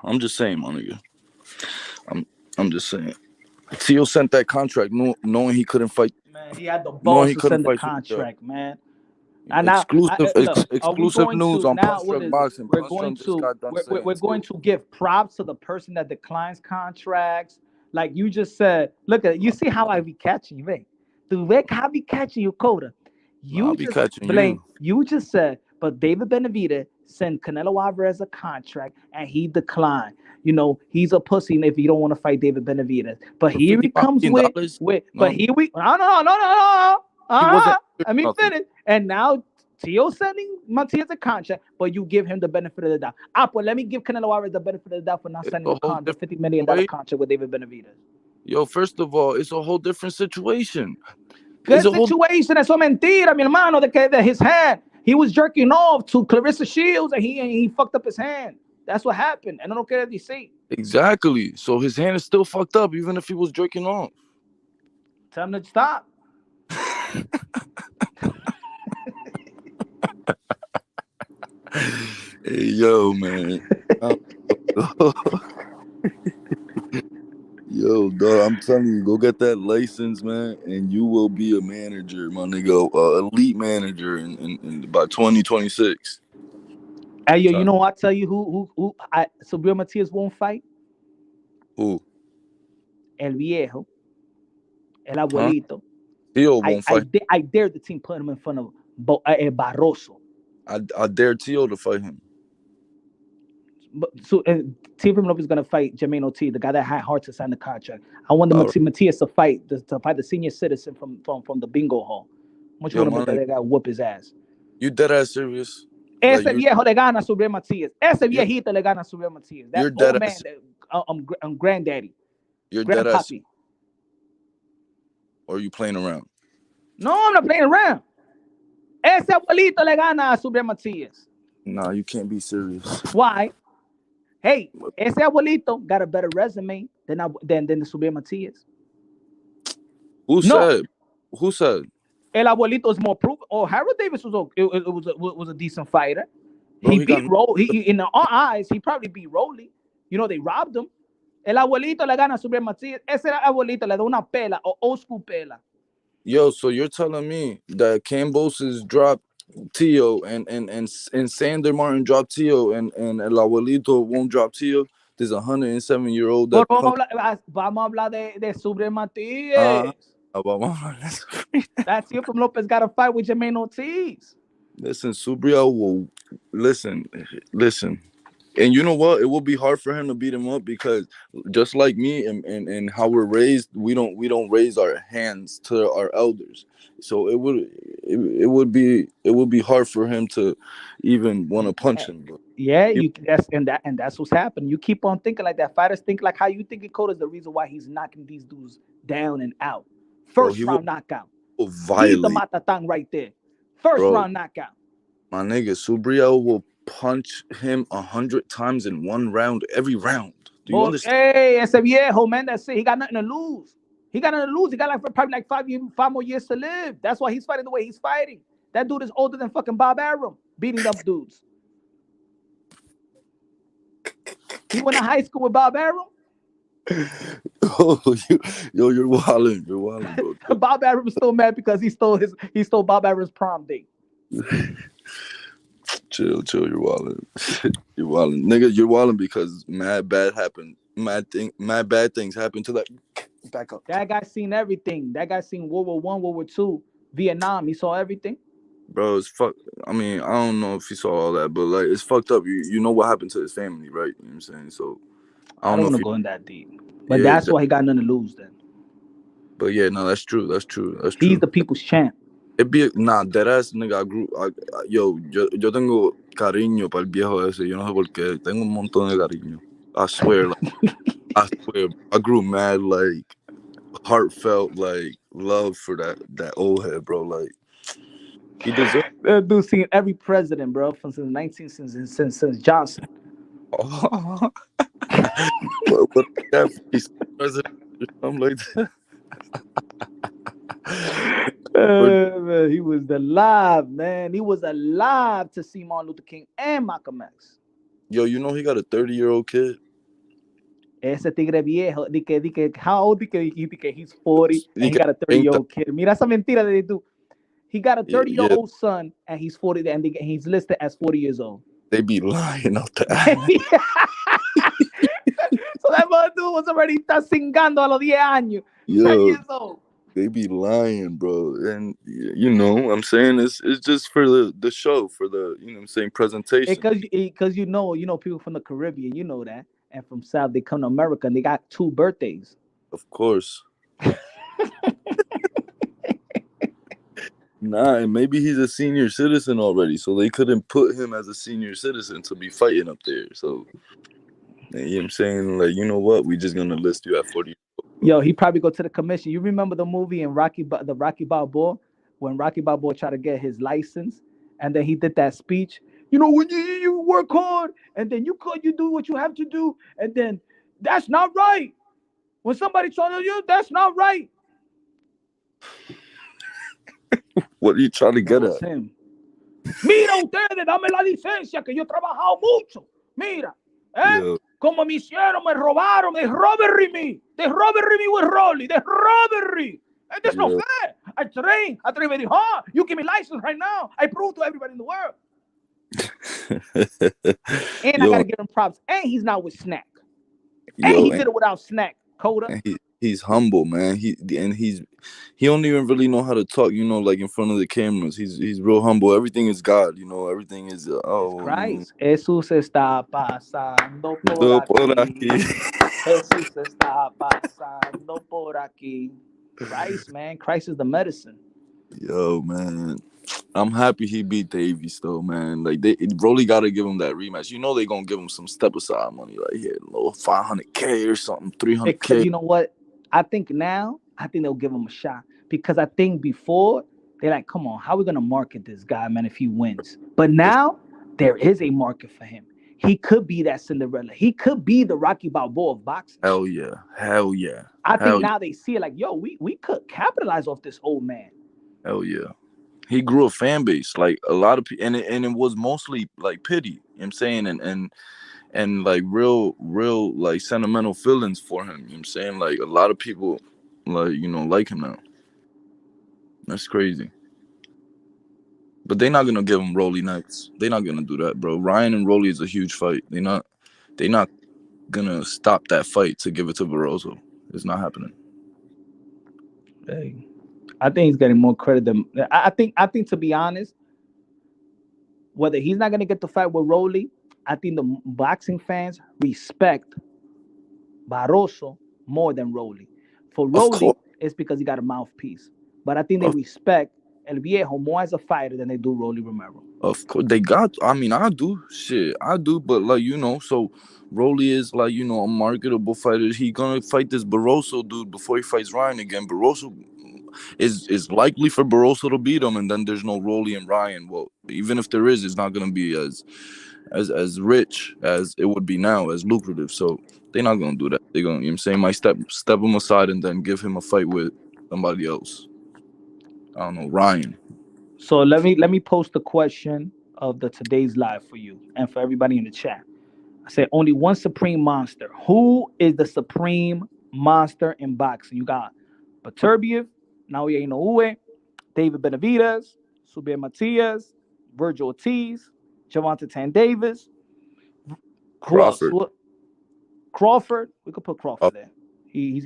I'm just saying, my nigga. I'm just saying. Teo sent that contract knowing he couldn't fight. Man, he had the balls to send the contract, man. And exclusive news on Punch Drunk Boxing. We're going to give props to the person that declines contracts. Like you just said, you see how I be catching you, man. The way I be catching you, Coda. You just said, but David Benavidez sent Canelo Alvarez a contract and he declined. He's a pussy if you don't want to fight David Benavidez. But here he comes no. Let me finish. And now Teo sending Matias a contract, but you give him the benefit of the doubt. But let me give Canelo Alvarez the benefit of the doubt for not signing the $50 million contract with David Benavidez. Yo, first of all, it's a whole different situation. Good situation. Eso mentira, mi hermano, that his hand. He was jerking off to Clarissa Shields and he fucked up his hand. That's what happened. And I don't care if you see. Exactly. So his hand is still fucked up, even if he was jerking off. Tell him to stop. Hey, yo, man. Yo, dog, I'm telling you, go get that license, man, and you will be a manager, my nigga, elite manager in by 2026. Hey, yo, you know what? I tell you who Subriel Matias won't fight? Who? El viejo. El abuelito. Teo won't fight. I dare the team put him in front of Barroso. I dare Teo to fight him. So Teofimo Lopez is gonna fight Jermaine Ortiz, the guy that had hard to sign the contract. I want Matias to fight the senior citizen from the bingo hall. Much want to bet that guy whoop his ass. You dead ass serious? Ese viejo le gana a Subriel Matias. Ese viejito le gana a Subriel Matias. That old man, I'm granddaddy. You're dead ass. Or are you playing around? No, I'm not playing around. Ese abuelito le gana a Subriel Matias. Nah, you can't be serious. Why? Hey, ese abuelito got a better resume than the Subriel Matias. Who said? El abuelito is more proven. Oh, Harold Davis was a decent fighter. Bro, He beat in our eyes, he probably beat Rolly. You know, they robbed him. El abuelito le gana a Subriel Matias. Ese abuelito le da una pela, o old school pela. Yo, so you're telling me that Cambosis dropped Tio and Sander Martin dropped Tio and El Abuelito won't drop Tio? There's a 107-year-old that Vamos a hablar de Subriel Matias. That Teofimo Lopez got a fight with Jermaine Ortiz. Listen, Subriel will listen. And you know what? It will be hard for him to beat him up because just like me and how we're raised, we don't raise our hands to our elders. So it would be hard for him to even want to punch him. Bro. Yeah, that's what's happening. You keep on thinking like that. Fighters think like how you think Code is the reason why he's knocking these dudes down and out. First round knockout. He's the matatang right there. First round knockout. My nigga, Subriel will punch him 100 times in one round, every round. Do you understand? Hey, ese viejo, man, that's it. He got nothing to lose. He got probably like 5 more years to live. That's why he's fighting the way he's fighting. That dude is older than fucking Bob Arum, beating up dudes. He went to high school with Bob Arum. Oh, you're wilding, bro. Bob Arum is still mad because he stole Bob Arum's prom date. Chill, you're wilding. You're wilding. Nigga, you're wilding because mad bad bad things happen to that. Back up. That guy seen everything. That guy seen World War I, World War II, Vietnam. He saw everything. Bro, it's fuck. I mean, I don't know if he saw all that, but like it's fucked up. You know what happened to his family, right? You know what I'm saying? So I don't want to go in that deep. But that's why he got nothing to lose then. But yeah, no, that's true. He's the people's champ. It be that ass nigga. Yo tengo cariño para el viejo ese. Yo no sé por qué. Tengo un montón de cariño. I swear, I grew mad, like heartfelt, like love for that old head, bro. Like he deserves. That dude seen every president, bro, since Johnson. Oh. But he's president or something like that. Man, he was alive, man. He was alive to see Martin Luther King and Malcolm X. Yo, you know he got a 30-year-old kid. Ese tigre viejo, how old he's 40 and he got a 30-year-old kid. Mira esa mentira they do. He got a 30-year-old son and he's 40 and he's listed as 40 years old. They be lying out there. So that mother dude was already cingando a los 10 años. 10 years old. They be lying, bro. And you know what I'm saying? It's just for the show, for the, you know what I'm saying, presentation. Because you know people from the Caribbean, you know that. And from South, they come to America and they got 2 birthdays. Of course. Nah, and maybe he's a senior citizen already, so they couldn't put him as a senior citizen to be fighting up there. So, you know what I'm saying? Like, you know what? We just gonna list you at 40. Yo, he probably go to the commission. You remember the movie in Rocky Balboa, when Rocky Balboa tried to get his license, and then he did that speech. You know, when you work hard, and then you do what you have to do, and then that's not right. When somebody tells you that's not right. What are you trying to get at? Him. Mira ustedes, dame la licencia que yo he trabajado mucho. Mira, Yeah. Como me hicieron, me robaron, they robbery me with Rolly, they robbery. And that's not fair. I train very hard. You give me license right now. I prove to everybody in the world. And I gotta give him props. And he's not with Snack. And he did it without Snack. Coda. He's humble, man. He don't even really know how to talk, you know, like in front of the cameras. He's real humble. Everything is God, you know. Everything is Christ. Jesús está pasando por aquí. Jesús está pasando por aquí. Christ, man. Christ is the medicine. Yo, man. I'm happy he beat Davies though, man. Like they really gotta give him that rematch. You know they gonna give him some step aside money right here, a little $500K or something, $300K. You know what? I think they'll give him a shot because I think before they're like, come on, how are we gonna market this guy, man, if he wins? But now there is a market for him. He could be that Cinderella. He could be the Rocky Balboa of boxing. Hell yeah. I think now they see it like, yo, we could capitalize off this old man. Hell yeah. He grew a fan base, like a lot of people, and it was mostly like pity. You know what I'm saying, and like real like sentimental feelings for him. You know what I'm saying, like a lot of people like like him now. That's crazy. But they're not gonna give him Rolly next. They're not gonna do that, bro. Ryan and Rolly is a huge fight. They're not gonna stop that fight to give it to Barroso. It's not happening. Hey, I think he's getting more credit than I think to be honest, whether he's not gonna get the fight with Rolly, I think the boxing fans respect Barroso more than Rolly. For Rolly, it's because he got a mouthpiece. But I think they respect El Viejo more as a fighter than they do Rolly Romero. Of course, they got. I mean, I do. Shit, I do. But like so Rolly is like a marketable fighter. He gonna fight this Barroso dude before he fights Ryan again. Barroso is likely for Barroso to beat him, and then there's no Rolly and Ryan. Well, even if there is, it's not gonna be as rich as it would be now, as lucrative. So they're not gonna do that. They're gonna, I'm saying, might step him aside and then give him a fight with somebody else. I don't know, Ryan. So let me post the question of today's live for you and for everybody in the chat. I said only one supreme monster. Who is the supreme monster in boxing? You got Beterbiev, Naoya Inoue, David Benavidez, Subriel Matias, Vergil Ortiz, Gervonta Tan Davis, Crawford. Crawford. We could put Crawford there. He's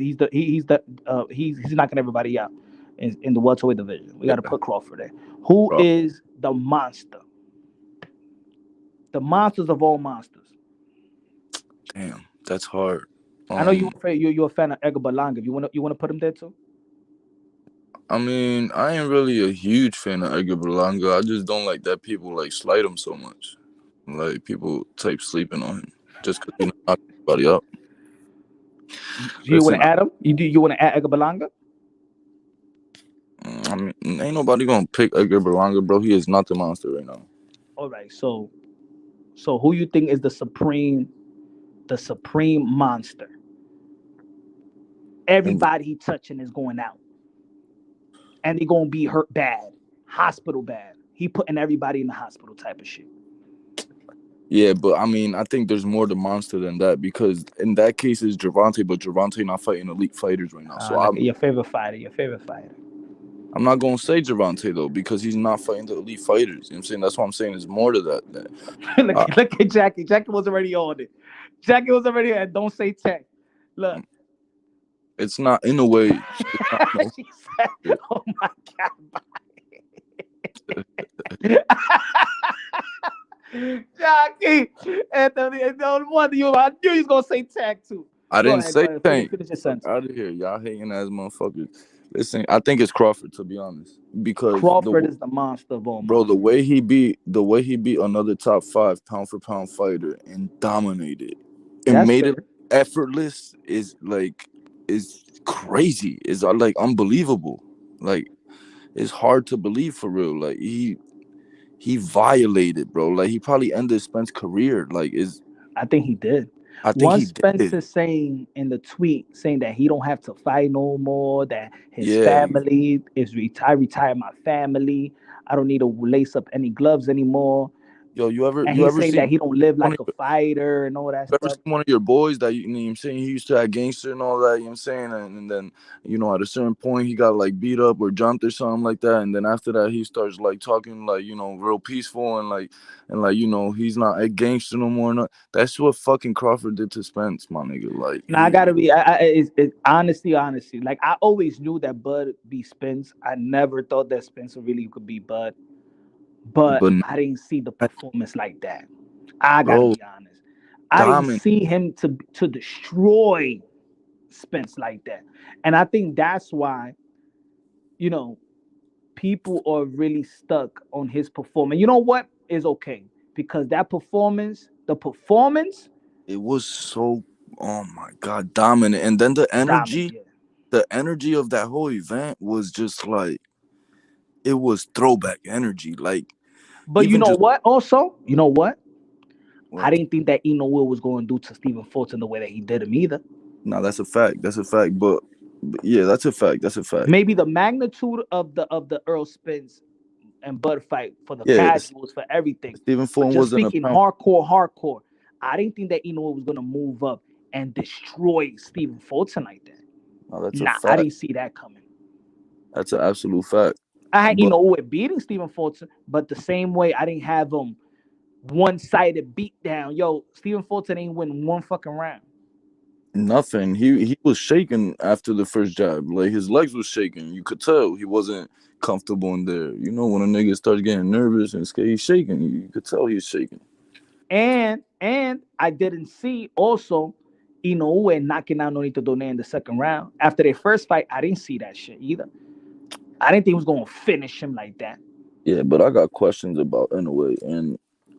knocking everybody out in the welterweight division. We got to put Crawford there. Who is the monster? The monsters of all monsters. Damn, that's hard. I know you're a fan of Edgar Berlanga. You want to put him there too? I mean, I ain't really a huge fan of Edgar Berlanga. I just don't like that people like slight him so much. Like people type sleeping on him just because he knocked everybody up. You want to add him? You want to add Edgar Berlanga? I mean, ain't nobody gonna pick Edgar Berlanga, bro. He is not the monster right now. All right, so who you think is the supreme monster? Everybody he touching is going out, and they're gonna be hurt bad, hospital bad. He putting everybody in the hospital type of shit. Yeah, but I mean, I think there's more to monster than that, because in that case it's Gervonta, but Gervonta not fighting elite fighters right now. So your favorite fighter. I'm not gonna say Gervonta though, because he's not fighting the elite fighters. You know what I'm saying? That's what I'm saying. There's more to that. Look at Jackie. Jackie was already on it. Jackie was already at don't say tech. Look. It's not in a way. She said, oh my God. Jackie. Anthony, the one I knew he was gonna say tag too. I didn't say tank. Out of here. Y'all hating ass motherfuckers. Listen, I think it's Crawford, to be honest, because Crawford is the monster of all. Bro, the way he beat another top 5 pound for pound fighter and dominated and made it effortless is crazy. Is like unbelievable. Like it's hard to believe, for real. Like he violated, bro. Like he probably ended Spence's career. I think he did. Once Spence is saying in the tweet saying that he don't have to fight no more, that his family is retire my family. I don't need to lace up any gloves anymore. Yo, you ever say that he don't live like a fighter and all that stuff? Ever seen one of your boys that you know what I'm saying, he used to have gangster and all that, you know what I'm saying, and then at a certain point he got like beat up or jumped or something like that, and then after that he starts like talking like real peaceful and he's not a gangster no more. That's what fucking Crawford did to Spence, my nigga. Like, I gotta be honestly, like I always knew that Bud beat Spence. I never thought that Spence really could beat Bud. But I didn't see the performance like that. I gotta be honest. I didn't see him to destroy Spence like that. And I think that's why, people are really stuck on his performance. You know what? Is okay. Because the performance, it was so, oh my God, dominant. And then the energy of that whole event was just like, it was throwback energy. Like, but you know what? Also, you know what? I didn't think that Inoue was going to do to Stephen Fulton the way that he did him either. No, that's a fact. But yeah, that's a fact. Maybe the magnitude of the Earl Spence and Bud fight for the Yeah, casuals, for everything. Stephen But Fulton just wasn't a speaking pound. hardcore, I didn't think that Inoue was gonna move up and destroy Stephen Fulton like that. No, that's a Nah, I fact. didn't see that coming. That's an absolute fact. I had But Inoue beating Stephen Fulton, but the same way I didn't have him one-sided beat down. Yo, Stephen Fulton ain't win one fucking round. nothing. He was shaking after the first jab. Like his legs was shaking. You could tell he wasn't comfortable in there. You know, when a nigga starts getting nervous and scared, he's shaking. You could tell he's shaking. And I didn't see also Inoue knocking out Nonito Doné in the second round. After their first fight, I didn't see that shit either. I didn't think he was gonna finish him like that. Yeah, but I got questions about Inoue, and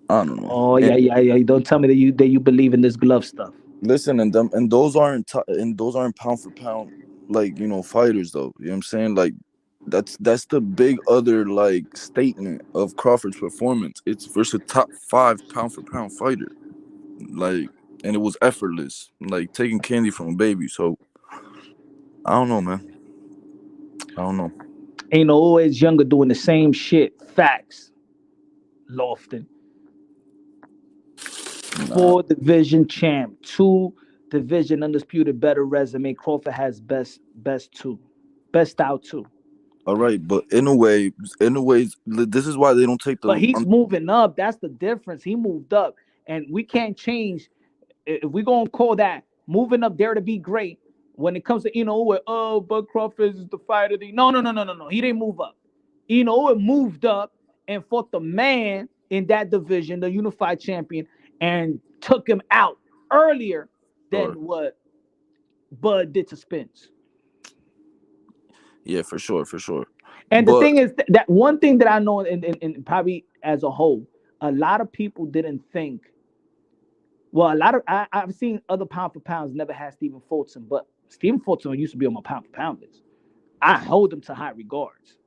I don't know. Oh And yeah. Don't tell me that you believe in this glove stuff. listen, and those aren't pound for pound, like, you know, fighters though. You know what I'm saying? Like that's the big other like statement of Crawford's performance. It's versus top 5 pound for pound fighter. Like, and it was effortless, like taking candy from a baby. So I don't know, man. I don't know. Ain't always younger doing the same shit. Facts. Lofton. 4 division champ, 2 division undisputed, better resume. Crawford has best 2, best out 2. All right, but in a way, this is why they don't take the. But he's moving up. That's the difference. He moved up, and we can't change. If we're gonna call that moving up there to be great, when it comes to Inoue, oh, Bud Crawford is the fighter. No. He didn't move up. Inoue moved up and fought the man in that division, the unified champion, and took him out earlier than what Bud did to Spence. Yeah, for sure. And the thing is that one thing that I know, and probably as a whole, a lot of people didn't think. Well, I've seen other pound for pounds never had Stephen Fulton, but Stephen Fulton used to be on my pound for pound list. I hold him to high regards.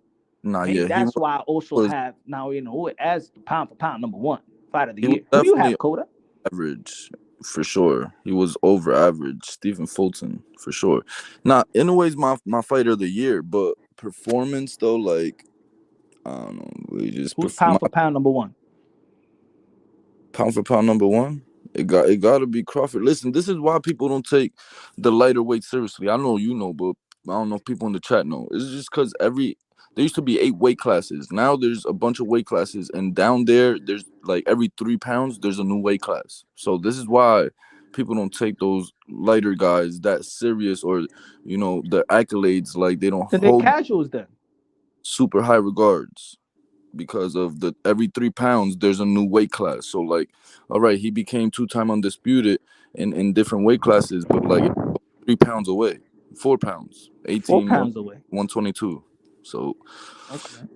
Nah, Maybe yeah, that's why I also have now as the pound for pound #1 fighter of the he year. was Who do you have, definitely Coda? average, for sure. He was over average. Stephen Fulton, for sure. Now, Inoue's my fighter of the year, but performance though, like, I don't know. Who's pound for pound #1? Pound for pound #1. It got to be Crawford. Listen, this is why people don't take the lighter weight seriously. I know you know, but I don't know if people in the chat know. It's just because there used to be 8 weight classes. Now there's a bunch of weight classes, and down there's like every 3 pounds there's a new weight class. So this is why people don't take those lighter guys that serious, or, you know, the accolades, like they don't Then hold they're casuals then. super high regards. Because of the every 3 pounds there's a new weight class. So like, all right, he became 2-time undisputed in different weight classes, but like 3 pounds away, 4 pounds, 18, 4 pounds away, 122. So okay,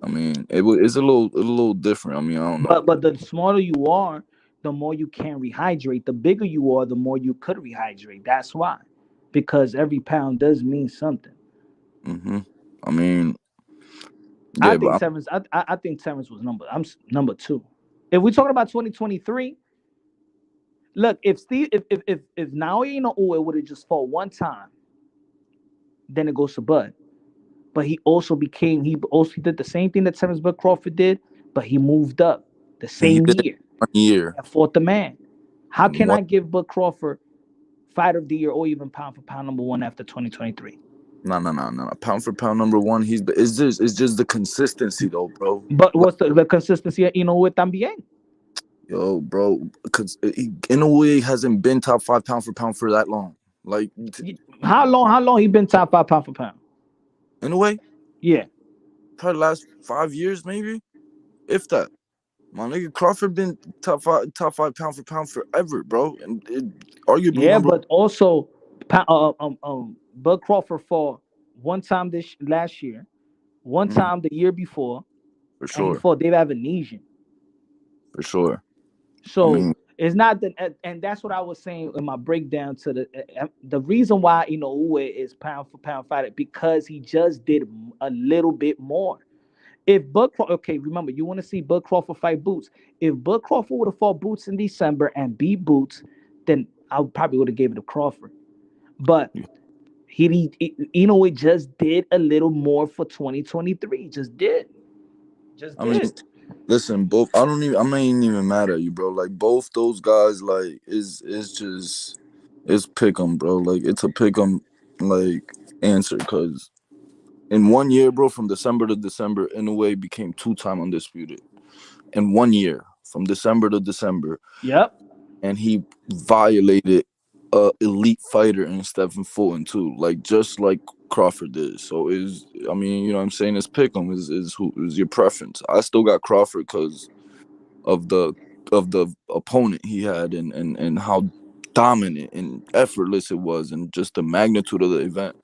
I mean, it's a little different. I mean, I don't know. But the smaller you are, the more you can rehydrate. The bigger you are, the more you could rehydrate. That's why, because every pound does mean something. I mean, yeah, I think Terrence. I think Terrence was number 2. If we're talking about 2023, look, if Naoya Inoue would have just fought one time, then it goes to Bud. But he also did the same thing that Terrence Bud Crawford did, but he moved up the same year. And fought the man. How can I give Bud Crawford fighter of the year or even pound for pound #1 after 2023? No. Pound for pound #1. It's just the consistency though, bro. But what's the consistency of Inoue también? Yo, bro, because Inoue hasn't been top 5 pound for pound for that long. Like, how long he been top 5 pound for pound? Inoue? Yeah, probably last 5 years, maybe, if that. My nigga Crawford been top five pound for pound forever, bro, and arguably but also, Bud Crawford fought one time last year, one time the year before, for sure. And he fought David Avanesian. For sure. So it's not that, and that's what I was saying in my breakdown to the reason why Inoue is pound for pound fighter, because he just did a little bit more. If Bud Crawford, okay, remember, you want to see Bud Crawford fight Boots. If Bud Crawford would have fought Boots in December and beat Boots, then I probably would have gave it to Crawford. But Inoue just did a little more for 2023. Just did. Just I mean, did. listen, both. I ain't even mad at you, bro. Like both those guys, like is just it's pick 'em, bro. Like it's a pick 'em like answer because in 1 year, bro, from December to December, Inoue became 2-time undisputed. In 1 year, from December to December. Yep. And he violated a elite fighter in Stephen Fulton too, like just like Crawford did. So I mean, you know what I'm saying? It's pick 'em is who is your preference. I still got Crawford because of the opponent he had and how dominant and effortless it was and just the magnitude of the event.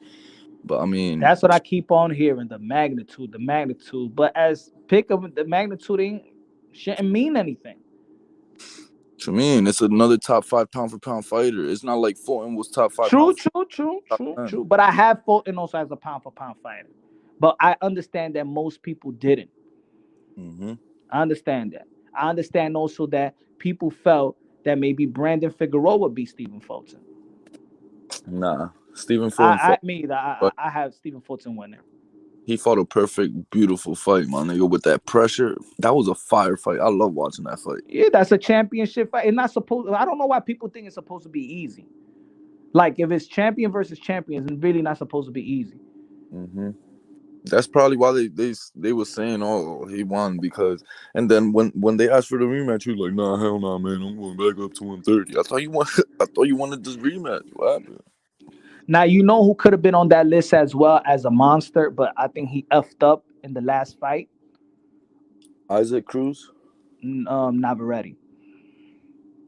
But I mean, that's what I keep on hearing, the magnitude. But as pick up, the magnitude shouldn't mean anything. to me, it's another top 5 pound for pound fighter. It's not like Fulton was top 5 True. pound. But I have Fulton also as a pound for pound fighter. But I understand that most people didn't. Mm-hmm. I understand that. I understand also that people felt that maybe Brandon Figueroa would beat Stephen Fulton. Nah, Stephen Fulton fought. I have Stephen Fulton winning. He fought a perfect, beautiful fight, my nigga. With that pressure, that was a fire fight. I love watching that fight. Yeah, that's a championship fight. It's not supposed. I don't know why people think it's supposed to be easy. Like if it's champion versus champion, it's really not supposed to be easy. Mm-hmm. That's probably why they were saying, "Oh, he won," because. And then when they asked for the rematch, he was like, "Nah, hell nah, man. I'm going back up to 130." I thought you wanted this rematch. What happened? Now you know who could have been on that list as well as a monster, but I think he effed up in the last fight. Isaac Cruz. Navarrete.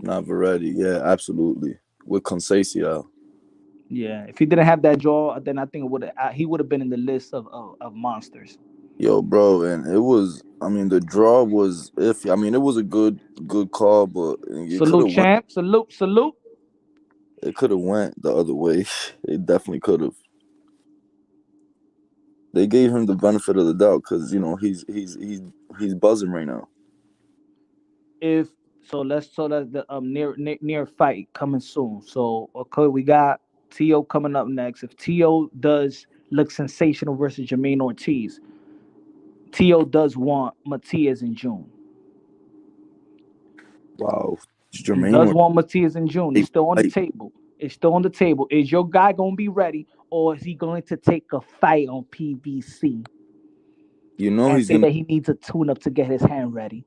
Navarrete, yeah, absolutely. With Conceição. Yeah, if he didn't have that draw, then I think he would have been in the list of monsters. Yo, bro, and it was. I mean, the draw was iffy. I mean, it was a good call, but salute, champ. Salute. It could have went the other way. It definitely could have. They gave him the benefit of the doubt because he's buzzing right now. Let's the near fight coming soon. So okay, we got Teo coming up next. If Teo does look sensational versus Jermaine Ortiz, Teo does want Matias in June. Wow, Jermaine he does want Matias in June. It's still on the table. It's still on the table. Is your guy gonna be ready, or is he going to take a fight on PBC? He's say that he needs a tune-up to get his hand ready.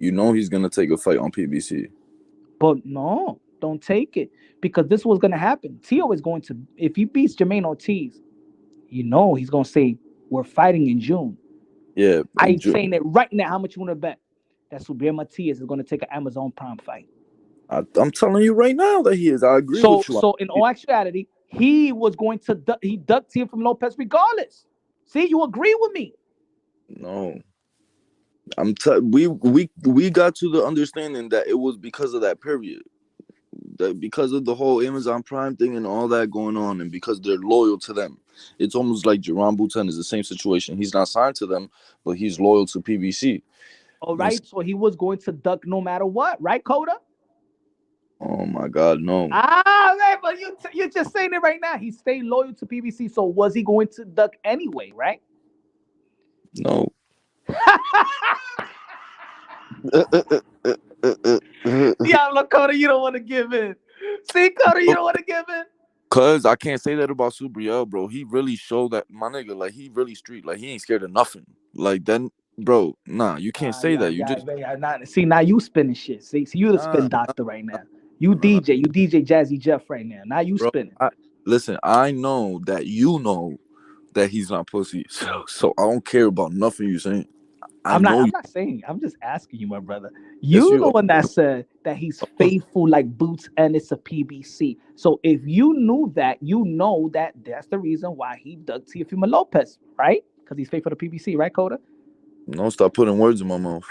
He's gonna take a fight on PBC. But no, don't take it because this was gonna happen. Teo is going to, if he beats Jermaine Ortiz, he's gonna say we're fighting in June. Yeah, I'm saying it right now. How much you want to bet that Subriel Matias is going to take an Amazon Prime fight? I'm telling you right now that he is. I agree with you. So in all actuality, he was going to he ducked Teofimo Lopez regardless. See, you agree with me? No. We got to the understanding that it was because of that period, that because of the whole Amazon Prime thing and all that going on, and because they're loyal to them. It's almost like Jerome Boutin is the same situation. He's not signed to them, but he's loyal to PBC. All right, so he was going to duck no matter what, right, Coda? Oh my God, no. Man, but you're just saying it right now. He stayed loyal to PBC, so was he going to duck anyway, right? No. Diablo, Coda, you don't want to give in. See, Coda, you don't want to give in. Cause I can't say that about Subriel, bro. He really showed that, my nigga, like he really street, like he ain't scared of nothing. Like then, bro, nah, you can't say that. See, now you spinning shit. See, you the spin doctor right now. You DJ Jazzy Jeff right now. Now you spinning. Listen, I know that that he's not pussy, so I don't care about nothing you saying. I'm not saying. I'm just asking you, my brother. You the one that said that he's faithful like boots and it's a PBC. So if you knew that, you know that that's the reason why he dug Teofimo Lopez, right? Because he's faithful to PBC, right, Coda? Don't stop putting words in my mouth.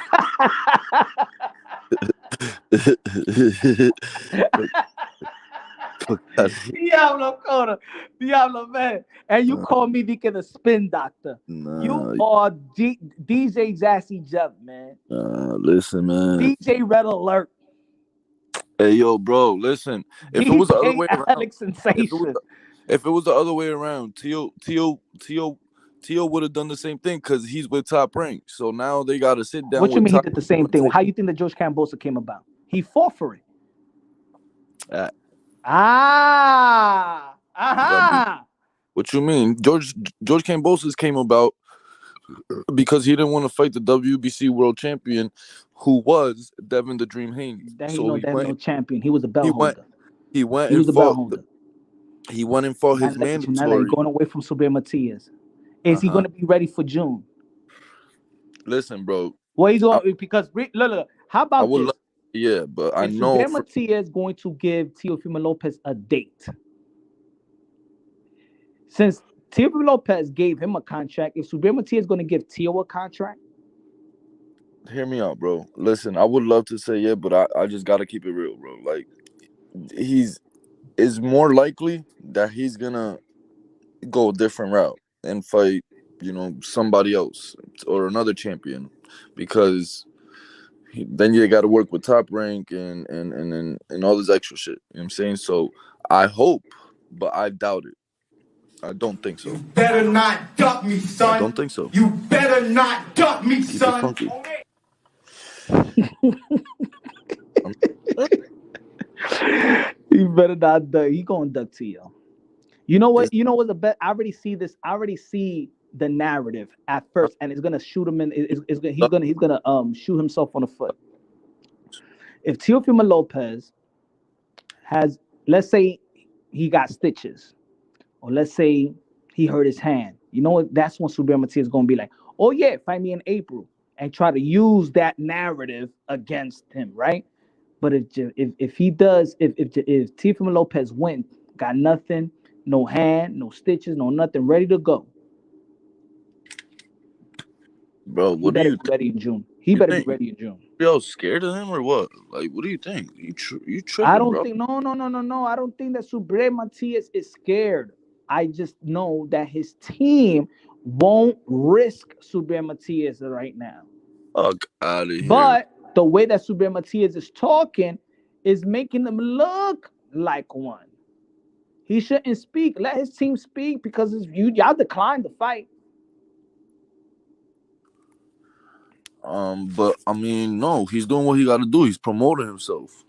Diablo, Coda. Diablo, man. And you call me the spin doctor. Nah, you are DJ Jazzy Jeff, man. Listen, man. DJ Red Alert. Hey, yo, bro, listen. If it was the other way around, Sensation. if it was the other way around, Teo Teo would have done the same thing because he's with Top Rank. So now they got to sit down. What you with mean he Top did the same Rank. thing? How you think the George Kambosos came about? He fought for it. What you mean? George Kambosos came about because he didn't want to fight the WBC world champion, who was Devin the Dream Haney. That so he no champion. He was a belt holder. He went he and was a fought. belt holder. He went and fought his mandatory. Going away from Subriel Matias. Is he going to be ready for June? Listen, bro. Well, he's going because look. How about this? Yeah, but I know Subriel Matias going to give Teofimo Lopez a date. Since Teofimo Lopez gave him a contract, if Subriel Matias is going to give Teo a contract? Hear me out, bro. Listen, I would love to say yeah, but I just got to keep it real, bro. Like, it's more likely that he's going to go a different route and fight, somebody else or another champion, because then you got to work with Top Rank and all this extra shit. You know what I'm saying? So I hope, but I doubt it. I don't think so. You better not duck me, son. I don't think so. You better not duck me, son. He better not duck. He gonna duck to you. You know what? You know what's the best? I already see this. I already see the narrative at first, and it's gonna shoot him in. He's gonna shoot himself on the foot. If Teofimo Lopez has, let's say, he got stitches, or let's say he hurt his hand. You know what? That's when Subriel Matias is gonna be like, "Oh yeah, fight me in April," and try to use that narrative against him, right? But if he does, if Teofimo Lopez wins, got nothing, no hand, no stitches, no nothing, ready to go. Bro, what do you think? Ready in June. He better be ready in June. You scared of him or what? Like, what do you think? You tripping, I don't bro. think. No. I don't think that Subriel Matias is scared. I just know that his team won't risk Subriel Matias right now. Fuck out of here. But the way that Subriel Matias is talking is making them look like one. He shouldn't speak. Let his team speak because y'all declined the fight. But I mean, no, he's doing what he got to do. He's promoting himself.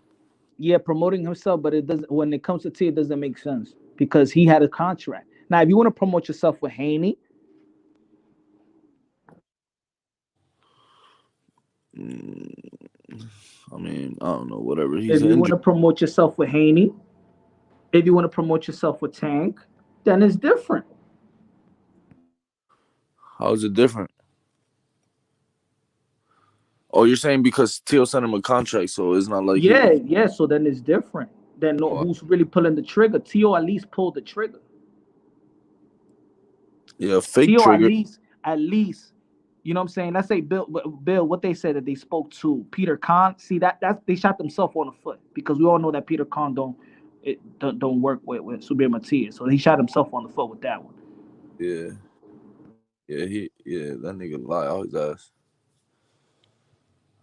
Yeah, promoting himself, but it doesn't. When it comes to T, it doesn't make sense because he had a contract. Now, if you want to promote yourself with Haney, I mean, I don't know, whatever. If you want to promote yourself with Haney, if you want to promote yourself with Tank, then it's different. How is it different? Oh, you're saying because Teo sent him a contract, so it's not like yeah. So then it's different. Then who's really pulling the trigger? Teo at least pulled the trigger. Yeah, fake Teo trigger. At least, you know what I'm saying? Let's say Bill, what they said that they spoke to Peter Khan. See that they shot themselves on the foot because we all know that Peter Khan don't work with Subriel Matias, so he shot himself on the foot with that one. Yeah, that nigga lie out his ass.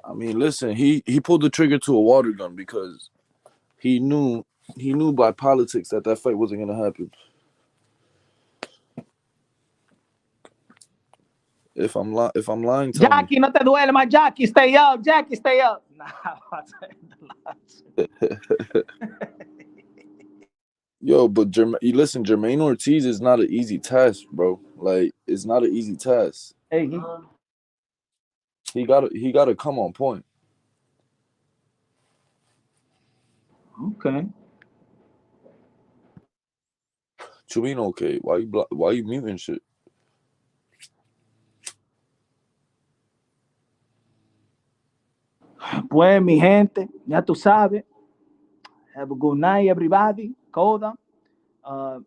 I mean, listen, he pulled the trigger to a water gun because he knew by politics that fight wasn't gonna happen. If I'm lying, Jackie, no te duele, my Jackie, stay up. Jackie, stay up. Yo, but listen, Jermaine Ortiz is not an easy task, bro. Like, it's not an easy task. Hey, he gotta come on point. Okay. Chubino, okay. Why you muting shit? Pues, mi gente, ya tú sabes. Have a good night, everybody. Koda.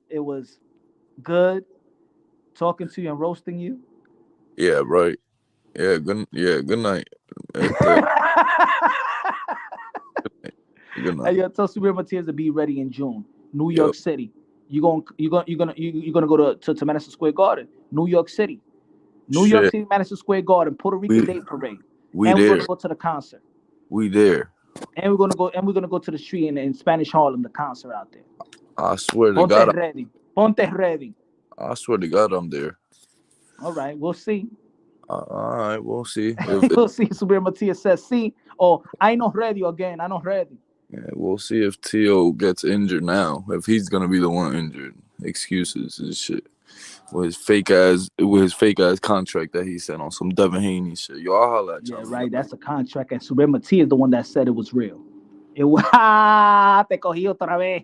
It was good talking to you and roasting you. Yeah, right. Yeah, good night. Good night. Hey, tell Subriel Matias to be ready in June. New York City. You're gonna go to Madison Square Garden. New York City. York City, Madison Square Garden, Puerto Rico Day Parade. We're gonna go to the concert. We there. And we're gonna go to the street in Spanish Harlem, the concert out there. I swear to God. Ponte ready. I swear to God, I'm there. All right, we'll see. All right, we'll see. We'll see. Subriel Matias says, "See, oh, I not ready again. I not ready." Yeah, we'll see if Teo gets injured now. If he's gonna be the one injured, excuses and shit. With his fake ass contract that he sent on some Devin Haney shit. Yo, I'll holla at y'all. Yeah, right. That's a contract, and Subriel Matias is the one that said it was real. It was te cogí otra vez.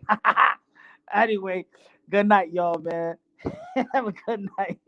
Anyway, good night, y'all, man. Have a good night.